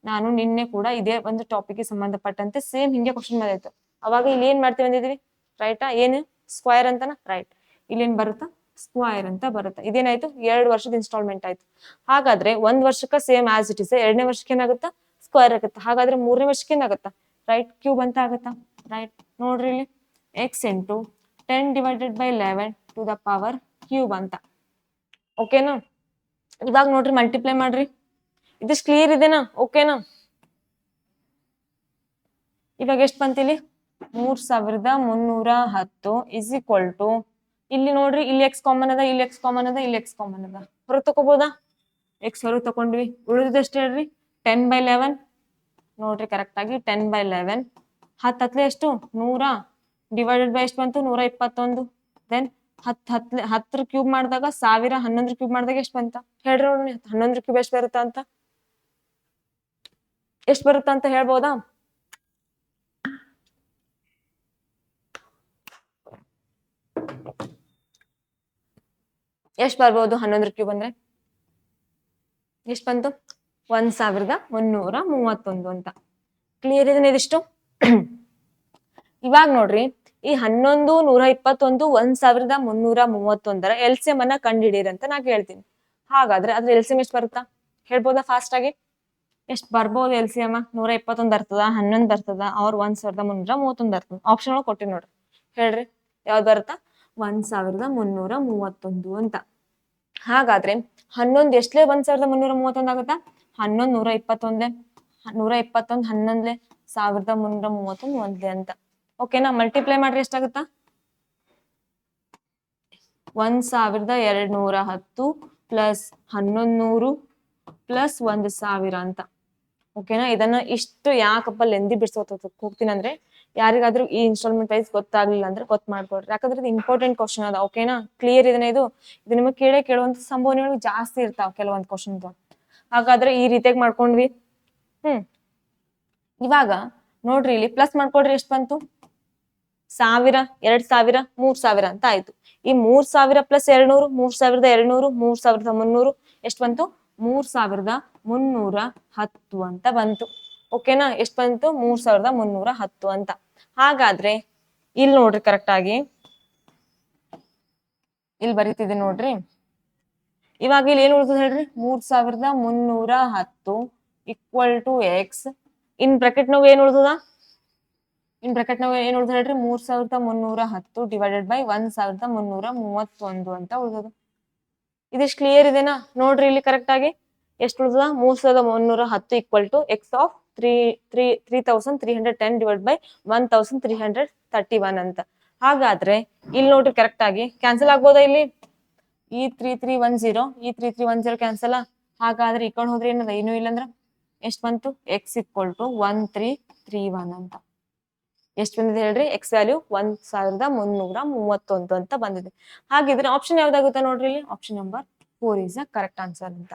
ನಾನು ನಿನ್ನೆ ಕೂಡ ಇದೇ ಒಂದು ಟಾಪಿಕ್ ಸಂಬಂಧಪಟ್ಟಂತೆ ಸೇಮ್ ಹಿಂಗೆ ಕ್ವಶನ್ ಬಂದಿತ್ತು. ಅವಾಗ ಇಲ್ಲಿ ಏನ್ ಮಾಡ್ತೀವಿ ಅಂದಿದ್ವಿ? ರೈಟಾ? ಏನು ಸ್ಕ್ವೈರ್ ಅಂತನ? ರೈಟ್. ಇಲ್ಲಿ ಏನ್ ಬರುತ್ತಾ? ಸ್ಕ್ವೈರ್ ಅಂತ ಬರುತ್ತೆ. ಇದೇನಾಯ್ತು? 2 ವರ್ಷದ ಇನ್ಸ್ಟಾಲ್ಮೆಂಟ್ ಆಯ್ತು. ಹಾಗಾದ್ರೆ 1 ವರ್ಷಕ್ಕೆ ಸೇಮ್ ಆಸ್ ಇಟ್ ಇಸ್, 2ನೇ ವರ್ಷಕ್ಕೆ ಏನಾಗುತ್ತಾ? ಸ್ಕ್ವೈರ್ ಆಗುತ್ತಾ? ಹಾಗಾದ್ರೆ 3ನೇ ವರ್ಷಕ್ಕೆ ಏನಾಗುತ್ತಾ? ರೈಟ್, ಕ್ಯೂಬ್ ಅಂತ ಆಗುತ್ತಾ? ರೈಟ್. ನೋಡ್ರಿ ಇಲ್ಲಿ X into 10 divided by 11 to the power cube ಅಂತ. ಓಕೆನಾ? ಇವಾಗ ನೋಡ್ರಿ ಮಲ್ಟಿಪ್ಲೈ ಮಾಡ್ರಿ. ಇದಿಷ್ಟು ಕ್ಲಿಯರ್ ಇದೆನಾ? ಓಕೆನಾ? ಇವಾಗ ಎಷ್ಟು ಬಂತಿಲ್ಲಿ? 3,310 ಇಸ್ ಈಕ್ವಲ್ ಟು, ಇಲ್ಲಿ ನೋಡ್ರಿ, ಇಲ್ಲಿ ಎಕ್ಸ್ ಕಾಮನ್ ಅದ, ಇಲ್ಲಿ ಎಕ್ಸ್ ಕಾಮನ್ ಅದ, ಇಲ್ಲಿ ಎಕ್ಸ್ ಕಾಮನ್ ಅದ. ಹೊರಗೆ ತಗೋಬೋದಾ? ಎಕ್ಸ್ ಹೊರಗೆ ತಗೊಂಡ್ವಿ. ಉಳಿದಷ್ಟು ಹೇಳ್ರಿ? 10/11 ನೋಡ್ರಿ ಕರೆಕ್ಟ್ ಆಗಿ 10/11. 10 ಹತ್ಲೆ ಎಷ್ಟು? 100 ಡಿವೈಡೆಡ್ ಬೈ ಎಷ್ಟು ಬಂತು? 121. ದೆನ್ 10 ಕ್ಯೂಬ್ ಮಾಡಿದಾಗ 1000, 11 ಕ್ಯೂಬ್ ಮಾಡಿದಾಗ ಎಷ್ಟು ಬಂತ ಹೇಳ್ರಿ ನೋಡ್ರಿ? 11 ಕ್ಯೂಬ್ ಎಷ್ಟು ಬರುತ್ತಾ ಅಂತ, ಎಷ್ಟು ಬರುತ್ತಾ ಅಂತ ಹೇಳ್ಬೋದಾ? ಎಷ್ಟು ಬರ್ಬೋದು? 11 ಕ್ಯೂಬ್ ಅಂದ್ರೆ ಎಷ್ಟು ಬಂತು? 1,131 ಅಂತ. ಕ್ಲಿಯರ್ ಇದನ್ನ ಇದಿಷ್ಟು ಇವಾಗ ನೋಡ್ರಿ ಈ 11 121 1331 LCM ಅನ್ನ ಕಂಡುಹಿಡೀರಿ ಅಂತ ನಾ ಕೇಳ್ತೀನಿ. ಹಾಗಾದ್ರೆ ಅದ್ರ LCM ಎಷ್ಟು ಬರುತ್ತಾ ಹೇಳ್ಬೋದಾ ಫಾಸ್ಟ್ ಆಗಿ? ಎಷ್ಟು ಬರ್ಬೋದು LCM? 121 ಬರ್ತದ, 11 ಬರ್ತದ, ಅವ್ರ 1331 ಬರ್ತದ. ಆಪ್ಷನ್ ಒಳಗೆ ಕೊಟ್ಟಿವಿ ನೋಡ್ರಿ, ಹೇಳ್ರಿ ಯಾವ್ದು ಬರುತ್ತಾ? 1331 ಅಂತ. ಹಾಗಾದ್ರೆ 11 ಎಷ್ಟಲೇ 1331 ಆಗುತ್ತಾ? 11 121 121 11 1331 ಒಂದ್ಲೆ ಅಂತ. ಓಕೆನಾ? ಮಲ್ಟಿಪ್ಲೈ ಮಾಡ್ರಿ ಎಷ್ಟಾಗುತ್ತಾ? 1210 ಪ್ಲಸ್ 1100 ಪ್ಲಸ್ 1000 ಅಂತ. ಓಕೆನಾ? ಇದನ್ನ ಇಷ್ಟು ಯಾಕಪ್ಪ ಲೆಂದಿ ಬಿಡ್ಸೋತ ಹೋಗ್ತೀನಿ ಅಂದ್ರೆ, ಯಾರಿಗಾದ್ರೂ ಈ ಇನ್ಸ್ಟಾಲ್ಮೆಂಟ್ ವೈಸ್ ಗೊತ್ತಾಗ್ಲಿಲ್ಲ ಅಂದ್ರೆ ಗೊತ್ತು ಮಾಡ್ಕೊಡ್ರಿ, ಯಾಕಂದ್ರೆ ಇದು ಇಂಪಾರ್ಟೆಂಟ್ ಕ್ವಶನ್ ಅದ. ಓಕೆನಾ? ಕ್ಲಿಯರ್ ಇದನ್ನ ಇದು ನಿಮಗೆ ಕೇಳುವಂತ ಸಂಭಾವನೆಗಳು ಜಾಸ್ತಿ ಇರ್ತಾವ ಕೆಲವೊಂದು ಕ್ವಶನ್. ಹಾಗಾದ್ರೆ ಈ ರೀತಿಯಾಗಿ ಮಾಡ್ಕೊಂಡ್ವಿ. ಇವಾಗ ನೋಡ್ರಿ ಇಲ್ಲಿ ಪ್ಲಸ್ ಮಾಡ್ಕೊಡ್ರಿ, ಎಷ್ಟು ಬಂತು? 1000 2000 3000 ಅಂತ ಆಯ್ತು. ಈ 3000 ಪ್ಲಸ್ 200 3200 3300 ಎಷ್ಟು ಬಂತು? 3310 ಅಂತ ಬಂತು. ಓಕೆನಾ? ಎಷ್ಟು ಬಂತು? 3310 ಅಂತ. ಹಾಗಾದ್ರೆ ಇಲ್ಲಿ ನೋಡ್ರಿ ಕರೆಕ್ಟ್ ಆಗಿ ಇಲ್ಲಿ ಬರೀತಿದೆ ನೋಡ್ರಿ. ಇವಾಗ ಇಲ್ಲಿ ಏನ್ ಉಳಿತದ ಹೇಳ್ರಿ? 3310 equal to X. In bracket ನಾವು ಏನ್ ಉಳಿದದ? ಇನ್ ಬ್ರಾಕೆಟ್ ನಾವು ಏನ್ ಉಳಿದ ಹೇಳ್ರಿ? 3310 ಡಿವೈಡೆಡ್ ಬೈ 1331 ಅಂತ ಉಳಿದದ. ಇದಿಷ್ಟು ಕ್ಲಿಯರ್ ಇದೆನಾ? ನೋಡ್ರಿ ಇಲ್ಲಿ ಕರೆಕ್ಟ್ ಆಗಿ ಎಷ್ಟು ಉಳಿದದ? 3310 equal to X of 3310 divide by 1331 ಅಂತ. ಹಾಗಾದ್ರೆ ಇಲ್ಲಿ ನೋಡ್ರಿ ಕರೆಕ್ಟ್ ಆಗಿ ಕ್ಯಾನ್ಸಲ್ ಆಗ್ಬೋದಾ? ಇಲ್ಲಿ ಈ 3310 ಈ 3310 ಕ್ಯಾನ್ಸಲ್. ಹಾಗಾದ್ರೆ ಈ ಕಡೆ ಹೋದ್ರೆ ಏನದ? ಏನೂ ಇಲ್ಲ ಅಂದ್ರ ಎಷ್ಟು ಬಂತು? ಎಕ್ಸ್ ಈಕ್ವಲ್ ಟು 1331 ಅಂತ. ಎಷ್ಟು ಬಂದಿದೆ ಹೇಳ್ರಿ? ಎಕ್ಸ್ ವ್ಯಾಲ್ಯೂ 1331 ಅಂತ ಬಂದಿದೆ. ಹಾಗಿದ್ರೆ ಆಪ್ಷನ್ ಯಾವ್ದಾಗುತ್ತೆ ನೋಡ್ರಿ ಇಲ್ಲಿ? Option number 4 is the correct answer ಅಂತ.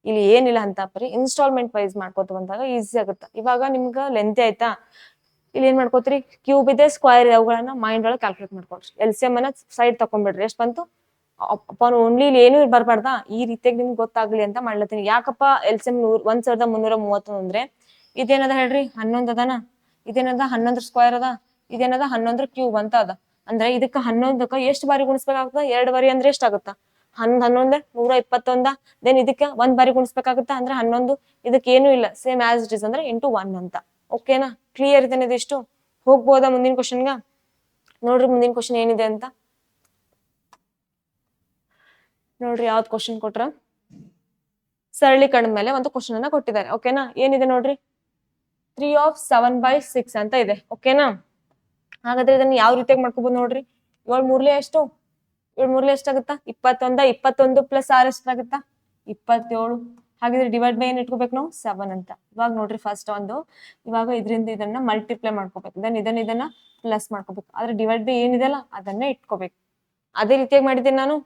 ಇಲ್ಲಿ ಏನಿಲ್ಲ ಅಂತ ಬರೀ ಇನ್ಸ್ಟಾಲ್ಮೆಂಟ್ ವೈಸ್ ಮಾಡ್ಕೋತ ಬಂದಾಗ ಈಸಿ ಆಗುತ್ತೆ. ಇವಾಗ ನಿಮ್ಗ ಲೆಂತ್ ಆಯ್ತಾ? ಇಲ್ಲಿ ಏನ್ ಮಾಡ್ಕೋತೀರಿ? ಕ್ಯೂಬ್ ಇದೆ, ಸ್ಕ್ವೈರ್ ಇದೆ, ಅವುಗಳನ್ನ ಮೈಂಡ್ ಒಳಗೆ ಕ್ಯಾಲ್ಕುಲೇಟ್ ಮಾಡ್ಕೊಳ್ರಿ. LCM ಅನ್ನ ಸೈಡ್ ತಕೊಂಡ್ಬಿಡ್ರಿ. ಎಷ್ಟು ಬಂತು? ಅಪಾನ್ ಓನ್ಲಿ ಇಲ್ಲಿ ಏನು ಬರ್ಬಾರ್ದಾ? ಈ ರೀತಿಯಾಗಿ ನಿಮ್ಗೆ ಗೊತ್ತಾಗ್ಲಿ ಅಂತ ಮಾಡ್ಲತ್ತೀನಿ. ಯಾಕಪ್ಪ LCM 1331 ಅಂದ್ರೆ ಇದೇನದ ಹೇಳ್ರಿ? 11 ಅದನ. ಇದೇನದ? 11 ಸ್ಕ್ವೈರ್ ಅದ. ಇದೇನದ? 11 ಕ್ಯೂಬ್ ಅಂತ ಅದ. ಅಂದ್ರೆ ಇದಕ್ಕ 11ಕ್ಕ ಎಷ್ಟು ಬಾರಿ ಗುಣಿಸ್ಬೇಕಾಗ್ತದ? 2 ಬಾರಿ ಅಂದ್ರೆ ಎಷ್ಟಾಗುತ್ತಾ? 11 121. ದೆನ್ ಇದಕ್ಕೆ 1 ಬಾರಿ ಗುಣಿಸ್ಬೇಕಾಗುತ್ತಾ? ಅಂದ್ರೆ 11. ಇದಕ್ಕೆ ಏನು ಇಲ್ಲ, ಸೇಮ್ ಆಸ್ ಇಟ್ ಇಸ್ ಅಂದ್ರೆ ಇಂಟು 1 ಅಂತ. ಓಕೆನಾ? ಕ್ಲಿಯರ್ ಇದೇನೆ ಇದಿಷ್ಟು? ಹೋಗ್ಬೋದಾ ಮುಂದಿನ ಕ್ವಶನ್ಗ? ನೋಡ್ರಿ ಮುಂದಿನ ಕ್ವಶನ್ ಏನಿದೆ ಅಂತ. ನೋಡ್ರಿ ಯಾವ್ದು ಕ್ವಶನ್ ಕೊಟ್ರ? ಸರಳೀಕರಣ ಮೇಲೆ ಒಂದು ಕ್ವಶನ್ ಅನ್ನ ಕೊಟ್ಟಿದ್ದಾರೆ. ಓಕೆನಾ? ಏನಿದೆ ನೋಡ್ರಿ? 3/7/6 ಅಂತ ಇದೆ. ಓಕೆನಾ? ಹಾಗಾದ್ರೆ ಇದನ್ನ ಯಾವ ರೀತಿಯಾಗಿ ಮಾಡ್ಕೋಬಹುದು ನೋಡ್ರಿ? 7 ಮೂರ್ಲೆ ಎಷ್ಟು? 7 ಮೂರ್ಲೆ ಎಷ್ಟಾಗುತ್ತಾ? 21. 21 ಪ್ಲಸ್ 6 ಎಷ್ಟಾಗುತ್ತಾ? 27. ಹಾಗಿದ್ರೆ ಡಿವೈಡ್ ಬೈ ಏನ್ ಇಟ್ಕೋಬೇಕು ನಾವು? 7 ಅಂತ. ಇವಾಗ ನೋಡ್ರಿ ಫಸ್ಟ್ ಒಂದು ಇವಾಗ ಇದರಿಂದ ಇದನ್ನ ಮಲ್ಟಿಪ್ಲೈ ಮಾಡ್ಕೋಬೇಕು. ದೆನ್ ಇದನ್ನ ಪ್ಲಸ್ ಮಾಡ್ಕೋಬೇಕು. ಆದ್ರೆ ಡಿವೈಡ್ ಬೈ ಏನಿದೆಲ್ಲ ಅದನ್ನ ಇಟ್ಕೋಬೇಕು. ಅದೇ ರೀತಿಯಾಗಿ ಮಾಡಿದ್ದೀನಿ ನಾನು.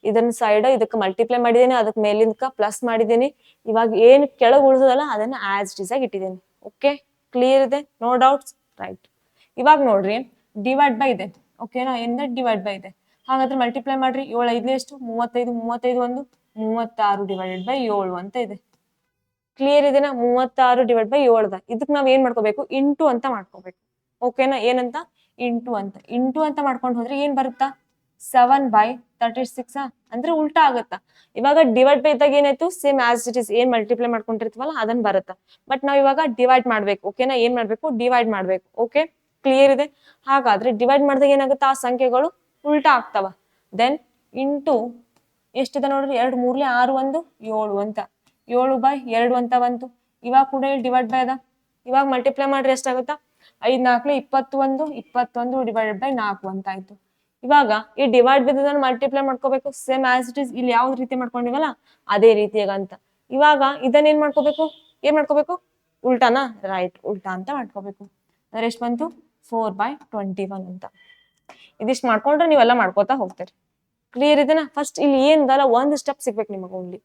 ಇದನ್ನ ಸೈಡ್ ಇದಕ್ಕೆ ಮಲ್ಟಿಪ್ಲೈ ಮಾಡಿದ್ದೀನಿ, ಅದಕ್ಕೆ ಮೇಲಿಂದ ಪ್ಲಸ್ ಮಾಡಿದ್ದೀನಿ. ಇವಾಗ ಏನ್ ಕೆಳಗೆ ಉಳಿದಲ್ಲ ಅದನ್ನ ಆಸ್ ಇಟ್ ಇಸ್ ಆಗಿ ಇಟ್ಟಿದ್ದೀನಿ. ಓಕೆ? ಕ್ಲಿಯರ್ ಇದೆ? No doubts? ರೈಟ್. ಇವಾಗ ನೋಡ್ರಿ ಡಿವೈಡ್ ಬೈ ಇದೆ. ಓಕೆನಾ? ಏನಿದೆ? ಡಿವೈಡ್ ಬೈ ಇದೆ. ಹಾಗಾದ್ರೆ ಮಲ್ಟಿಪ್ಲೈ ಮಾಡ್ರಿ. 7 5 ಎಷ್ಟು? 35. 35 ಒಂದು 36 ಡಿವೈಡೆಡ್ ಬೈ 7 ಅಂತ ಇದೆ. ಕ್ಲಿಯರ್ ಇದೆನಾ? 36 ಡಿವೈಡ್ ಬೈ 7 ಅದ. ಇದಕ್ಕೆ ನಾವ್ ಏನ್ ಮಾಡ್ಕೋಬೇಕು? ಇಂಟು ಅಂತ ಮಾಡ್ಕೋಬೇಕು. ಓಕೆನಾ? ಏನಂತ? ಇಂಟು ಅಂತ. ಇಂಟು ಅಂತ ಮಾಡ್ಕೊಂಡು ಹೋದ್ರೆ ಏನ್ ಬರುತ್ತಾ? 7/36 ಅಂದ್ರೆ ಉಲ್ಟಾ ಆಗುತ್ತಾ? ಇವಾಗ ಡಿವೈಡ್ ಬೈ ಇದ್ದಾಗ ಏನಾಯ್ತು? ಸೇಮ್ ಆಸ್ ಇಟ್ ಇಸ್ ಏನ್ ಮಲ್ಟಿಪ್ಲೈ ಮಾಡ್ಕೊಂಡಿರ್ತೀವಲ್ಲ ಅದನ್ನ ಬರುತ್ತಾ. ಬಟ್ ನಾವ್ ಇವಾಗ ಡಿವೈಡ್ ಮಾಡ್ಬೇಕು. ಓಕೆನಾ? ಏನ್ ಮಾಡ್ಬೇಕು? ಡಿವೈಡ್ ಮಾಡ್ಬೇಕು. ಓಕೆ? ಕ್ಲಿಯರ್ ಇದೆ? ಹಾಗಾದ್ರೆ ಡಿವೈಡ್ ಮಾಡಿದಾಗ ಏನಾಗುತ್ತೆ? ಆ ಸಂಖ್ಯೆಗಳು ಉಲ್ಟಾ ಆಗ್ತಾವ. ದೆನ್ ಇಂಟು ಎಷ್ಟಿದೆ ನೋಡ್ರಿ? 2 ಮೂರ್ಲೆ 6 1 7 ಅಂತ. 7/2 ಅಂತ ಬಂತು. ಇವಾಗ ಕೂಡ ಡಿವೈಡ್ ಬೈ ಅದ. ಇವಾಗ ಮಲ್ಟಿಪ್ಲೈ ಮಾಡ್ರಿ ಎಷ್ಟಾಗುತ್ತಾ? 5 4 21. 21 ಡಿವೈಡೆಡ್ ಬೈ 4 ಅಂತ ಆಯ್ತು. ಇವಾಗ ಈ ಡಿವೈಡ್ ಬೈ ಮಲ್ಟಿಪ್ಲೈ ಮಾಡ್ಕೋಬೇಕು. ಸೇಮ್ ಆಸ್ ಇಟ್ ಇಸ್ ಇಲ್ಲಿ ಯಾವ ರೀತಿ ಮಾಡ್ಕೊಂಡಿವಲ್ಲ ಅದೇ ರೀತಿಯಾಗ ಅಂತ. ಇವಾಗ ಇದನ್ನ ಏನ್ ಮಾಡ್ಕೋಬೇಕು? ಏನ್ ಮಾಡ್ಕೋಬೇಕು? ಉಲ್ಟಾನಾ? ರೈಟ್, ಉಲ್ಟಾ ಅಂತ ಮಾಡ್ಕೋಬೇಕು. ಅಂದ್ರೆ ಎಷ್ಟು ಬಂತು? 4/21 ಅಂತ. ಇದಿಷ್ಟು ಮಾಡ್ಕೊಂಡ್ರೆ ನೀವೆಲ್ಲ ಮಾಡ್ಕೋತಾ ಹೋಗ್ತೀರಿ. ಕ್ಲಿಯರ್ ಇದೆನಾ? ಫಸ್ಟ್ ಇಲ್ಲಿ ಏನಿದಲ್ಲ ಒಂದ್ ಸ್ಟೆಪ್ ಸಿಗ್ಬೇಕು ನಿಮಗೆ. ಓನ್ಲಿ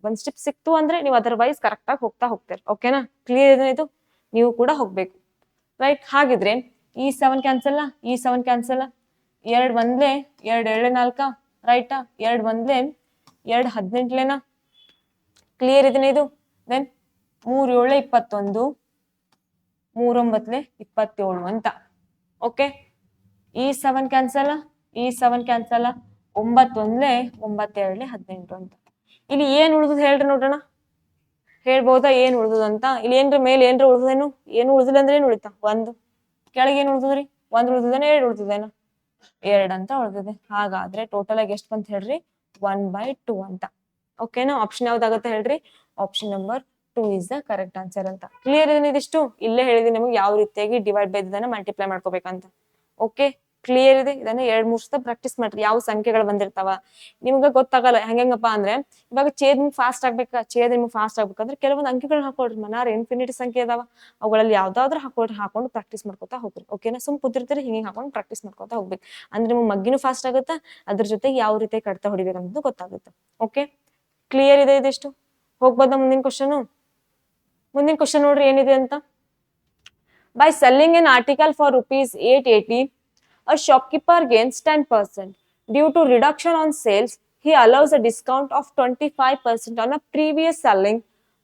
ಒಂದ್ ಸ್ಟೆಪ್ ಸಿಕ್ತು ಅಂದ್ರೆ ನೀವು ಅದರ್ವೈಸ್ ಕರೆಕ್ಟ್ ಆಗಿ ಹೋಗ್ತೀರಿ. ಓಕೆನಾ? ಕ್ಲಿಯರ್ ಇದೆ ಇದು? ನೀವು ಕೂಡ ಹೋಗ್ಬೇಕು. ರೈಟ್. ಹಾಗಿದ್ರೆ ಈ 7 ಕ್ಯಾನ್ಸಲ್, ಈ 7 ಕ್ಯಾನ್ಸಲ್, 2 1 2 2 4 ರೈಟಾ? 2 1 2 18 ಕ್ಲಿಯರ್ ಇದೆನಾ ಇದು? ದೆನ್ 3 7 21 3 27 ಅಂತ. ಓಕೆ, ಈ 7 ಕ್ಯಾನ್ಸಲ್, ಈ 7 ಕ್ಯಾನ್ಸಲ್, 9 9 18 ಅಂತ. ಇಲ್ಲಿ ಏನ್ ಉಳಿದ್ ಹೇಳ್ರಿ ನೋಡೋಣ, ಹೇಳ್ಬೋದಾ ಏನ್ ಉಳಿದ್ ಅಂತ? ಇಲ್ಲಿ ಏನ್ರ ಮೇಲೆ ಏನ್ರ ಉಳಿದೇನು? ಏನು ಉಳಿದಿಲ್ಲ ಅಂದ್ರೆ ಏನ್ ಉಳಿತಾ? 1. ಕೆಳಗೆ ಏನ್ ಉಳಿದ್ರಿ? 1 ಉಳಿದೇನ 2 ಉಳಿದೇನ? 2 ಅಂತ ಉಳಿದಿದೆ. ಹಾಗಾದ್ರೆ ಟೋಟಲ್ ಆಗಿ ಎಷ್ಟು ಬಂತ ಹೇಳ್ರಿ? 1/2 ಅಂತ. ಓಕೆನಾ? ಆಪ್ಷನ್ ಯಾವ್ದಾಗತ್ತೆ ಹೇಳ್ರಿ? Option number 2 is the correct answer ಅಂತ. ಕ್ಲಿಯರ್ ಇದೆ ಇದಿಷ್ಟು? ಇಲ್ಲೇ ಹೇಳಿದೀನಿ ನಿಮಗೆ ಯಾವ ರೀತಿಯಾಗಿ ಡಿವೈಡ್ ಬೈ ಇದನ್ನ ಮಲ್ಟಿಪ್ಲೈ ಮಾಡ್ಕೋಬೇಕಂತ. ಓಕೆ, ಕ್ಲಿಯರ್ ಇದೆ? ಇದನ್ನ 2-3 ಸತ ಪ್ರಾಕ್ಟೀಸ್ ಮಾಡ್ರಿ. ಯಾವ ಸಂಖ್ಯೆಗಳು ಬಂದಿರ್ತಾವ ನಿಮ್ಗೆ ಗೊತ್ತಾಗಲ್ಲ. ಹೆಂಗಪ್ಪ ಅಂದ್ರೆ ಇವಾಗ ಛೇದ್ ನಿಮ್ಗೆ ಫಾಸ್ಟ್ ಆಗ್ಬೇಕಾ? ಛೇದ್ ನಿಮ್ಗೆ ಫಾಸ್ಟ್ ಆಗ್ಬೇಕಂದ್ರೆ ಕೆಲವೊಂದು ಅಂಕಿಗಳನ್ನ ಹಾಕೊಳ್ರಿ. ಮನಾರ್ ಇನ್ಫಿನಿಟಿ ಸಂಖ್ಯೆ ಇದಾವ, ಅವುಗಳಲ್ಲಿ ಯಾವ್ದಾದ್ರು ಹಾಕೊಳ್ರಿ. ಹಾಕೊಂಡು ಪ್ರಾಕ್ಟೀಸ್ ಮಾಡ್ಕೊತಾ ಹೋಗ್ರಿ. ಓಕೆನಾ? ಸುಮ್ ಕೂತಿರ್ತೀರಿ, ಹಿಂಗೆ ಹಾಕೊಂಡು ಪ್ರಾಕ್ಟೀಸ್ ಮಾಡ್ಕೊತಾ ಹೋಗ್ಬೇಕು. ಅಂದ್ರೆ ನಿಮ್ಗೆ ಮಗ್ಗಿನೂ ಫಾಸ್ಟ್ ಆಗುತ್ತಾ, ಅದ್ರ ಜೊತೆಗೆ ಯಾವ ರೀತಿ ಕಡ್ತಾ ಹೊಡಿಬೇಕಂತ ಗೊತ್ತಾಗುತ್ತೆ. ಓಕೆ, ಕ್ಲಿಯರ್ ಇದೆ ಇದಿಷ್ಟು? ಹೋಗ್ಬೋದಾ ಮುಂದಿನ ಕ್ವಶನ್? ಮುಂದಿನ ಕ್ವಶನ್ ನೋಡ್ರಿ ಏನಿದೆ ಅಂತ. By selling N article for ₹880, a shopkeeper gains 10%. Due to reduction on sales, he allows a discount of 25% on a previous selling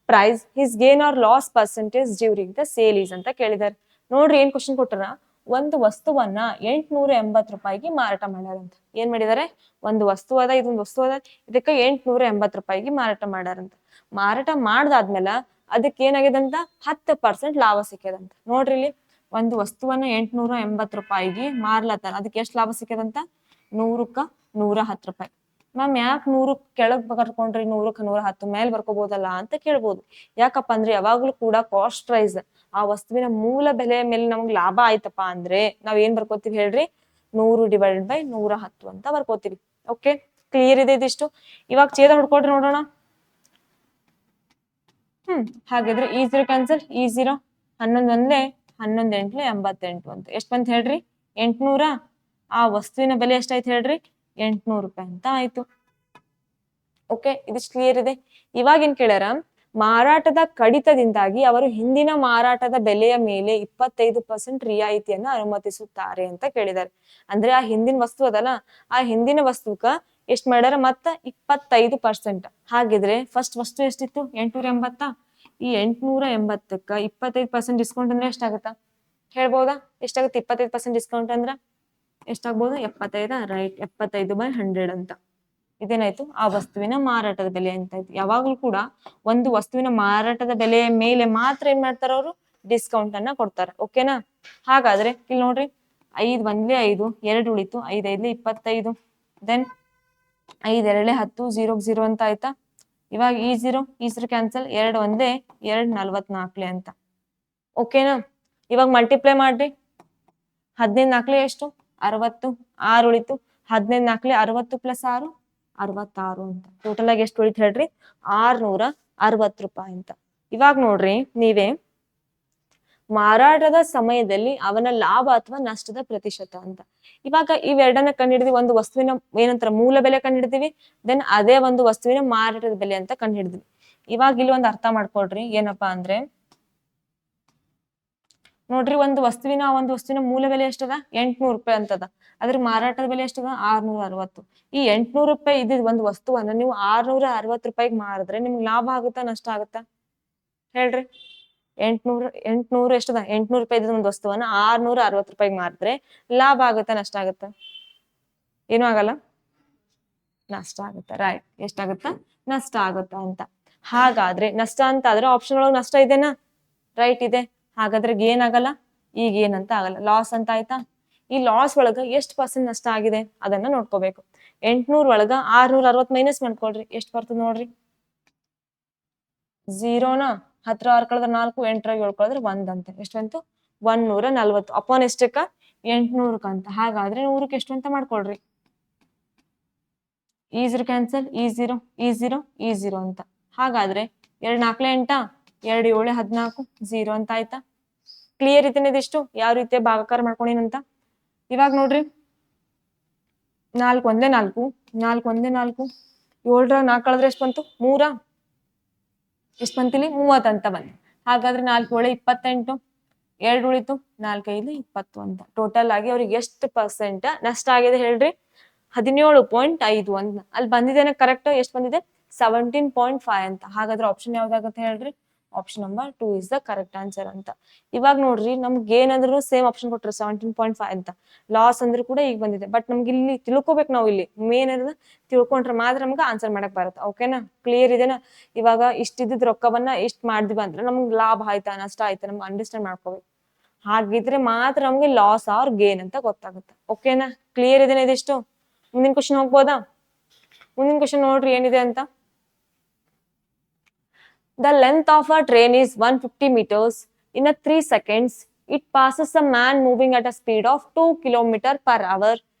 price. His gain or loss percentage during the sale is ಅಂತ ಕೇಳಿದಾರೆ. ನೋಡ್ರಿ ಏನ್ ಕ್ವಶನ್ ಕೊಟ್ಟಾರ. ಒಂದು ವಸ್ತುವನ್ನ 880 ರೂಪಾಯಿಗೆ ಮಾರಾಟ ಮಾಡ್ಯಾರಂತ. ಏನ್ ಮಾಡಿದಾರೆ? ಒಂದು ವಸ್ತು ಅದ, ಇದೊಂದು ವಸ್ತು ಅದ, ಇದಕ್ಕೆ 880 ರೂಪಾಯಿಗೆ ಮಾರಾಟ ಮಾಡ್ಯಾರಂತ. ಮಾರಾಟ ಮಾಡ್ದಾದ್ಮೇಲೆ ಅದಕ್ಕೆ ಏನಾಗಿದಂತ? 10% ಲಾಭ ಸಿಕ್ಕ್ಯದಂತ. ನೋಡ್ರಿ ಇಲ್ಲಿ ಒಂದು ವಸ್ತುವನ್ನ 880 ರೂಪಾಯಿಗೆ ಮಾರ್ಲತ್ತಾರ. ಅದಕ್ಕೆ ಎಷ್ಟು ಲಾಭ ಸಿಕ್ಕ್ಯದಂತ? 100ಕ್ಕ 110 ರೂಪಾಯಿ. ಮ್ಯಾಮ್ ಯಾಕೆ 100 ಕೆಳಗ್ ಬರ್ಕೊಂಡ್ರಿ, 100ಕ್ಕೆ 110 ಮೇಲೆ ಬರ್ಕೋಬಹುದಲ್ಲ ಅಂತ ಕೇಳ್ಬೋದು. ಯಾಕಪ್ಪ ಅಂದ್ರೆ ಯಾವಾಗ್ಲೂ ಕೂಡ ಕಾಸ್ಟ್ ಪ್ರೈಸ್, ಆ ವಸ್ತುವಿನ ಮೂಲ ಬೆಲೆಯ ಮೇಲೆ ನಮ್ಗೆ ಲಾಭ ಆಯ್ತಪ್ಪ ಅಂದ್ರೆ ನಾವ್ ಏನ್ ಬರ್ಕೋತೀವಿ ಹೇಳ್ರಿ? 100/110 ಅಂತ ಬರ್ಕೋತೀವಿ. ಓಕೆ, ಕ್ಲಿಯರ್ ಇದೆ ಇದಿಷ್ಟು? ಇವಾಗ ಛೇದ ಹೊಡ್ಕೊಳ್ರಿ ನೋಡೋಣ. ಹಾಗಿದ್ರೆ ಈ 0 ಕ್ಯಾನ್ಸಲ್, ಈ 0, 11 11 88 ಅಂತ. ಎಷ್ಟ್ ಬಂತ ಹೇಳ್ರಿ? 800. ಆ ವಸ್ತುವಿನ ಬೆಲೆ ಎಷ್ಟಾಯ್ತು ಹೇಳ್ರಿ? 800 ರೂಪಾಯಿ ಅಂತ ಆಯ್ತು. ಓಕೆ, ಇದಿಷ್ಟು ಕ್ಲಿಯರ್ ಇದೆ? ಇವಾಗ ಏನ್ ಕೇಳ್ಯಾರ? ಮಾರಾಟದ ಕಡಿತದಿಂದಾಗಿ ಅವರು ಹಿಂದಿನ ಮಾರಾಟದ ಬೆಲೆಯ ಮೇಲೆ 25% ರಿಯಾಯಿತಿಯನ್ನು ಅನುಮತಿಸುತ್ತಾರೆ ಅಂತ ಕೇಳಿದ್ದಾರೆ. ಅಂದ್ರೆ ಆ ಹಿಂದಿನ ವಸ್ತು ಅದಲ್ಲ, ಆ ಹಿಂದಿನ ವಸ್ತುಕ ಎಷ್ಟ್ ಮಾಡ್ಯಾರ? ಮತ್ತ 25%. ಹಾಗಿದ್ರೆ ಫಸ್ಟ್ ವಸ್ತು ಎಷ್ಟಿತ್ತು? 880. ಈ 880ಕ್ಕ 25% ಡಿಸ್ಕೌಂಟ್ ಅಂದ್ರೆ ಎಷ್ಟಾಗತ್ತ ಹೇಳ್ಬೋದಾ? ಎಷ್ಟಾಗುತ್ತೆ 25% ಡಿಸ್ಕೌಂಟ್ ಅಂದ್ರ? ಎಷ್ಟಾಗ್ಬೋದು? 75. ರೈಟ್, 75/100 ಅಂತ. ಇದೇನಾಯ್ತು? ಆ ವಸ್ತುವಿನ ಮಾರಾಟದ ಬೆಲೆ ಅಂತ ಆಯ್ತು. ಯಾವಾಗ್ಲೂ ಕೂಡ ಒಂದು ವಸ್ತುವಿನ ಮಾರಾಟದ ಬೆಲೆಯ ಮೇಲೆ ಮಾತ್ರ ಏನ್ ಮಾಡ್ತಾರ? ಅವರು ಡಿಸ್ಕೌಂಟ್ ಅನ್ನ ಕೊಡ್ತಾರೆ. ಓಕೆನಾ? ಹಾಗಾದ್ರೆ ಇಲ್ಲಿ ನೋಡ್ರಿ, 5 1 5, 2 ಉಳಿತು, 5 5 25, ದೆನ್ 5 2 10, 0 0 ಅಂತ ಆಯ್ತಾ? ಇವಾಗ ಈ 0 ಕ್ಯಾನ್ಸಲ್, 2 1 2 44 ಅಂತ. ಓಕೆನಾ? ಇವಾಗ ಮಲ್ಟಿಪ್ಲೈ ಮಾಡ್ರಿ. 15 4 ಎಷ್ಟು? 60, 6 ಉಳಿತು, 15 4 60 + 6 66 ಅಂತ. ಟೋಟಲ್ ಆಗಿ ಎಷ್ಟು ಉಳಿತು ಹೇಳ್ರಿ? 660 ರೂಪಾಯಿ ಅಂತ. ಇವಾಗ ನೋಡ್ರಿ ನೀವೇ, ಮಾರಾಟದ ಸಮಯದಲ್ಲಿ ಅವನ ಲಾಭ ಅಥವಾ ನಷ್ಟದ ಪ್ರತಿಶತ ಅಂತ. ಇವಾಗ ಇವೆರಡನ್ನ ಕಂಡುಹಿಡಿದ್ವಿ. ಒಂದು ವಸ್ತುವಿನ ಏನಂತಾರ? ಮೂಲ ಬೆಲೆ ಕಂಡುಹಿಡಿದಿವಿ, ದೆನ್ ಅದೇ ಒಂದು ವಸ್ತುವಿನ ಮಾರಾಟದ ಬೆಲೆ ಅಂತ ಕಂಡುಹಿಡಿದ್ವಿ. ಇವಾಗ ಇಲ್ಲಿ ಒಂದು ಅರ್ಥ ಮಾಡ್ಕೊಳ್ರಿ. ಏನಪ್ಪಾ ಅಂದ್ರೆ ನೋಡ್ರಿ, ಒಂದು ವಸ್ತುವಿನ ಮೂಲ ಬೆಲೆ ಎಷ್ಟದ? 800 ರೂಪಾಯಿ ಅಂತದ. ಅದ್ರ ಮಾರಾಟದ ಬೆಲೆ ಎಷ್ಟದ? 660. ಈ 800 ರೂಪಾಯಿ ಇದ್ದಿದ್ ಒಂದು ವಸ್ತುವನ್ನ ನೀವು 660 ರೂಪಾಯಿಗೆ ಮಾರಿದ್ರೆ ನಿಮ್ಗೆ ಲಾಭ ಆಗುತ್ತಾ ನಷ್ಟ ಆಗುತ್ತಾ ಹೇಳ್ರಿ? 800 ಎಷ್ಟದ? 800 ರೂಪಾಯಿ ಇದ್ದಿದ್ ಒಂದು ವಸ್ತುವನ್ನ 660 ರೂಪಾಯಿಗೆ ಮಾರಿದ್ರೆ ಲಾಭ ಆಗುತ್ತಾ ನಷ್ಟ ಆಗುತ್ತಾ? ಏನೂ ಆಗಲ್ಲ, ನಷ್ಟ ಆಗುತ್ತಾ. ರೈಟ್, ಎಷ್ಟಾಗುತ್ತಾ? ನಷ್ಟ ಆಗುತ್ತಾ ಅಂತ. ಹಾಗಾದ್ರೆ ನಷ್ಟ ಅಂತ ಆದ್ರೆ ಆಪ್ಷನ್ ಒಳಗೆ ನಷ್ಟ ಇದೆನಾ? ರೈಟ್ ಇದೆ. ಹಾಗಾದ್ರೆ ಗೇನ್ ಆಗಲ್ಲ, ಈಗ ಏನಂತ ಆಗಲ್ಲ, ಲಾಸ್ ಅಂತ ಆಯ್ತಾ? ಈ ಲಾಸ್ ಒಳಗ ಎಷ್ಟು % ನಷ್ಟ ಆಗಿದೆ ಅದನ್ನ ನೋಡ್ಕೋಬೇಕು. 800 ಒಳಗ 660 ಮೈನಸ್ ಮಾಡ್ಕೊಳ್ರಿ, ಎಷ್ಟು ಬರ್ತದೆ ನೋಡ್ರಿ? 0ನ 10 6 ಕಳೆದ್ರೆ 4, 8 7 ಕಳೆದ್ರೆ 1 ಅಂತ. ಎಷ್ಟು ಬಂತು? 140. ಅಪಾನ್ ಎಷ್ಟಕ್ಕ? 800 ಅಂತ. ಹಾಗಾದ್ರೆ 100ಕ್ಕೆ ಎಷ್ಟು ಅಂತ ಮಾಡ್ಕೊಳ್ರಿ. ಈ 0 ಕ್ಯಾನ್ಸಲ್, ಈ 0 ಈ 0 ಈ 0 ಅಂತ. ಹಾಗಾದ್ರೆ 2 4 8, 2 7 14, 0 ಅಂತ ಆಯ್ತಾ? ಕ್ಲಿಯರ್ ಇದ್ದೇನೆ ಇದಿಷ್ಟು? ಯಾವ ರೀತಿಯ ಭಾಗಾಕಾರ ಮಾಡ್ಕೊಂಡಿನಂತ. ಇವಾಗ ನೋಡ್ರಿ, 4 1 4, 4 1 4, 7ರ 4 ಕಳೆದ್ರೆ ಎಷ್ಟು ಬಂತು? 3. ಎಷ್ಟು ಬಂತಿಲ್ಲಿ? 30 ಅಂತ ಬಂತು. ಹಾಗಾದ್ರೆ 4 7 28, 2 ಉಳಿತು, 4 5 20 ಅಂತ. ಟೋಟಲ್ ಆಗಿ ಅವ್ರಿಗೆ ಎಷ್ಟು % ನಷ್ಟ ಆಗಿದೆ ಹೇಳ್ರಿ? 17.5 ಅಂತ. ಅಲ್ಲಿ ಬಂದಿದ್ದೇನೆ ಕರೆಕ್ಟ್? ಎಷ್ಟು ಬಂದಿದೆ? 17.5 ಅಂತ. ಹಾಗಾದ್ರೆ ಆಪ್ಷನ್ ಯಾವ್ದಾಗುತ್ತೆ ಹೇಳ್ರಿ? Option number 2 is the correct answer ಅಂತ. ಇವಾಗ ನೋಡ್ರಿ ನಮ್ಗೆ ಗೇನ್ ಅಂದ್ರೂ ಸೇಮ್ ಆಪ್ಷನ್ ಕೊಟ್ಟರು 17.5 ಅಂತ, ಲಾಸ್ ಅಂದ್ರೂ ಕೂಡ ಈಗ ಬಂದಿದೆ. ಬಟ್ ನಮ್ಗೆ ಇಲ್ಲಿ ತಿಳ್ಕೊಬೇಕು, ನಾವು ಇಲ್ಲಿ ಮೇನ್ ಏನದ ತಿಳ್ಕೊಂಡ್ರೆ ಮಾತ್ರ ನಮ್ಗೆ ಆನ್ಸರ್ ಮಾಡಕ್ ಬರುತ್ತೆ. ಓಕೆನಾ, ಕ್ಲಿಯರ್ ಇದೆನಾ? ಇವಾಗ ಇಷ್ಟಿದ್ದ ರೊಕ್ಕವನ್ನ ಇಷ್ಟ ಮಾಡಿದ್ವಿ ಅಂದ್ರೆ ನಮ್ಗೆ ಲಾಭ ಆಯ್ತಾ ನಷ್ಟ ಆಯ್ತಾ ನಮ್ಗೆ ಅಂಡರ್ಸ್ಟ್ಯಾಂಡ್ ಮಾಡ್ಕೋಬೇಕು. ಹಾಗಿದ್ರೆ ಮಾತ್ರ ನಮ್ಗೆ ಲಾಸ್ ಆರ್ ಗೇನ್ ಅಂತ ಗೊತ್ತಾಗುತ್ತೆ. ಓಕೆನಾ, ಕ್ಲಿಯರ್ ಇದೆನಾ ಇದಿಷ್ಟು? ಮುಂದಿನ ಕ್ವಶನ್ ಹೋಗ್ಬೋದಾ? ಮುಂದಿನ ಕ್ವಶನ್ ನೋಡ್ರಿ ಏನಿದೆ ಅಂತ. The length of a train is 150 meters. In a 3 seconds, it passes a man moving at a speed of 2 km per hour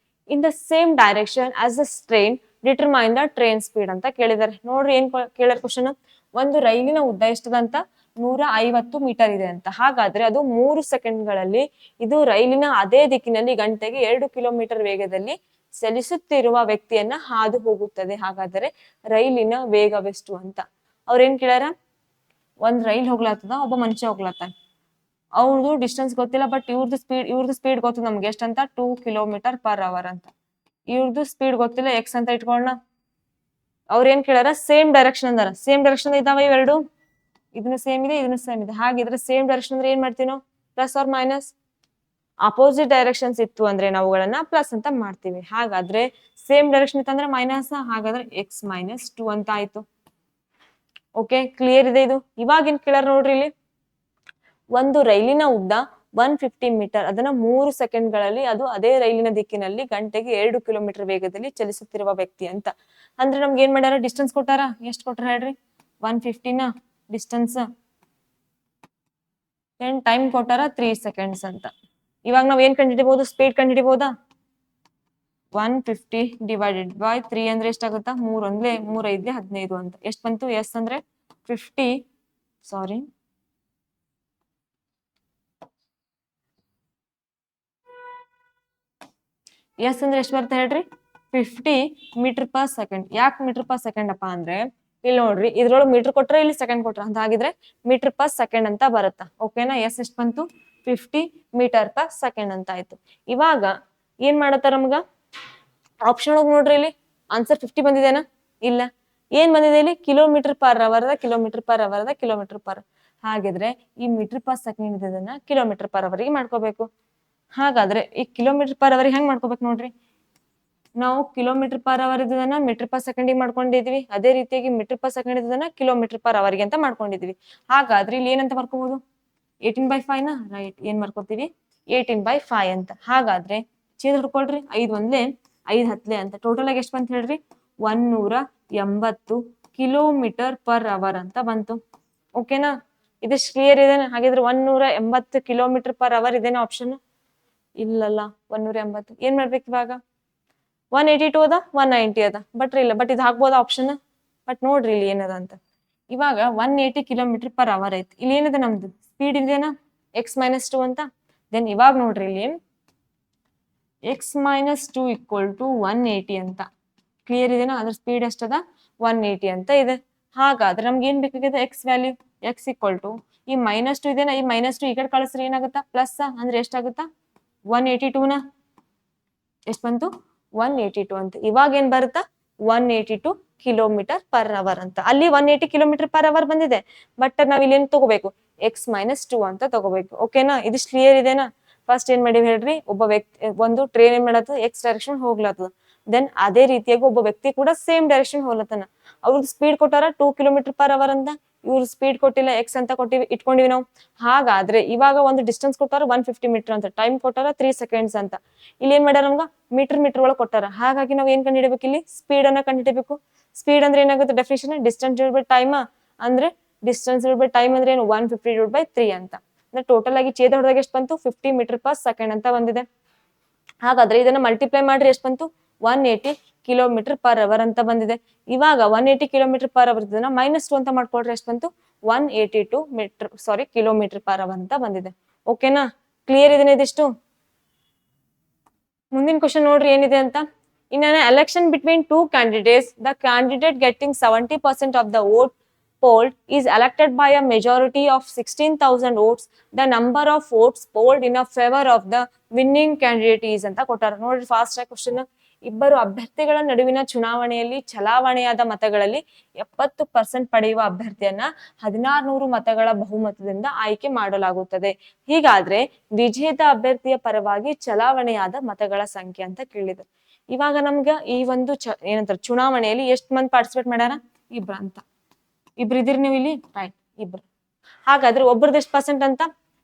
in the same direction as the train. Determine the train speed ಅಂತ ಕೇಳಿದ್ದಾರೆ. ನೋಡ್ರಿ ಏನ್ ಕೇಳಿದಾರೆ ಕ್ವಶನ್. ಒಂದು ರೈಲಿನ ಉದ್ದ ಎಷ್ಟದಂತ 150 ಮೀಟರ್ ಇದೆ ಅಂತ. ಹಾಗಾದ್ರೆ ಅದು 3 ಸೆಕೆಂಡ್ಗಳಲ್ಲಿ ಇದು ರೈಲಿನ ಅದೇ ದಿಕ್ಕಿನಲ್ಲಿ ಗಂಟೆಗೆ 2 ಕಿಲೋಮೀಟರ್ ವೇಗದಲ್ಲಿ ಚಲಿಸುತ್ತಿರುವ ವ್ಯಕ್ತಿಯನ್ನ ಹಾದು ಹೋಗುತ್ತದೆ. ಹಾಗಾದರೆ ರೈಲಿನ ವೇಗವೆಷ್ಟು ಅಂತ ಅವ್ರೇನ್ ಕೇಳ್ಯಾರ. ಒಂದ್ ರೈಲ್ ಹೋಗ್ಲಾತದ, ಒಬ್ಬ ಮನುಷ್ಯ ಹೋಗ್ಲತ್ತಾನ, ಅವ್ರದ್ದು ಡಿಸ್ಟೆನ್ಸ್ ಗೊತ್ತಿಲ್ಲ, ಬಟ್ ಇವ್ರದ್ದು ಸ್ಪೀಡ್ ಗೊತ್ತು ನಮ್ಗೆ ಎಷ್ಟಂತ 2 ಕಿಲೋಮೀಟರ್ ಪರ್ ಅವರ್ ಅಂತ. ಇವ್ರದ್ದು ಸ್ಪೀಡ್ ಗೊತ್ತಿಲ್ಲ, ಎಕ್ಸ್ ಅಂತ ಇಟ್ಕೊಳ್ಳೋಣ. ಅವ್ರ ಏನ್ ಕೇಳ್ಯಾರ, ಸೇಮ್ ಡೈರೆಕ್ಷನ್ ಅಂದಾರ. ಸೇಮ್ ಡೈರೆಕ್ಷನ್ ಇದಾವ ಇವೆರಡು, ಇದನ್ನು ಸೇಮ್ ಇದೆ, ಇದನ್ನು ಸೇಮ್ ಇದೆ. ಹಾಗಿದ್ರೆ ಸೇಮ್ ಡೈರೆಕ್ಷನ್ ಅಂದ್ರೆ ಏನ್ ಮಾಡ್ತೀವಿ ನಾವು, plus or minus. Opposite directions ಇತ್ತು ಅಂದ್ರೆ ನಾವುಗಳನ್ನ ಪ್ಲಸ್ ಅಂತ ಮಾಡ್ತೀವಿ. ಹಾಗಾದ್ರೆ ಸೇಮ್ ಡೈರೆಕ್ಷನ್ ಇತ್ತಂದ್ರೆ ಮೈನಸ್, ಹಾಗಾದ್ರೆ ಎಕ್ಸ್ ಮೈನಸ್ 2 ಅಂತ ಆಯ್ತು. ಓಕೆ, ಕ್ಲಿಯರ್ ಇದೆ ಇದು. ಇವಾಗ ಏನ್ ಕೇಳಾರ ನೋಡ್ರಿ ಇಲ್ಲಿ, ಒಂದು ರೈಲಿನ ಉದ್ದ 150 ಮೀಟರ್, ಅದನ್ನ 3 ಸೆಕೆಂಡ್ಗಳಲ್ಲಿ ಅದು ಅದೇ ರೈಲಿನ ದಿಕ್ಕಿನಲ್ಲಿ ಗಂಟೆಗೆ 2 ಕಿಲೋಮೀಟರ್ ವೇಗದಲ್ಲಿ ಚಲಿಸುತ್ತಿರುವ ವ್ಯಕ್ತಿ ಅಂತ. ಅಂದ್ರೆ ನಮ್ಗೆ ಏನ್ ಮಾಡ್ಯಾರ, ಡಿಸ್ಟೆನ್ಸ್ ಕೊಟ್ಟಾರ. ಎಷ್ಟು ಕೊಟ್ಟಾರ ಹೇಳ್ರಿ, 150ನ ಡಿಸ್ಟೆನ್ಸ್, ಟೈಮ್ ಕೊಟ್ಟಾರ 3 ಸೆಕೆಂಡ್ಸ್ ಅಂತ. ಇವಾಗ ನಾವ್ ಏನ್ ಕಂಡುಹಿಡಿಬಹುದು, ಸ್ಪೀಡ್ ಕಂಡುಹಿಡಿಬಹುದಾ. 150 ಡಿವೈಡೆಡ್ ಬೈ 3 ಅಂದ್ರೆ ಎಷ್ಟಾಗುತ್ತಾ, 3 ಒಂದ್ಲೆ 3 5 15 ಅಂತ. ಎಷ್ಟು ಬಂತು, ಎಸ್ ಅಂದ್ರೆ 50, ಸಾರಿ ಎಸ್ ಅಂದ್ರೆ ಎಷ್ಟು ಬರುತ್ತೆ ಹೇಳ್ರಿ, 50 ಮೀಟರ್ ಪರ್ ಸೆಕೆಂಡ್. ಯಾಕೆ ಮೀಟರ್ ಪರ್ ಸೆಕೆಂಡ್ ಅಪ್ಪ ಅಂದ್ರೆ, ಇಲ್ಲಿ ನೋಡ್ರಿ ಇದ್ರೊಳಗೆ ಮೀಟರ್ ಕೊಟ್ರೆ ಇಲ್ಲಿ ಸೆಕೆಂಡ್ ಕೊಟ್ರ ಅಂತ, ಹಾಗಿದ್ರೆ ಮೀಟರ್ ಪರ್ ಸೆಕೆಂಡ್ ಅಂತ ಬರುತ್ತಾ. ಓಕೆನಾ, ಎಸ್ ಎಷ್ಟು ಬಂತು, 50 ಮೀಟರ್ ಪರ್ ಸೆಕೆಂಡ್ ಅಂತ ಆಯ್ತು. ಇವಾಗ ಏನ್ ಮಾಡತ್ತಾರ ನಮ್ಗ, ಆಪ್ಷನ್ ಒಳಗೆ ನೋಡ್ರಿ ಇಲ್ಲಿ ಆನ್ಸರ್ 50 ಬಂದಿದೆನಾ, ಇಲ್ಲ. ಏನ್ ಬಂದಿದೆ ಇಲ್ಲಿ, ಕಿಲೋಮೀಟರ್ ಪರ್ ಅವರ್ ಅದ, ಕಿಲೋಮೀಟರ್ ಪರ್ ಅವರ್ ಅದ, ಕಿಲೋಮೀಟರ್ ಪರ್. ಹಾಗಿದ್ರೆ ಈ ಮೀಟರ್ ಪರ್ ಸೆಕೆಂಡ್ ಇದನ್ನ ಕಿಲೋಮೀಟರ್ ಪರ್ ಅವರ್ಗೆ ಮಾಡ್ಕೋಬೇಕು. ಹಾಗಾದ್ರೆ ಈ ಕಿಲೋಮೀಟರ್ ಪರ್ ಅವರ್ ಹೆಂಗ್ ಮಾಡ್ಕೋಬೇಕು ನೋಡ್ರಿ, ನಾವು ಕಿಲೋಮೀಟರ್ ಪರ್ ಅವರ್ ಇದನ್ನ ಮೀಟರ್ ಪರ್ ಸೆಕೆಂಡ್ ಮಾಡ್ಕೊಂಡಿದ್ವಿ, ಅದೇ ರೀತಿಯಾಗಿ ಮೀಟರ್ ಪರ್ ಸೆಕೆಂಡ್ ಇದನ್ನ ಕಿಲೋಮೀಟರ್ ಪರ್ ಅವರ್ಗೆ ಅಂತ ಮಾಡ್ಕೊಂಡಿದ್ವಿ. ಹಾಗಾದ್ರೆ ಇಲ್ಲಿ ಏನಂತ ಬರ್ಕೋಬಹುದು, 18/5 ನ ರೈಟ್. ಏನ್ ಮಾಡ್ಕೋತೀವಿ, 18/5 ಅಂತ. ಹಾಗಾದ್ರೆ ಛೇದ ಹಿಡ್ಕೊಳ್ರಿ, 5 ಒಂದ್ಲೆ 5 ಹತ್ಲೆ ಅಂತ. ಟೋಟಲ್ ಆಗಿ ಎಷ್ಟು ಬಂತ ಹೇಳ್ರಿ, 180 ಕಿಲೋಮೀಟರ್ ಪರ್ ಅವರ್ ಅಂತ ಬಂತು. ಓಕೆನಾ, ಇದಿಷ್ಟು ಕ್ಲಿಯರ್ ಇದೆ. ಹಾಗಿದ್ರೆ 180 ಕಿಲೋಮೀಟರ್ ಪರ್ ಅವರ್ ಇದೇನಾ ಆಪ್ಷನ್, ಇಲ್ಲಲ್ಲ 180. ಏನ್ ಮಾಡ್ಬೇಕು ಇವಾಗ, 182 ಅದ, 190 ಅದ, ಬಟ್ ಇಲ್ಲ, ಬಟ್ ಇದು ಹಾಕ್ಬೋದ ಆಪ್ಷನ್. ಬಟ್ ನೋಡ್ರಿ ಇಲ್ಲಿ ಏನದ ಅಂತ. ಇವಾಗ 180 ಕಿಲೋಮೀಟರ್ ಪರ್ ಅವರ್ ಐತಿ. ಇಲ್ಲಿ ಏನಿದೆ ನಮ್ದು ಸ್ಪೀಡ್ ಇದೆನಾ, ಎಕ್ಸ್ ಮೈನಸ್ 2 ಅಂತ. ದೆನ್ ಇವಾಗ ನೋಡ್ರಿ ಇಲ್ಲಿ ಎಕ್ಸ್ ಮೈನಸ್ 2 ಈಕ್ವಲ್ ಟು 180 ಅಂತ. ಕ್ಲಿಯರ್ ಇದೆನಾ, ಅದ್ರ ಸ್ಪೀಡ್ ಎಷ್ಟದ 180 ಅಂತ ಇದೆ. ಹಾಗಾದ್ರೆ ನಮ್ಗೆ ಏನ್ ಬೇಕಾಗಿದೆ, X value. X equal to ಈ -2 ಇದೆನಾ, ಈ -2 ಈ ಕಡೆ ಕಳಿಸ್ರಿ ಏನಾಗುತ್ತಾ, ಪ್ಲಸ್ ಅಂದ್ರೆ ಎಷ್ಟಾಗುತ್ತಾ 182ನ. ಎಷ್ಟು ಬಂತು, 182 ಅಂತ. ಇವಾಗ ಏನ್ ಬರುತ್ತಾ, 182 ಕಿಲೋಮೀಟರ್ ಪರ್ ಅವರ್ ಅಂತ. ಅಲ್ಲಿ 180 ಕಿಲೋಮೀಟರ್ ಪರ್ ಅವರ್ ಬಂದಿದೆ, ಬಟ್ ನಾವ್ ಇಲ್ಲಿ ಏನ್ ತಗೋಬೇಕು, ಎಕ್ಸ್ ಮೈನಸ್ 2 ಅಂತ ತಗೋಬೇಕು. ಓಕೆನಾ, ಇದಿಷ್ಟು ಕ್ಲಿಯರ್ ಇದೆನಾ. ಫಸ್ಟ್ ಏನ್ ಮಾಡಿವಿ ಹೇಳ್ರಿ, ಒಬ್ಬ ವ್ಯಕ್ತಿ, ಒಂದು ಟ್ರೈನ್ ಏನ್ ಮಾಡತ್ತದ, ಎಕ್ಸ್ ಡೈರೆಕ್ಷನ್ ಹೋಗ್ಲತ್ತದ. ದೆನ್ ಅದೇ ರೀತಿಯಾಗಿ ಒಬ್ಬ ವ್ಯಕ್ತಿ ಕೂಡ ಸೇಮ್ ಡೈರೆಕ್ಷನ್ ಹೋಗ್ಲತ್ತಾನ. ಅವ್ರದ್ದು ಸ್ಪೀಡ್ ಕೊಟ್ಟಾರ 2 ಕಿಲೋಮೀಟರ್ ಪರ್ ಅವರ್ ಅಂತ, ಇವ್ರ ಸ್ಪೀಡ್ ಕೊಟ್ಟಿಲ್ಲ, ಎಕ್ಸ್ ಅಂತ ಇಟ್ಕೊಂಡಿವಿ ನಾವು. ಹಾಗಾದ್ರೆ ಇವಾಗ ಒಂದು ಡಿಸ್ಟೆನ್ಸ್ ಕೊಟ್ಟಾರ 150 ಮೀಟರ್ ಅಂತ, ಟೈಮ್ ಕೊಟ್ಟಾರ 3 ಸೆಕೆಂಡ್ಸ್ ಅಂತ. ಇಲ್ಲಿ ಏನ್ ಮಾಡ್ಯಾರ ನಮ್ಗ ಮೀಟರ್ ಒಳಗೆ ಕೊಟ್ಟಾರ. ಹಾಗಾಗಿ ನಾವ್ ಏನ್ ಕಂಡುಹಿಡಬೇಕು, ಇಲ್ಲಿ ಸ್ಪೀಡ್ ಅನ್ನ ಕಂಡುಹಿಡಬೇಕು. ಸ್ಪೀಡ್ ಅಂದ್ರೆ ಏನಾಗುತ್ತೆ, definition distance divided by time. ಅಂದ್ರೆ ಡಿಸ್ಟೆನ್ಸ್ ಡಿವೈಡೆಡ್ ಬೈ ಟೈಮ್ ಅಂದ್ರೆ ಏನು, 150 ಡಿವೈಡೆಡ್ ಬೈ 3 ಅಂತ. ಅಂದ್ರೆ ಟೋಟಲ್ ಆಗಿ ಛೇದ ಹೊಡೆದಾಗ ಎಷ್ಟು ಬಂತು, 50 ಮೀಟರ್ ಪರ್ ಸೆಕೆಂಡ್ ಅಂತ ಬಂದಿದೆ. ಹಾಗಾದ್ರೆ ಇದನ್ನ ಮಲ್ಟಿಪ್ಲೈ ಮಾಡ್ರಿ, ಎಷ್ಟು ಬಂತು, 180 ಕಿಲೋಮೀಟರ್ ಪರ್ ಅವರ್ ಅಂತ ಬಂದಿದೆ. ಇವಾಗ 180 ಕಿಲೋಮೀಟರ್ ಪರ್ ಅವರ್ ಇದನ್ನ -2 ಅಂತ ಮಾಡ್ಕೊಳ್ರಿ, ಎಷ್ಟು ಬಂತು, 182 ಕಿಲೋಮೀಟರ್ ಪರ್ ಅವರ್ ಅಂತ ಬಂದಿದೆ. ಓಕೆನಾ, ಕ್ಲಿಯರ್ ಇದನ್ನ ಇದಿಷ್ಟು. ಮುಂದಿನ ಕ್ವಶನ್ ನೋಡ್ರಿ ಏನಿದೆ ಅಂತ. ಇನ್ an election between two candidates, the candidate getting 70% of the vote polled is elected by a majority of 16,000 votes. The number of votes polled in a favor of the winning candidate is ಅಂತ ಕೊಟ್ಟಾರ. ನೋಡ್ರಿ ಫಾಸ್ಟ್ ಆಗಿ ಕ್ವಶನ್. ಇಬ್ಬರು ಅಭ್ಯರ್ಥಿಗಳ ನಡುವಿನ ಚುನಾವಣೆಯಲ್ಲಿ ಚಲಾವಣೆಯಾದ ಮತಗಳಲ್ಲಿ 70% ಪಡೆಯುವ ಅಭ್ಯರ್ಥಿಯನ್ನ 1600 ಮತಗಳ ಬಹುಮತದಿಂದ ಆಯ್ಕೆ ಮಾಡಲಾಗುತ್ತದೆ. ಹೀಗಾದ್ರೆ ವಿಜೇತ ಅಭ್ಯರ್ಥಿಯ ಪರವಾಗಿ ಚಲಾವಣೆಯಾದ ಮತಗಳ ಸಂಖ್ಯೆ ಅಂತ ಕೇಳಿದ್ರು. ಇವಾಗ ನಮ್ಗ ಈ ಒಂದು ಏನಂತಾರೆ ಚುನಾವಣೆಯಲ್ಲಿ ಎಷ್ಟ್ ಮಂದಿ ಪಾರ್ಟಿಸಿಪೇಟ್ ಮಾಡ್ಯಾರ? ಇಬ್ರ ಅಂತ. ಇಬ್ರು ಇದಿರಿ ನೀವು ಇಲ್ಲಿ, ರೈಟ್, ಇಬ್ರು. ಹಾಗಾದ್ರೆ ಒಬ್ರದ್ದು ಎಷ್ಟು ಪರ್ಸೆಂಟ್ ಅಂತ?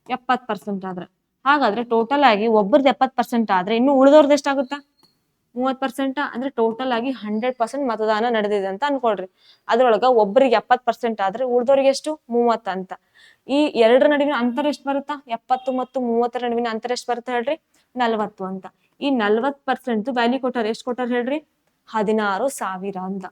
70% ಆದ್ರೆ, ಹಾಗಾದ್ರೆ ಟೋಟಲ್ ಆಗಿ ಒಬ್ರದ್ದು 70% ಆದ್ರೆ ಇನ್ನು ಉಳಿದವ್ರದ್ದು ಎಷ್ಟಾಗುತ್ತಾ? 30%. ಅಂದ್ರೆ ಟೋಟಲ್ ಆಗಿ 100% ಮತದಾನ ನಡೆದಿದೆ ಅಂತ ಅನ್ಕೊಳ್ರಿ. ಅದ್ರೊಳಗ ಒಬ್ಬರಿಗೆ 70% ಆದ್ರೆ ಉಳಿದವ್ರಿಗೆ ಎಷ್ಟು? 30 ಅಂತ. ಈ ಎರಡರ ನಡುವಿನ ಅಂತರ ಎಷ್ಟು ಬರುತ್ತಾ? 70 ಮತ್ತು 30 ನಡುವಿನ ಅಂತರ ಎಷ್ಟು ಬರುತ್ತೆ ಹೇಳ್ರಿ? 40 ಅಂತ. ಈ 40% ವ್ಯಾಲ್ಯೂ ಕೊಟ್ಟಾರ. ಎಷ್ಟು ಕೊಟ್ಟಾರ ಹೇಳ್ರಿ? 16,000 ಅಂತ.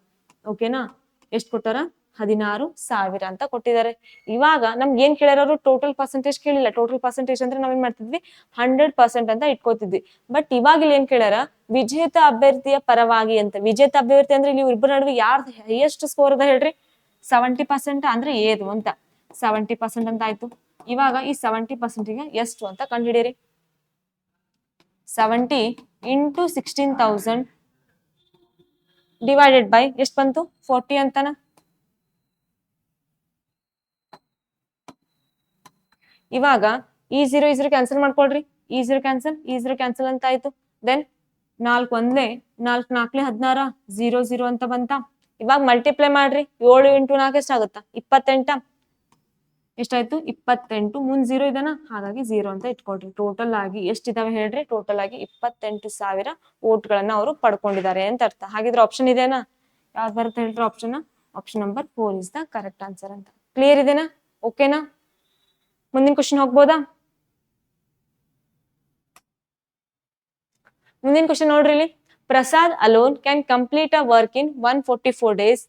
ಓಕೆನಾ? ಎಷ್ಟು ಕೊಟ್ಟಾರ? 16,000 ಅಂತ ಕೊಟ್ಟಿದ್ದಾರೆ. ಇವಾಗ ನಮ್ಗೆ ಏನ್ ಕೇಳ್ಯಾರ? ಟೋಟಲ್ ಪರ್ಸೆಂಟೇಜ್ ಕೇಳಿಲ್ಲ. ಟೋಟಲ್ ಪರ್ಸೆಂಟೇಜ್ ಅಂದ್ರೆ ನಾವೇನ್ ಮಾಡ್ತಿದ್ವಿ? 100% ಅಂತ ಇಟ್ಕೋತಿದ್ವಿ. ಬಟ್ ಇವಾಗ ಇಲ್ಲಿ ಏನ್ ಕೇಳ್ಯಾರ? ವಿಜೇತ ಅಭ್ಯರ್ಥಿಯ ಪರವಾಗಿ ಅಂತ. ವಿಜೇತ ಅಭ್ಯರ್ಥಿ ಅಂದ್ರೆ ಇಲ್ಲಿ ಇಬ್ಬರ ನಡುವೆ ಯಾರ್ದು ಹೈಯೆಸ್ಟ್ ಸ್ಕೋರ್ ಅದ ಹೇಳ್ರಿ? 70% ಅಂದ್ರೆ ಏದು ಅಂತ. 70% ಅಂತ ಆಯ್ತು. ಇವಾಗ ಈ 70%ಗೆ ಎಷ್ಟು ಅಂತ ಕಂಡುಹಿಡಿಯಿರಿ. 70 into 16,000 ಡಿವೈಡೆಡ್ ಬೈ ಎಷ್ಟು ಬಂತು? 40 ಅಂತಾನ. ಇವಾಗ ಈ 0 ಕ್ಯಾನ್ಸಲ್ ಮಾಡ್ಕೊಳ್ರಿ. ಈ 0 ಕ್ಯಾನ್ಸಲ್ ಅಂತ ಆಯ್ತು. ದೆನ್ 4 ಒಂದ್ಲೆ 4 4 16 0 ಅಂತ ಬಂತ. ಇವಾಗ ಮಲ್ಟಿಪ್ಲೈ ಮಾಡ್ರಿ. 7 into 4 ಎಷ್ಟಾಗುತ್ತಾ? 28. ಎಷ್ಟಾಯ್ತು? 28. ಮುಂದ್ 0 ಇದನ, ಹಾಗಾಗಿ 0 ಅಂತ ಇಟ್ಕೊಳ್ರಿ. ಟೋಟಲ್ ಆಗಿ ಎಷ್ಟಿದಾವೆ ಹೇಳ್ರಿ? ಟೋಟಲ್ ಆಗಿ 28,000 ಓಟ್ಗಳನ್ನ ಅವರು ಪಡ್ಕೊಂಡಿದ್ದಾರೆ ಅಂತ ಅರ್ಥ. ಹಾಗಿದ್ರೆ ಆಪ್ಷನ್ ಇದೆನಾ? ಯಾವ್ದು ಬರುತ್ತೆ ಹೇಳ್ರಿ option? Option number 4 is the correct answer ಅಂತ. ಕ್ಲಿಯರ್ ಇದೆನಾ? ಓಕೆನಾ? ಮುಂದಿನ ಕ್ವಶನ್ ಹೋಗ್ಬೋದಾ? ಮುಂದಿನ ಕ್ವಶನ್ ನೋಡ್ರಿ ಇಲ್ಲಿ. Prasad alone can complete a work in 144 days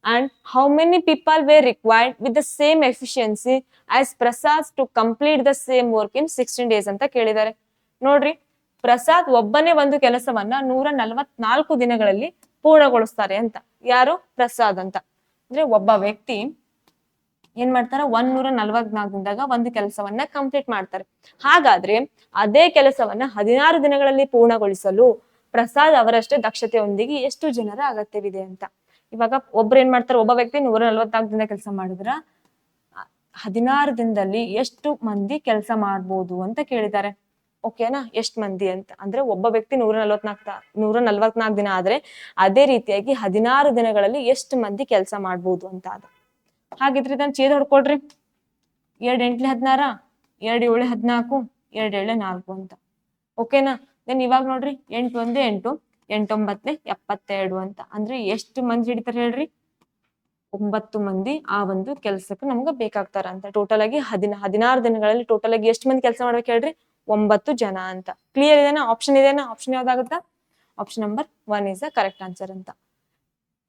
and how many people were required with the same efficiency as Prasad to complete the same work in 16 days ಅಂತ ಕೇಳಿದ್ದಾರೆ. ನೋಡ್ರಿ, ಪ್ರಸಾದ್ ಒಬ್ಬನೇ ಒಂದು ಕೆಲಸವನ್ನ 144 ದಿನಗಳಲ್ಲಿ ಪೂರ್ಣಗೊಳಿಸ್ತಾರೆ ಅಂತ. ಯಾರು? ಪ್ರಸಾದ್ ಅಂತ. ಅಂದ್ರೆ ಒಬ್ಬ ವ್ಯಕ್ತಿ ಏನ್ ಮಾಡ್ತಾರ? 144 ದಿನದಾಗ ಒಂದು ಕೆಲಸವನ್ನ ಕಂಪ್ಲೀಟ್ ಮಾಡ್ತಾರೆ. ಹಾಗಾದ್ರೆ ಅದೇ ಕೆಲಸವನ್ನ 16 ದಿನಗಳಲ್ಲಿ ಪೂರ್ಣಗೊಳಿಸಲು ಪ್ರಸಾದ್ ಅವರಷ್ಟೇ ದಕ್ಷತೆಯೊಂದಿಗೆ ಎಷ್ಟು ಜನರ ಅಗತ್ಯವಿದೆ ಅಂತ. ಇವಾಗ ಒಬ್ರು ಏನ್ ಮಾಡ್ತಾರೆ? ಒಬ್ಬ ವ್ಯಕ್ತಿ 144 ದಿನ ಕೆಲಸ ಮಾಡಿದ್ರ 16 ದಿನದಲ್ಲಿ ಎಷ್ಟು ಮಂದಿ ಕೆಲಸ ಮಾಡ್ಬೋದು ಅಂತ ಕೇಳಿದ್ದಾರೆ. ಓಕೆನಾ? ಎಷ್ಟ್ ಮಂದಿ ಅಂತ. ಅಂದ್ರೆ ಒಬ್ಬ ವ್ಯಕ್ತಿ 144 ದಿನ ಆದ್ರೆ ಅದೇ ರೀತಿಯಾಗಿ 16 ದಿನಗಳಲ್ಲಿ ಎಷ್ಟು ಮಂದಿ ಕೆಲಸ ಮಾಡ್ಬೋದು ಅಂತ ಅದ. ಹಾಗಿದ್ರೆ ಇದನ್ನ ಛೇದ ಹೊಡ್ಕೊಳ್ರಿ. 2 8 16, 2 7 14, 2 7 4 ಅಂತ. ಓಕೆನಾ? ದೆನ್ ಇವಾಗ ನೋಡ್ರಿ, 8 1 8, 8 9 72 ಅಂತ. ಅಂದ್ರೆ ಎಷ್ಟು ಮಂದಿ ಹಿಡಿತಾರೆ ಹೇಳ್ರಿ? 9 ಮಂದಿ ಆ ಒಂದು ಕೆಲ್ಸಕ್ಕೆ ನಮ್ಗೆ ಬೇಕಾಗ್ತಾರ ಅಂತ. ಟೋಟಲ್ ಆಗಿ 16 ದಿನಗಳಲ್ಲಿ ಟೋಟಲ್ ಆಗಿ ಎಷ್ಟು ಮಂದಿ ಕೆಲಸ ಮಾಡ್ಬೇಕು ಹೇಳ್ರಿ? 9 ಜನ ಅಂತ. ಕ್ಲಿಯರ್ ಇದೆನಾ? ಆಪ್ಷನ್ ಇದೆನಾ? ಆಪ್ಷನ್ ಯಾವ್ದಾಗುತ್ತಾ? Option number 1 is the correct answer ಅಂತ.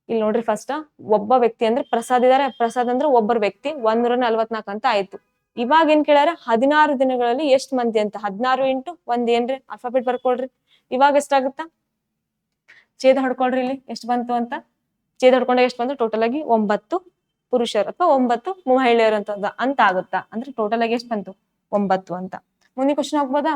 ಇಲ್ಲಿ ನೋಡ್ರಿ, ಫಸ್ಟ್ ಒಬ್ಬ ವ್ಯಕ್ತಿ ಅಂದ್ರೆ ಪ್ರಸಾದ್ ಇದಾರೆ. ಪ್ರಸಾದ್ ಅಂದ್ರೆ ಒಬ್ಬರ ವ್ಯಕ್ತಿ 144 ಅಂತ ಆಯ್ತು. ಇವಾಗ ಏನ್ ಕೇಳ್ಯಾರ? 16 ದಿನಗಳಲ್ಲಿ ಎಷ್ಟ್ ಮಂದಿ ಅಂತ. 16 into 1 ಏನ್ರಿ? ಆಲ್ಫಾಬೆಟ್ ಬರ್ಕೊಳ್ರಿ. ಇವಾಗ ಎಷ್ಟಾಗುತ್ತಾ? ಛೇದ ಹೊಡ್ಕೊಳ್ರಿ. ಇಲ್ಲಿ ಎಷ್ಟು ಬಂತು ಅಂತ. ಛೇದ ಹೊಡ್ಕೊಂಡಾಗ ಎಷ್ಟು ಬಂತು? ಟೋಟಲ್ ಆಗಿ 9 ಪುರುಷರು ಅಥವಾ 9 ಮಹಿಳೆಯರು ಅಂತ ಆಗುತ್ತಾ? ಅಂದ್ರೆ ಟೋಟಲ್ ಆಗಿ ಎಷ್ಟು ಬಂತು? 9 ಅಂತ. ಮುಂದಿನ ಕ್ವಶನ್ ಹೋಗ್ಬೋದಾ?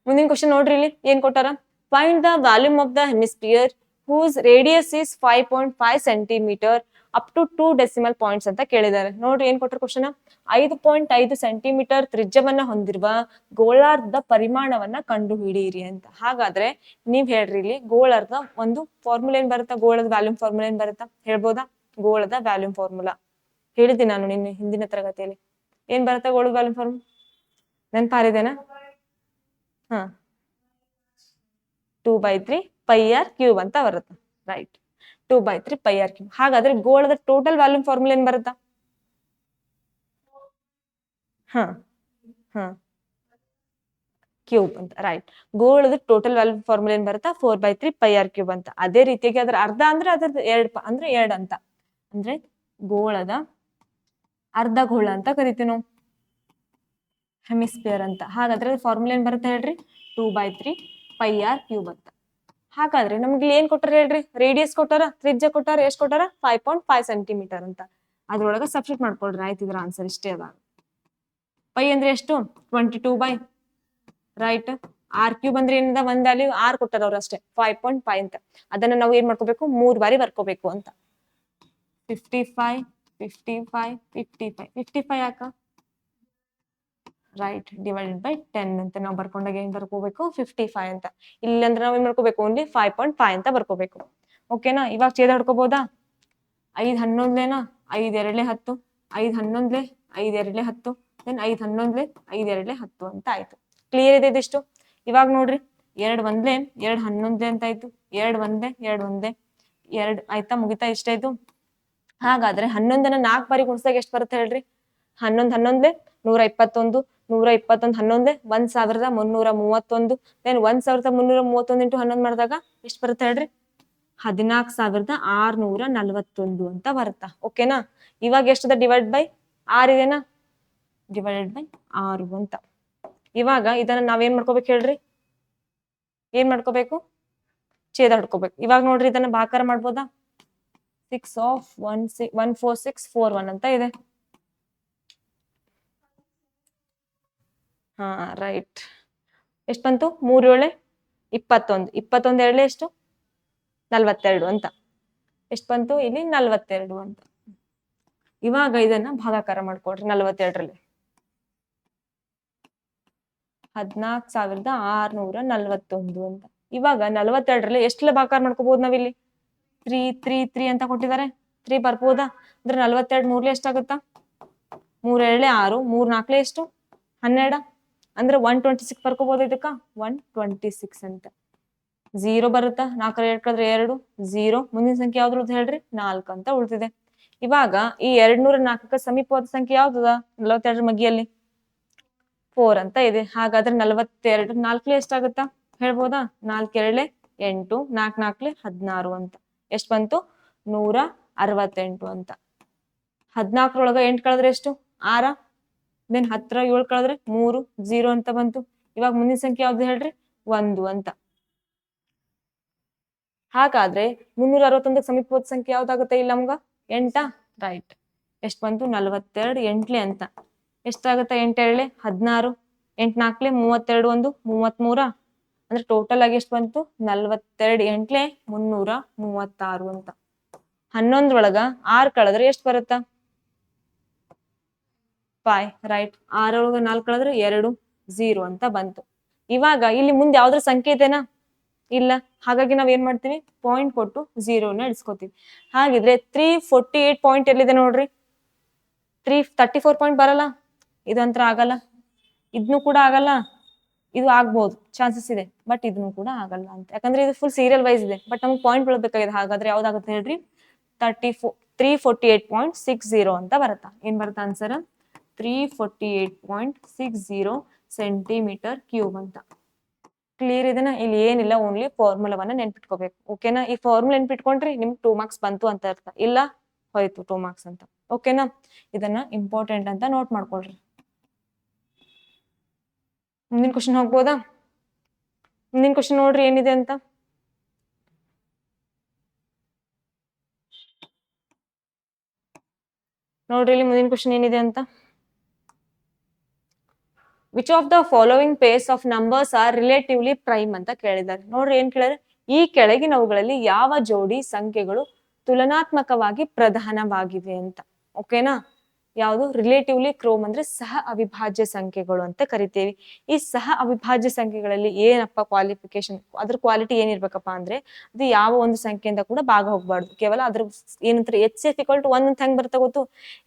ಮುಂದಿನ ಕ್ವಶನ್ ನೋಡ್ರಿ, ಇಲ್ಲಿ ಏನ್ ಕೊಟ್ಟಾರ? Find the volume of the hemisphere whose radius is 5.5 centimeter up to 2 decimal points ಅಂತ ಕೇಳಿದ್ದಾರೆ. ನೋಡ್ರಿ, ಏನ್ ಕೊಟ್ಟರು ಕ್ವಶನ್? 5.5 ಸೆಂಟಿಮೀಟರ್ ತ್ರಿಜ್ಯವನ್ನ ಹೊಂದಿರುವ ಗೋಳಾರ್ಧದ ಪರಿಮಾಣವನ್ನ ಕಂಡು ಹಿಡಿಯಿರಿ ಅಂತ. ಹಾಗಾದ್ರೆ ನೀವ್ ಹೇಳ್ರಿ, ಇಲ್ಲಿ ಗೋಳಾರ್ಧ ಒಂದು ಫಾರ್ಮುಲಾ ಏನ್ ಬರುತ್ತಾ? ಗೋಳದ ವ್ಯಾಲ್ಯೂಮ್ ಫಾರ್ಮುಲಾ ಏನ್ ಬರುತ್ತಾ ಹೇಳ್ಬೋದಾ? ಗೋಳದ ವ್ಯಾಲ್ಯೂಮ್ ಫಾರ್ಮುಲಾ ಹೇಳಿದ್ದೀನಿ ನಾನು ನಿನ್ನೆ ಹಿಂದಿನ ತರಗತಿಯಲ್ಲಿ. ಏನ್ ಬರುತ್ತಾ ಗೋಳದ ವ್ಯಾಲ್ಯೂಮ್ ಫಾರ್ಮುಲಾ? ನೆನಪಾರಿದೇನಾ? ಹಾ, 2/3 πr³ ಅಂತ ಬರುತ್ತೆ. Right, 2/3 πr³. ಹಾಗಾದ್ರೆ ಗೋಳದ ಟೋಟಲ್ ವ್ಯಾಲ್ಯೂಮ್ ಫಾರ್ಮುಲಾ ಏನ್ ಬರುತ್ತಾ? ಹ ಹ ಕ್ಯೂಬ್ ಅಂತ. ರೈಟ್, ಗೋಳದ ಟೋಟಲ್ ವ್ಯಾಲ್ಯೂಮ್ ಫಾರ್ಮುಲಾ ಏನ್ ಬರುತ್ತಾ? 4/3 πr³ ಅಂತ. ಅದೇ ರೀತಿಯಾಗಿ ಅದ್ರ ಅರ್ಧ ಅಂದ್ರೆ ಅದ್ರದ್ದು 2 ಅಂದ್ರೆ 2 ಅಂತ. ಅಂದ್ರೆ ಗೋಳದ ಅರ್ಧ ಗೋಳ ಅಂತ ಕರಿತೀವಿ ನಾವು, ಹೆಮಿಸ್ಫಿಯರ್ ಅಂತ. ಹಾಗಾದ್ರೆ ಫಾರ್ಮುಲಾ ಏನ್ ಬರುತ್ತೆ ಹೇಳ್ರಿ? 2/3 πr³ ಅಂತ. ಹಾಗಾದ್ರೆ ನಮ್ಗೆ ಏನ್ ಕೊಟ್ಟಾರ ಹೇಳ್ರಿ? ರೇಡಿಯಸ್ ಕೊಟ್ಟಾರ, ತ್ರಿಜ್ಯ ಕೊಟ್ಟಾರ. ಎಷ್ಟ್ ಕೊಟ್ಟಾರ? 5.5 ಸೆಂಟಿಮೀಟರ್ ಅಂತ. ಅದ್ರೊಳಗ ಸಬ್ಸ್ಟಿಟ್ಯೂಟ್ ಮಾಡ್ಕೊಳ್ರಿ. ಆಯ್ತು, ಇದ್ರ ಆನ್ಸರ್ ಇಷ್ಟೇ ಅದ. ಪೈ ಅಂದ್ರೆ ಎಷ್ಟು? 22 ಬೈ, ರೈಟ್, r³ ಅಂದ್ರೆ ಏನಿದೆ ಒಂದ್ ವ್ಯಾಲ್ಯೂ r ಕೊಟ್ಟಾರ ಅವ್ರು ಅಷ್ಟೇ 5.5 ಅಂತ. ಅದನ್ನ ನಾವು ಏನ್ ಮಾಡ್ಕೋಬೇಕು 3 ಬಾರಿ ಬರ್ಕೋಬೇಕು ಅಂತ. 55 55 55 55 ಯಾಕ ರೈಟ್ ಡಿವೈಡೆಡ್ ಬೈ 10 ಅಂತ ನಾವು ಬರ್ಕೊಂಡಾಗ ಏನ್ ಬರ್ಕೋಬೇಕು 55 ಅಂತ. ಇಲ್ಲಂದ್ರೆ ನಾವ್ ಏನ್ ಮಾಡ್ಕೋಬೇಕು ಓನ್ಲಿ 5.5 ಅಂತ ಬರ್ಕೋಬೇಕು. ಓಕೆನಾ, ಇವಾಗ ಛೇದ ಹೊಡ್ಕೋಬಹುದಾ? 5 11 5 2 10 5 11 5 2 10 ದೆನ್ 5 11 5 2 10 ಅಂತ ಆಯ್ತು. ಕ್ಲಿಯರ್ ಇದೆ ಇದಿಷ್ಟು? ಇವಾಗ ನೋಡ್ರಿ 2 1 2 11 ಅಂತ ಆಯ್ತು. 2 1 2 1 2 ಆಯ್ತಾ, ಮುಗಿತಾ? ಇಷ್ಟಾಯ್ತು. ಹಾಗಾದ್ರೆ 11ನ 4 ಬಾರಿ ಗುಣಿಸಿದಾಗ ಎಷ್ಟು ಬರುತ್ತೆ ಹೇಳ್ರಿ? 11 11 121 121 11 1331 ದೆನ್ 1331 ಇಂಟು 11 ಮಾಡಿದಾಗ ಎಷ್ಟು ಬರುತ್ತೆ ಹೇಳ್ರಿ? 14,641 ಅಂತ ಬರುತ್ತಾ. ಓಕೆನಾ, ಇವಾಗ ಎಷ್ಟದ ಡಿವೈಡ್ ಬೈ 6 ಇದೆನಾ? ಡಿವೈಡೆಡ್ ಬೈ 6 ಅಂತ. ಇವಾಗ ಇದನ್ನ ನಾವೇನ್ ಮಾಡ್ಕೋಬೇಕು ಹೇಳ್ರಿ? ಏನ್ ಮಾಡ್ಕೋಬೇಕು? ಛೇದ ಹೊಡ್ಕೋಬೇಕು. ಇವಾಗ ನೋಡ್ರಿ ಇದನ್ನ ಭಾಗಾಕಾರ ಮಾಡ್ಬೋದಾ? 6 ಆಫ್ 14641 ಅಂತ ಇದೆ. ಹಾ ರೈಟ್. ಎಷ್ಟು ಬಂತು? 3 7 21 21 2 ಎಷ್ಟು? 42 ಅಂತ. ಎಷ್ಟು ಬಂತು ಇಲ್ಲಿ? 42 ಅಂತ. ಇವಾಗ ಇದನ್ನ ಭಾಗಾಕಾರ ಮಾಡ್ಕೊಡ್ರಿ 42ರಲ್ಲಿ. 14,641 ಅಂತ. ಇವಾಗ 42ರಲ್ಲಿ ಎಷ್ಟೆಲ್ಲ ಭಾಗಾಕಾರ ಮಾಡ್ಕೋಬಹುದು ನಾವಿಲ್ಲಿ? 3 3 3 ಅಂತ ಕೊಟ್ಟಿದ್ದಾರೆ. 3 ಬರ್ಬೋದಾ? ಅಂದ್ರೆ 42 ಮೂರ್ಲೆ ಎಷ್ಟಾಗುತ್ತಾ? 3 2 6 3 4 ಎಷ್ಟು? 12 ಅಂದ್ರೆ 126 ಬರ್ಕೋಬಹುದು. ಇದಕ್ಕ 126 ಅಂತ. 0 ಬರುತ್ತಾ? 4 2 ಕಳೆದ್ರೆ 2 0. ಮುಂದಿನ ಸಂಖ್ಯೆ ಯಾವ್ದು ಹೇಳ್ರಿ? 4 ಅಂತ ಉಳಿದಿದೆ. ಇವಾಗ ಈ 204ಕ್ಕೆ ಸಮೀಪವಾದ ಸಂಖ್ಯೆ ಯಾವ್ದದ 42 ಮಗ್ಗಿಯಲ್ಲಿ? 4 ಅಂತ ಇದೆ. ಹಾಗಾದ್ರೆ 42 4 ಎಷ್ಟಾಗುತ್ತಾ ಹೇಳ್ಬೋದಾ? 4 2 8 4 4 16 ಅಂತ. ಎಷ್ಟು ಬಂತು? 168 ಅಂತ. 14ರೊಳಗ 8 ಕಳೆದ್ರೆ ಎಷ್ಟು? 6. ದೆನ್ 10 7 ಕಳೆದ್ರೆ 3 0 ಅಂತ ಬಂತು. ಇವಾಗ ಮುಂದಿನ ಸಂಖ್ಯೆ ಯಾವ್ದು ಹೇಳ್ರಿ? 1 ಅಂತ. ಹಾಗಾದ್ರೆ 361ಕ್ಕೆ ಸಮೀಪವಾದ ಸಂಖ್ಯೆ ಯಾವ್ದಾಗುತ್ತೆ ಇಲ್ಲ ನಮ್ಗ? 8. ರೈಟ್. ಎಷ್ಟು ಬಂತು? 42 8 ಅಂತ. ಎಷ್ಟಾಗುತ್ತೆ? 8 2 16 8 4 32 1 33. ಅಂದ್ರೆ ಟೋಟಲ್ ಆಗಿ ಎಷ್ಟು ಬಂತು? 42 8 336 ಅಂತ. 11ರೊಳಗ 6 ಕಳೆದ್ರೆ ಎಷ್ಟು ಬರುತ್ತಾ? 5. ರೈಟ್. 6ರೊಳಗ 4 ಕಳೆದ್ರೆ 2 0 ಅಂತ ಬಂತು. ಇವಾಗ ಇಲ್ಲಿ ಮುಂದೆ ಯಾವ್ದ್ರ ಸಂಖ್ಯೆ ಇದೆನಾ? ಇಲ್ಲ. ಹಾಗಾಗಿ ನಾವ್ ಏನ್ ಮಾಡ್ತೀವಿ? ಪಾಯಿಂಟ್ ಕೊಟ್ಟು 0ನ ಇಳಿಸ್ಕೋತೀವಿ. ಹಾಗಿದ್ರೆ 348 ಪಾಯಿಂಟ್ ಎಲ್ಲಿದೆ ನೋಡ್ರಿ? 334 ಪಾಯಿಂಟ್ ಬರಲ್ಲ. ಇದಂತ್ರ ಆಗಲ್ಲ. ಇದನ್ನು ಕೂಡ ಆಗಲ್ಲ. ಇದು ಆಗ್ಬಹುದು, ಚಾನ್ಸಸ್ ಇದೆ. ಬಟ್ ಇದನ್ನು ಕೂಡ ಆಗಲ್ಲ ಅಂತ. ಯಾಕಂದ್ರೆ ಇದು ಫುಲ್ ಸೀರಿಯಲ್ ವೈಸ್ ಇದೆ. ಬಟ್ ನಮ್ಗೆ ಪಾಯಿಂಟ್ ಬೀಳ್ಬೇಕಾಗಿದೆ. ಹಾಗಾದ್ರೆ ಯಾವ್ದಾಗುತ್ತೆ ಹೇಳ್ರಿ? 348.60 ಅಂತ ಬರುತ್ತಾ. ಏನ್ ಬರುತ್ತಾ ಆನ್ಸರ್? 348.60 ಸೆಂಟಿಮೀಟರ್ ಕ್ಯೂಬ್ ಅಂತ. ಕ್ಲಿಯರ್ ಇದೆನಾ? ಇಲ್ಲಿ ಏನಿಲ್ಲ, ಓನ್ಲಿ ಫಾರ್ಮುಲಾವನ್ನ ನೆನ್ಪಿಟ್ಕೋಬೇಕು. ಓಕೆನಾ? ಈ ಫಾರ್ಮುಲಾ ನೆನ್ಪಿಟ್ಕೊಂಡ್ರಿ ನಿಮ್ಗೆ 2 ಮಾರ್ಕ್ಸ್ ಬಂತು ಅಂತ ಅರ್ಥ. ಇಲ್ಲ ಹೋಯ್ತು 2 ಮಾರ್ಕ್ಸ್ ಅಂತ. ಓಕೆನಾ? ಇದನ್ನ ಇಂಪಾರ್ಟೆಂಟ್ ಅಂತ ನೋಟ್ ಮಾಡ್ಕೊಳ್ರಿ. ಮುಂದಿನ ಕ್ವಶನ್ ಹೋಗ್ಬೋದಾ? ಮುಂದಿನ ಕ್ವಶನ್ ನೋಡ್ರಿ ಏನಿದೆ ಅಂತ. ನೋಡ್ರಿ ಇಲ್ಲಿ ಮುಂದಿನ ಕ್ವಶನ್ ಏನಿದೆ ಅಂತ. Which of the following pairs of numbers are relatively prime ಅಂತ ಕೇಳಿದ್ದಾರೆ. ನೋಡ್ರಿ ಏನ್ ಕೇಳಿದ್ರೆ, ಈ ಕೆಳಗಿನವುಗಳಲ್ಲಿ ಯಾವ ಜೋಡಿ ಸಂಖ್ಯೆಗಳು ತುಲನಾತ್ಮಕವಾಗಿ ಪ್ರಧಾನವಾಗಿವೆ ಅಂತ. ಓಕೆನಾ? ಯಾವುದು? ರಿಲೇಟಿವ್ಲಿ ಕ್ರೋಮ್ ಅಂದ್ರೆ ಸಹ ಅವಿಭಾಜ್ಯ ಸಂಖ್ಯೆಗಳು ಅಂತ ಕರಿತೀವಿ. ಈ ಸಹ ಅವಿಭಾಜ್ಯ ಸಂಖ್ಯೆಗಳಲ್ಲಿ ಏನಪ್ಪ ಕ್ವಾಲಿಫಿಕೇಶನ್, ಅದ್ರ ಕ್ವಾಲಿಟಿ ಏನಿರ್ಬೇಕಪ್ಪ ಅಂದ್ರೆ ಅದು ಯಾವ ಒಂದು ಸಂಖ್ಯೆಯಿಂದ ಕೂಡ ಭಾಗ ಹೋಗ್ಬಾರ್ದು. ಕೇವಲ ಅದ್ರ ಏನಂತಾರೆ HCF = 1 ಅಂತ ಹೆಂಗ್ ಬರ್ತಾ ಗೊತ್ತು?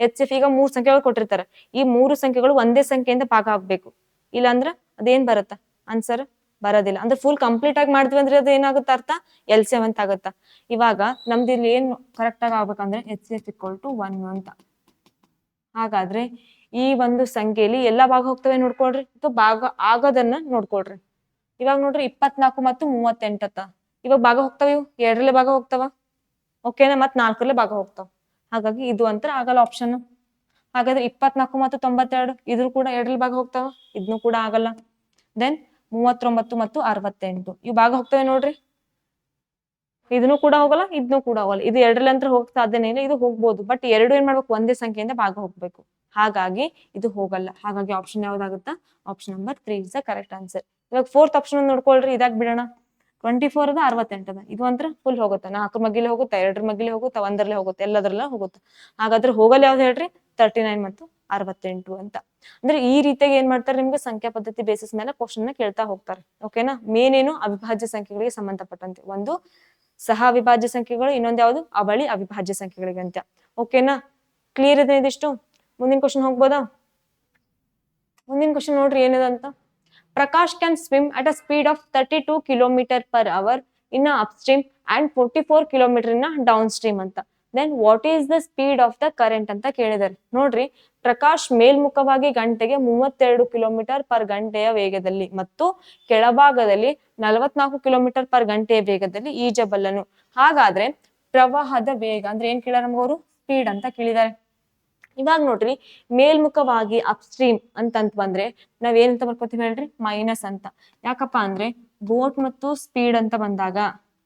HCF ಈಗ 3 ಸಂಖ್ಯೆಗಳು ಕೊಟ್ಟಿರ್ತಾರೆ. ಈ 3 ಸಂಖ್ಯೆಗಳು ಒಂದೇ ಸಂಖ್ಯೆಯಿಂದ ಭಾಗ ಆಗ್ಬೇಕು. ಇಲ್ಲ ಅಂದ್ರ ಅದೇನ್ ಬರುತ್ತ? ಆನ್ಸರ್ ಬರೋದಿಲ್ಲ. ಅಂದ್ರೆ ಫುಲ್ ಕಂಪ್ಲೀಟ್ ಆಗಿ ಮಾಡಿದ್ವಿ ಅಂದ್ರೆ ಅದು ಏನಾಗುತ್ತೆ ಅರ್ಥ? LCM ಅಂತ ಆಗುತ್ತ. ಇವಾಗ ನಮ್ದು ಇಲ್ಲಿ ಏನ್ ಕರೆಕ್ಟ್ ಆಗಿ ಆಗ್ಬೇಕಂದ್ರೆ HCF = 1 ಅಂತ. ಹಾಗಾದ್ರೆ ಈ ಒಂದು ಸಂಖ್ಯೆಯಲ್ಲಿ ಎಲ್ಲಾ ಭಾಗ ಹೋಗ್ತವೆ ನೋಡ್ಕೊಳ್ರಿ, ಅಥವಾ ಭಾಗ ಆಗೋದನ್ನ ನೋಡ್ಕೊಳ್ರಿ. ಇವಾಗ ನೋಡ್ರಿ 24 ಮತ್ತು 38 ಇವಾಗ ಭಾಗ ಹೋಗ್ತಾವ. ಇವು 2ರಲ್ಲೇ ಭಾಗ ಹೋಗ್ತಾವ. ಓಕೆನಾ? ಮತ್ 4ರಲ್ಲೇ ಭಾಗ ಹೋಗ್ತಾವ. ಹಾಗಾಗಿ ಇದು ಅಂತ ಆಗಲ್ಲ ಆಪ್ಷನ್. ಹಾಗಾದ್ರೆ 24 ಮತ್ತು 92 ಇದ್ರು ಕೂಡ 2ರಲ್ಲಿ ಭಾಗ ಹೋಗ್ತಾವ. ಇದನ್ನು ಕೂಡ ಆಗಲ್ಲ. ದೆನ್ 39 ಮತ್ತು 68 ಇವು ಭಾಗ ಹೋಗ್ತವೆ ನೋಡ್ರಿ. ಇದನ್ನು ಕೂಡ ಹೋಗಲ್ಲ, ಇದನ್ನು ಕೂಡ ಹೋಗಲ್ಲ. ಇದು 2ರಲ್ಲಿ ಅಂತ ಹೋಗಕ್ ಸಾಧ್ಯನೇ ಇಲ್ಲ. ಇದು ಹೋಗ್ಬೋದು, ಬಟ್ 2 ಏನ್ ಮಾಡ್ಬೇಕು? ಒಂದೇ ಸಂಖ್ಯೆಯಿಂದ ಭಾಗ ಹೋಗ್ಬೇಕು. ಹಾಗಾಗಿ ಇದು ಹೋಗಲ್ಲ. ಹಾಗಾಗಿ ಆಪ್ಷನ್ ಯಾವ್ದಾಗುತ್ತಾ? Option number 3 is the correct answer. ಇವಾಗ ಫೋರ್ತ್ ಆಪ್ಷನ್ ನೋಡ್ಕೊಳ್ರಿ, ಇದಾಗ ಬಿಡೋಣ. 24 ಅದ 68 ಅದ. ಇದು ಅಂತ್ರ ಫುಲ್ ಹೋಗುತ್ತೆ, 4 ಮಗ್ಗಿಲೆ ಹೋಗುತ್ತೆ, 2 ಮಗ್ಗಿಲೆ ಹೋಗುತ್ತೆ, 1 ಹೋಗುತ್ತೆ, ಎಲ್ಲದ್ರಲ್ಲ ಹೋಗುತ್ತೆ. ಹಾಗಾದ್ರೆ ಹೋಗಲ್ ಯಾವ್ದು ಹೇಳ್ರಿ? 39 ಮತ್ತು 68 ಅಂತ. ಅಂದ್ರೆ ಈ ರೀತಿಯಾಗಿ ಏನ್ ಮಾಡ್ತಾರೆ, ನಿಮ್ಗೆ ಸಂಖ್ಯಾ ಪದ್ಧತಿ ಬೇಸಿಸ್ ಮೇಲೆ ಕ್ವಶನ್ ನ ಕೇಳ್ತಾ ಹೋಗ್ತಾರೆ. ಓಕೆನಾ? ಮೇನ್ ಏನು ಅವಿಭಾಜ್ಯ ಸಂಖ್ಯೆಗಳಿಗೆ ಸಂಬಂಧಪಟ್ಟಂತೆ, ಒಂದು ಸಹ ಅವಿಭಾಜ್ಯ ಸಂಖ್ಯೆಗಳು, ಇನ್ನೊಂದು ಯಾವುದು ಅವಳಿ ಅವಿಭಾಜ್ಯ ಸಂಖ್ಯೆಗಳಿಗೆ ಅಂತ. ಓಕೆನಾ? ಕ್ಲಿಯರ್ ಇದೆ ಇದಿಷ್ಟು? ಮುಂದಿನ ಕ್ವಶನ್ ಹೋಗ್ಬೋದಾ? ಮುಂದಿನ ಕ್ವಶನ್ ನೋಡ್ರಿ ಏನಿದೆ ಅಂತ. Prakash can swim at a speed of 32 km/h in a upstream and 44 km in a downstream ಅಂತ. Then what is the speed of the current ಅಂತ ಕೇಳಿದ್ದಾರೆ. ನೋಡ್ರಿ, ಪ್ರಕಾಶ್ ಮೇಲ್ಮುಖವಾಗಿ ಗಂಟೆಗೆ 32 km/h ವೇಗದಲ್ಲಿ ಮತ್ತು ಕೆಳಭಾಗದಲ್ಲಿ 44 km/h ವೇಗದಲ್ಲಿ ಈಜಬಲ್ಲನು. ಹಾಗಾದ್ರೆ ಪ್ರವಾಹದ ವೇಗ ಅಂದ್ರೆ ಏನ್ ಕೇಳ್ಯಾರ ನಮಗವರು? ಸ್ಪೀಡ್ ಅಂತ ಕೇಳಿದ್ದಾರೆ. ಇವಾಗ ನೋಡ್ರಿ, ಮೇಲ್ಮುಖವಾಗಿ ಅಪ್ಸ್ಟ್ರೀಮ್ ಅಂತಂತ ಬಂದ್ರೆ ನಾವ್ ಏನಂತ ಬರ್ಕೋತೀವಿ ಹೇಳ್ರಿ? ಮೈನಸ್ ಅಂತ. ಯಾಕಪ್ಪ ಅಂದ್ರೆ ಬೋಟ್ ಮತ್ತು ಸ್ಪೀಡ್ ಅಂತ ಬಂದಾಗ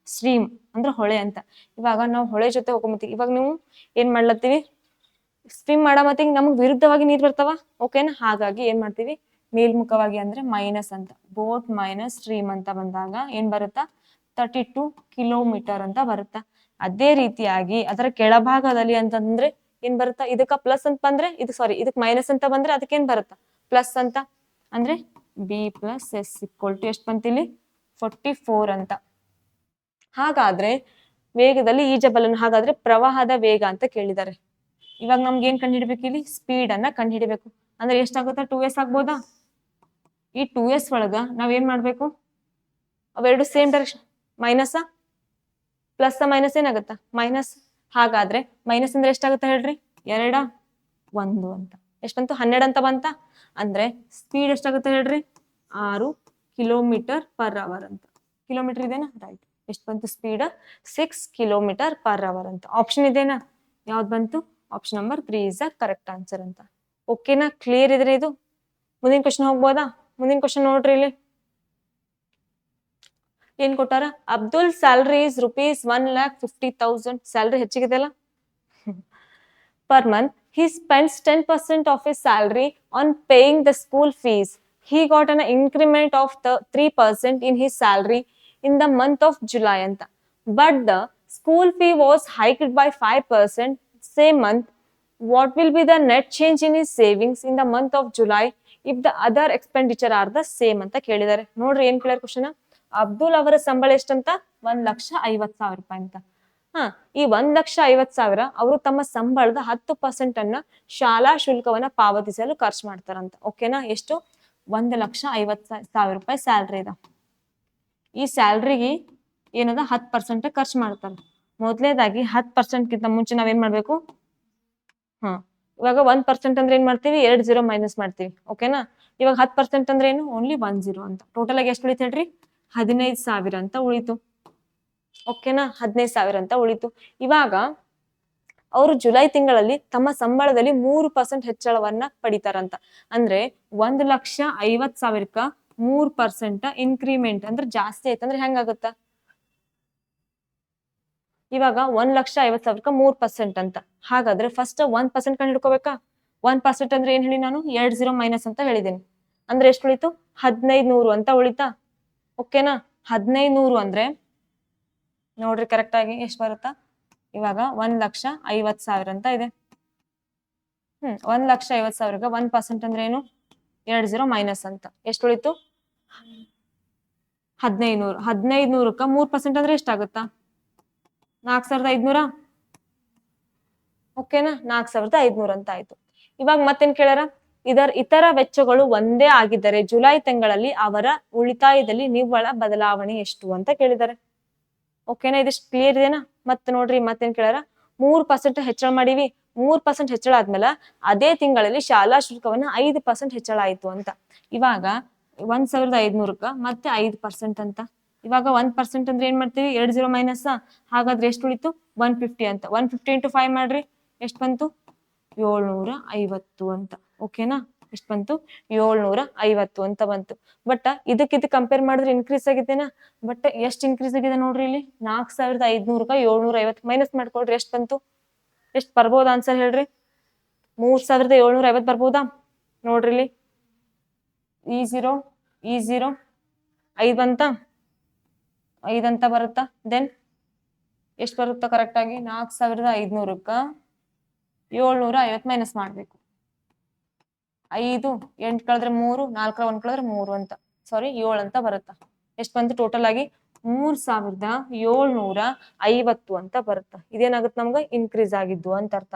ಸ್ಟ್ರೀಮ್ ಅಂದ್ರೆ ಹೊಳೆ ಅಂತ. ಇವಾಗ ನಾವು ಹೊಳೆ ಜೊತೆ ಹೋಗ್ಕೊಂಬತ್ತೀವಿ. ಇವಾಗ ನೀವು ಏನ್ ಮಾಡ್ಲತ್ತೀವಿ? ಸ್ವಿಮ್ ಮಾಡೋ ಮತ್ತಿಗೆ ನಮಗ್ ವಿರುದ್ಧವಾಗಿ ನೀರ್ ಬರ್ತಾವ. ಓಕೆನಾ? ಹಾಗಾಗಿ ಏನ್ ಮಾಡ್ತೀವಿ? ಮೇಲ್ಮುಖವಾಗಿ ಅಂದ್ರೆ ಮೈನಸ್ ಅಂತ. ಬೋಟ್ ಮೈನಸ್ ಸ್ಟ್ರೀಮ್ ಅಂತ ಬಂದಾಗ ಏನ್ ಬರುತ್ತಾ? 32 ಕಿಲೋಮೀಟರ್ ಅಂತ ಬರುತ್ತಾ. ಅದೇ ರೀತಿಯಾಗಿ ಅದರ ಕೆಳಭಾಗದಲ್ಲಿ ಅಂತಂದ್ರೆ ಏನ್ ಬರುತ್ತಾ? ಇದಕ್ಕ ಪ್ಲಸ್ ಅಂತ ಬಂದ್ರೆ ಇದಕ್ ಮೈನಸ್ ಅಂತ ಬಂದ್ರೆ ಅದಕ್ಕೆ ಏನ್ ಬರುತ್ತಾ? ಪ್ಲಸ್ ಅಂತ. ಅಂದ್ರೆ B plus S equal to ಎಷ್ಟು ಬಂತಿಲ್ಲಿ? 44 ಅಂತ. ಹಾಗಾದ್ರೆ ವೇಗದಲ್ಲಿ ಈಜಬಲ್ಲನು. ಹಾಗಾದ್ರೆ ಪ್ರವಾಹದ ವೇಗ ಅಂತ ಕೇಳಿದ್ದಾರೆ. ಇವಾಗ ನಮ್ಗೆ ಏನ್ ಕಂಡುಹಿಡ್ಬೇಕು ಇಲ್ಲಿ? ಸ್ಪೀಡ್ ಅನ್ನ ಕಂಡುಹಿಡಬೇಕು. ಅಂದ್ರೆ ಎಷ್ಟಾಗುತ್ತಾ? 2s ಆಗ್ಬೋದಾ? ಈ 2s ಒಳಗ ನಾವ್ ಏನ್ ಮಾಡ್ಬೇಕು? ಅವೆರಡು same direction. Minus plus minus ಏನಾಗುತ್ತಾ? ಮೈನಸ್. ಹಾಗಾದ್ರೆ ಮೈನಸ್ ಅಂದ್ರೆ ಎಷ್ಟಾಗುತ್ತೆ ಹೇಳ್ರಿ? 2 1 ಅಂತ. ಎಷ್ಟು ಬಂತು? 12 ಅಂತ ಬಂತ. ಅಂದ್ರೆ ಸ್ಪೀಡ್ ಎಷ್ಟಾಗುತ್ತೆ ಹೇಳ್ರಿ? 6 km/h ಅಂತ. ಕಿಲೋಮೀಟರ್ ಇದೇನಾ? ರೈಟ್. ಎಷ್ಟು ಬಂತು ಸ್ಪೀಡ್? 6 km/h ಅಂತ. ಆಪ್ಷನ್ ಇದೇನಾ? ಯಾವ್ದು ಬಂತು? Option number 3 is the correct answer ಅಂತ. ಓಕೆನಾ? ಕ್ಲಿಯರ್ ಇದ್ರೆ ಇದು? ಮುಂದಿನ ಕ್ವಶನ್ ಹೋಗ್ಬೋದಾ? ಮುಂದಿನ ಕ್ವಶನ್ ನೋಡ್ರಿ ಇಲ್ಲಿ ಏನ್ ಕೊಟ್ಟಾರ? Abdul salary is ₹1,50,000. ಸ್ಯಾಲರಿ ಹೆಚ್ಚಿಗಿದೆಲ್ಲ per month. He spends 10% of his salary on paying the school fees. He got an increment of the 3% in his salary in the month of July ಅಂತ. But the school fee was hiked by 5% same month. What will be the net change in his savings in the month of July if the other expenditure are the same ಅಂತ ಕೇಳಿದ್ದಾರೆ. ನೋಡ್ರಿ ಏನ್ ಕೇಳ್ಯಾರ ಕ್ವಶನ್. ಅಬ್ದುಲ್ ಅವರ ಸಂಬಳ ಎಷ್ಟಂತ? 1,50,000 ರೂಪಾಯಿ ಅಂತ. ಈ 1,50,000 ಅವರು ತಮ್ಮ ಸಂಬಳದ 10% ಅನ್ನ ಶಾಲಾ ಶುಲ್ಕವನ್ನ ಪಾವತಿಸಲು ಖರ್ಚು ಮಾಡ್ತಾರಂತ. ಓಕೆನಾ? ಎಷ್ಟು? 1,50,000 ರೂಪಾಯಿ ಸ್ಯಾಲ್ರಿ ಇದೆ. ಈ ಸ್ಯಾಲ್ರಿಗೆ ಏನದ 10% ಖರ್ಚು ಮಾಡ್ತಾರೆ. ಮೊದಲನೇದಾಗಿ 10% ಗಿಂತ ಮುಂಚೆ ನಾವೇನ್ ಮಾಡ್ಬೇಕು? ಇವಾಗ 1% ಅಂದ್ರೆ ಏನ್ ಮಾಡ್ತೀವಿ? 2 0 ಮೈನಸ್ ಮಾಡ್ತೀವಿ. ಓಕೆನಾ? ಇವಾಗ 10% ಅಂದ್ರೆ ಏನು? ಓನ್ಲಿ 1 0 ಅಂತ. ಟೋಟಲ್ ಆಗಿ ಎಷ್ಟು ಉಳಿತು ಹೇಳ್ರಿ? 15,000 ಅಂತ ಉಳಿತು. ಓಕೆನಾ? 15,000 ಅಂತ ಉಳಿತು. ಇವಾಗ ಅವರು ಜುಲೈ ತಿಂಗಳಲ್ಲಿ ತಮ್ಮ ಸಂಬಳದಲ್ಲಿ 3% ಹೆಚ್ಚಳವನ್ನ ಪಡಿತಾರಂತ. ಅಂದ್ರೆ 1,50,000ಕ್ಕ 3% ಇನ್ಕ್ರಿಮೆಂಟ್ ಅಂದ್ರೆ ಜಾಸ್ತಿ ಆಯ್ತಂದ್ರೆ ಹೆಂಗಾಗುತ್ತ? ಇವಾಗ 1,50,000ಕ್ಕ 3% ಅಂತ. ಹಾಗಾದ್ರೆ ಫಸ್ಟ್ 1% ಕಂಡು ಹಿಡ್ಕೋಬೇಕಾ? 1% ಅಂದ್ರೆ ಏನ್ ಹೇಳಿ ನಾನು? 2 0 ಮೈನಸ್ ಅಂತ ಹೇಳಿದ್ದೇನೆ. ಅಂದ್ರೆ ಎಷ್ಟು ಉಳಿತು? 1,500 ಅಂತ ಉಳಿತಾ? ಓಕೆನಾ? 1,500 ಅಂದ್ರೆ ನೋಡ್ರಿ ಕರೆಕ್ಟ್ ಆಗಿ ಎಷ್ಟು ಬರುತ್ತಾ? ಇವಾಗ 1,50,000 ಅಂತ ಇದೆ. 1,50,000ಗ 1% ಅಂದ್ರೆ ಏನು? 2 0 ಮೈನಸ್ ಅಂತ. ಎಷ್ಟು ಉಳಿತು? 1,500. 1,500ಕ್ಕ 3% ಅಂದ್ರೆ ಎಷ್ಟಾಗುತ್ತಾ? 4,500. ಓಕೆನಾ? 4,500 ಅಂತ ಆಯ್ತು. ಇವಾಗ ಮತ್ತೇನ್ ಕೇಳ್ಯಾರ? ಇತರ ವೆಚ್ಚಗಳು ಒಂದೇ ಆಗಿದ್ದರೆ ಜುಲೈ ತಿಂಗಳಲ್ಲಿ ಅವರ ಉಳಿತಾಯದಲ್ಲಿ ನಿವ್ವಳ ಬದಲಾವಣೆ ಎಷ್ಟು ಅಂತ ಕೇಳಿದ್ದಾರೆ. ಓಕೆನಾ? ಇದಿಷ್ಟು ಕ್ಲಿಯರ್ ಇದೆನಾ? ಮತ್ತೆ ನೋಡ್ರಿ ಮತ್ತೇನ್ ಕೇಳ್ಯಾರ? 3% ಹೆಚ್ಚಳ ಮಾಡಿವಿ. 3% ಹೆಚ್ಚಳ ಆದ್ಮೇಲೆ ಅದೇ ತಿಂಗಳಲ್ಲಿ ಶಾಲಾ ಶುಲ್ಕವನ್ನ 5% ಹೆಚ್ಚಳ ಆಯ್ತು ಅಂತ. ಇವಾಗ 1,500ಕ್ಕ ಮತ್ತೆ 5% ಅಂತ. ಇವಾಗ 1% ಅಂದ್ರೆ ಏನ್ ಮಾಡ್ತೀವಿ? 2 0 ಮೈನಸ್. ಹಾಗಾದ್ರೆ ಎಷ್ಟು ಉಳಿತು? 150 ಅಂತ. 150 ಇಂಟು 5 ಮಾಡ್ರಿ. ಎಷ್ಟು ಬಂತು? 750 ಅಂತ. ಓಕೆನಾ? ಎಷ್ಟು ಬಂತು? 750 ಅಂತ ಬಂತು. ಬಟ್ ಇದಕ್ಕೆ ಕಂಪೇರ್ ಮಾಡಿದ್ರೆ ಇನ್ಕ್ರೀಸ್ ಆಗಿದ್ದೇನಾ? ಬಟ್ ಎಷ್ಟು ಇನ್ಕ್ರೀಸ್ ಆಗಿದೆ ನೋಡ್ರಿ ಇಲ್ಲಿ? 4,500ಕ್ಕ 750 ಮೈನಸ್ ಮಾಡ್ಕೊಳ್ರಿ. ಎಷ್ಟು ಬಂತು? ಎಷ್ಟು ಬರ್ಬೋದ ಆನ್ಸರ್ ಹೇಳ್ರಿ? 3,750 ಬರ್ಬೋದಾ? ನೋಡ್ರಿ ಇಲ್ಲಿ ಈ 0 ಈ 0 5 ಬಂತ 5 ಅಂತ ಬರುತ್ತಾ. ದೆನ್ ಎಷ್ಟು ಬರುತ್ತಾ ಕರೆಕ್ಟ್ ಆಗಿ 4500ಕ್ಕ 750 ಮೈನಸ್ ಮಾಡ್ಬೇಕು. 5 8 ಕಳೆದ್ರೆ 3 4 1 ಕಳೆದ್ರೆ 3 ಅಂತ ಸಾರಿ 7 ಅಂತ ಬರುತ್ತಾ. ಎಷ್ಟು ಬಂತು ಟೋಟಲ್ ಆಗಿ 3750 ಅಂತ ಬರುತ್ತಾ. ಇದೇನಾಗುತ್ತೆ ನಮ್ಗೆ ಇನ್ಕ್ರೀಸ್ ಆಗಿದ್ದು ಅಂತ ಅರ್ಥ.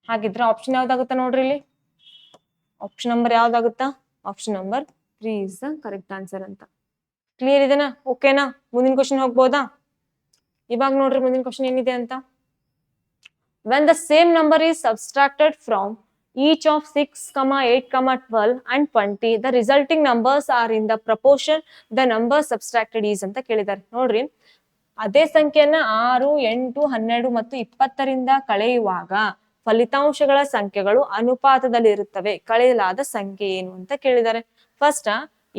ಹಾಗಿದ್ರೆ ಆಪ್ಷನ್ ಯಾವ್ದಾಗುತ್ತಾ ನೋಡ್ರಿ ಇಲ್ಲಿ. ಆಪ್ಷನ್ ನಂಬರ್ ಯಾವ್ದಾಗುತ್ತಾ? Option number 3 is the correct answer ಅಂತ. ಕ್ಲಿಯರ್ ಇದೆನಾ? ಓಕೆನಾ? ಮುಂದಿನ ಕ್ವಶನ್ ಹೋಗ್ಬೋದಾ? ಇವಾಗ ನೋಡ್ರಿ ಮುಂದಿನ ಕ್ವಶನ್ ಏನಿದೆ ಅಂತ. When the same number is subtracted from each of 6, 8, 12 and 20, the resulting numbers are in the proportion the number subtracted is ಅಂತ ಕೇಳಿದ್ದಾರೆ. ನೋಡ್ರಿ ಅದೇ ಸಂಖ್ಯೆಯನ್ನ 6, 8, 12 ಮತ್ತು 20ರಿಂದ ಕಳೆಯುವಾಗ ಫಲಿತಾಂಶಗಳ ಸಂಖ್ಯೆಗಳು ಅನುಪಾತದಲ್ಲಿ ಇರುತ್ತವೆ. ಕಳೆಯಲಾದ ಸಂಖ್ಯೆ ಏನು ಅಂತ ಕೇಳಿದ್ದಾರೆ. ಫಸ್ಟ್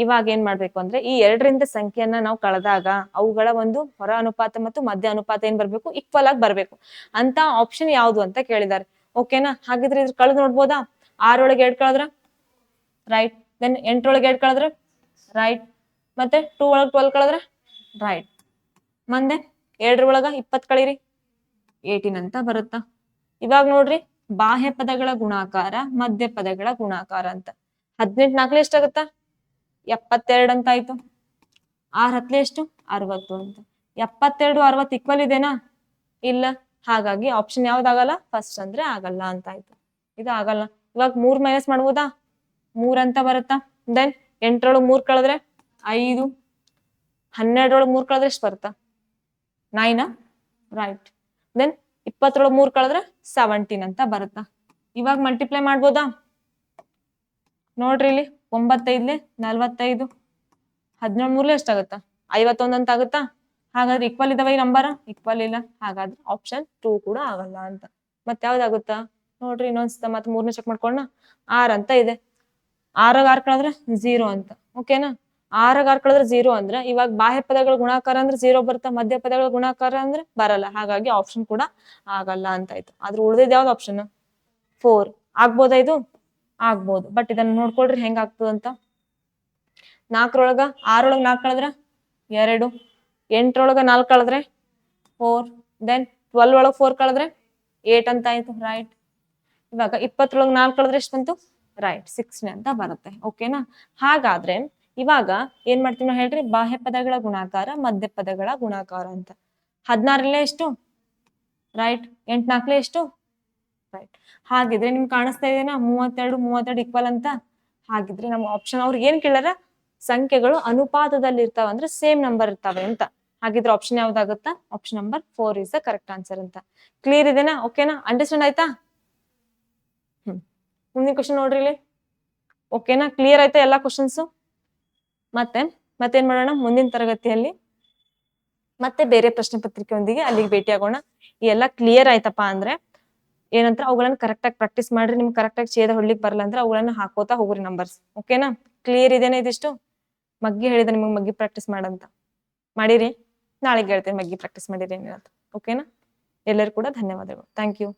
ಇವಾಗ ಏನ್ ಮಾಡ್ಬೇಕು ಅಂದ್ರೆ ಈ 2ರಿಂದ ಸಂಖ್ಯೆಯನ್ನ ನಾವು ಕಳೆದಾಗ ಅವುಗಳ ಒಂದು ಹೊರ ಅನುಪಾತ ಮತ್ತು ಮಧ್ಯ ಅನುಪಾತ ಏನ್ ಬರ್ಬೇಕು ಈಕ್ವಲ್ ಆಗಿ ಬರ್ಬೇಕು ಅಂತ ಆಪ್ಷನ್ ಯಾವ್ದು ಅಂತ ಕೇಳಿದ್ದಾರೆ. ಓಕೆನಾ? ಹಾಗಿದ್ರೆ ಇದ್ರ ಕಳೆದು ನೋಡ್ಬೋದಾ? 6 ಒಳಗೆ 2 ಕಳೆದ್ರ ರೈಟ್. ದೆನ್ 8 ಒಳಗೆ 2 ಕಳೆದ್ರೆ ರೈಟ್. ಮತ್ತೆ 2 ಒಳಗೆ 12 ಕಳೆದ್ರೆ ರೈಟ್. ಮುಂದೆ 2 ಒಳಗ 20 ಕಳೀರಿ 18 ಅಂತ ಬರುತ್ತಾ. ಇವಾಗ ನೋಡ್ರಿ ಬಾಹ್ಯ ಪದಗಳ ಗುಣಾಕಾರ ಮಧ್ಯ ಪದಗಳ ಗುಣಾಕಾರ ಅಂತ. 18 4 ಎಷ್ಟಾಗುತ್ತಾ 72 ಅಂತ ಆಯ್ತು. 6 10 ಎಷ್ಟು 60 ಅಂತ. 72 60 ಈಕ್ವಲ್ ಇದೆನಾ? ಇಲ್ಲ. ಹಾಗಾಗಿ ಆಪ್ಷನ್ ಯಾವ್ದಾಗಲ್ಲ ಫಸ್ಟ್ ಅಂದ್ರೆ ಆಗಲ್ಲ ಅಂತ ಆಯ್ತು. ಇದು ಆಗಲ್ಲ. ಇವಾಗ 3 ಮೈನಸ್ ಮಾಡ್ಬೋದಾ? 3 ಅಂತ ಬರುತ್ತಾ. ದೆನ್ 8 3 ಕಳೆದ್ರೆ 5. 12 3 ಕಳೆದ್ರೆ ಎಷ್ಟು ಬರುತ್ತಾ 9 ರೈಟ್. ದೆನ್ 20 3 ಕಳೆದ್ರೆ 17 ಅಂತ ಬರುತ್ತಾ. ಇವಾಗ ಮಲ್ಟಿಪ್ಲೈ ಮಾಡ್ಬೋದಾ? ನೋಡ್ರಿ ಇಲ್ಲಿ 9 5 45 17 3 ಎಷ್ಟಾಗುತ್ತಾ 51 ಅಂತ ಆಗುತ್ತಾ. ಹಾಗಾದ್ರೆ ಈಕ್ವಲ್ ಇದಾವ ಈ ನಂಬರ್? ಈಕ್ವಲ್ ಇಲ್ಲ. ಹಾಗಾದ್ರೆ ಆಪ್ಷನ್ 2 ಕೂಡ ಆಗಲ್ಲ ಅಂತ. ಮತ್ತೆ ಯಾವ್ದಾಗುತ್ತಾ ನೋಡ್ರಿ ಇನ್ನೊಂದ್ಸತ ಮತ್ತೆ 3ನೇ ಚೆಕ್ ಮಾಡ್ಕೊಳ್ಳೋಣ. 6 ಅಂತ ಇದೆ. 6 6 ಕಳೆದ್ರೆ 0 ಅಂತ. ಓಕೆನಾ? 6 6 ಕಳೆದ್ರೆ 0 ಅಂದ್ರೆ ಇವಾಗ ಬಾಹ್ಯ ಪದಗಳ ಗುಣಾಕಾರ ಅಂದ್ರೆ 0 ಬರುತ್ತಾ, ಮಧ್ಯ ಪದಗಳ ಗುಣಾಕಾರ ಅಂದ್ರೆ ಬರಲ್ಲ. ಹಾಗಾಗಿ ಆಪ್ಷನ್ ಕೂಡ ಆಗಲ್ಲ ಅಂತ ಆಯ್ತು. ಆದ್ರೆ ಉಳಿದಿದ್ ಯಾವ್ದು ಆಪ್ಷನ್ 4 ಆಗ್ಬೋದಾ? ಇದು ಆಗ್ಬೋದು. ಬಟ್ ಇದನ್ನ ನೋಡ್ಕೊಳ್ರಿ ಹೆಂಗ್ ಆಗ್ತದಂತ. 4 ಒಳಗ 6 ಒಳಗ 4 ಕಳೆದ್ರೆ 2. 8 ಒಳಗ 4 ಕಳೆದ್ರೆ 4. ದೆನ್ 12 ಒಳಗ 4 ಕಳೆದ್ರೆ 8 ಅಂತ ಆಯ್ತು ರೈಟ್. ಇವಾಗ 20 ಒಳಗ 4 ಕಳೆದ್ರೆ ಎಷ್ಟು ಬಂತು ರೈಟ್ 16 ಅಂತ ಬರುತ್ತೆ. ಓಕೆನಾ? ಹಾಗಾದ್ರೆ ಇವಾಗ ಏನ್ ಮಾಡ್ತೀವಿ ನಾವು ಹೇಳ್ರಿ ಬಾಹ್ಯ ಪದಗಳ ಗುಣಾಕಾರ ಮಧ್ಯ ಪದಗಳ ಗುಣಾಕಾರ ಅಂತ. 16 ಎಷ್ಟು ರೈಟ್. 8 4 ಎಷ್ಟು ರೈಟ್. ಹಾಗಿದ್ರೆ ನಿಮ್ಗೆ ಕಾಣಿಸ್ತಾ ಇದೆನಾ 32 32 ಈಕ್ವಲ್ ಅಂತ. ಹಾಗಿದ್ರೆ ನಮ್ಮ ಆಪ್ಷನ್ ಅವ್ರಿಗೆ ಏನ್ ಕೇಳಾರ ಸಂಖ್ಯೆಗಳು ಅನುಪಾತದಲ್ಲಿ ಇರ್ತಾವ ಅಂದ್ರೆ ಸೇಮ್ ನಂಬರ್ ಇರ್ತಾವೆ ಅಂತ. ಹಾಗಿದ್ರೆ ಆಪ್ಷನ್ ಯಾವ್ದಾಗುತ್ತಾ? Option number 4 is the correct answer ಅಂತ. ಕ್ಲಿಯರ್ ಇದೆನಾ? ಓಕೆನಾ? ಅಂಡರ್ಸ್ಟ್ಯಾಂಡ್ ಆಯ್ತಾ? ಮುಂದಿನ ಕ್ವಶನ್ ನೋಡ್ರಿ ಇಲ್ಲಿ. ಓಕೆನಾ? ಕ್ಲಿಯರ್ ಆಯ್ತಾ ಎಲ್ಲಾ ಕ್ವಶನ್ಸ್? ಮತ್ತೇನ್ ಮಾಡೋಣ ಮುಂದಿನ ತರಗತಿಯಲ್ಲಿ ಮತ್ತೆ ಬೇರೆ ಪ್ರಶ್ನೆ ಪತ್ರಿಕೆಯೊಂದಿಗೆ ಅಲ್ಲಿಗೆ ಭೇಟಿ ಆಗೋಣ. ಈ ಎಲ್ಲ ಕ್ಲಿಯರ್ ಆಯ್ತಪ್ಪ ಅಂದ್ರೆ ಏನಂತ ಅವುಗಳನ್ನ ಕರೆಕ್ಟ್ ಆಗಿ ಪ್ರಾಕ್ಟೀಸ್ ಮಾಡ್ರಿ. ನಿಮ್ಗೆ ಕರೆಕ್ಟ್ ಆಗಿ ಛೇದ ಹೊಡ್ಲಿಕ್ಕೆ ಬರಲ್ಲ ಅಂದ್ರೆ ಅವುಗಳನ್ನ ಹಾಕೋತಾ ಹೋಗ್ರಿ ನಂಬರ್ಸ್. ಓಕೆನಾ? ಕ್ಲಿಯರ್ ಇದೇನಾ ಇದಿಷ್ಟು? ಮಗ್ಗಿ ಹೇಳಿದೆ ನಿಮ್ಗೆ ಮಗ್ಗಿ ಪ್ರಾಕ್ಟೀಸ್ ಮಾಡಂತ. ಮಾಡಿರಿ? ನಾಳೆಗೆ ಹೇಳ್ತೇನೆ ಮಗ್ಗಿ ಪ್ರಾಕ್ಟೀಸ್ ಮಾಡಿರಿ ಅಂತ. ಓಕೆನಾ? ಎಲ್ಲರೂ ಕೂಡ ಧನ್ಯವಾದಗಳು. Thank you.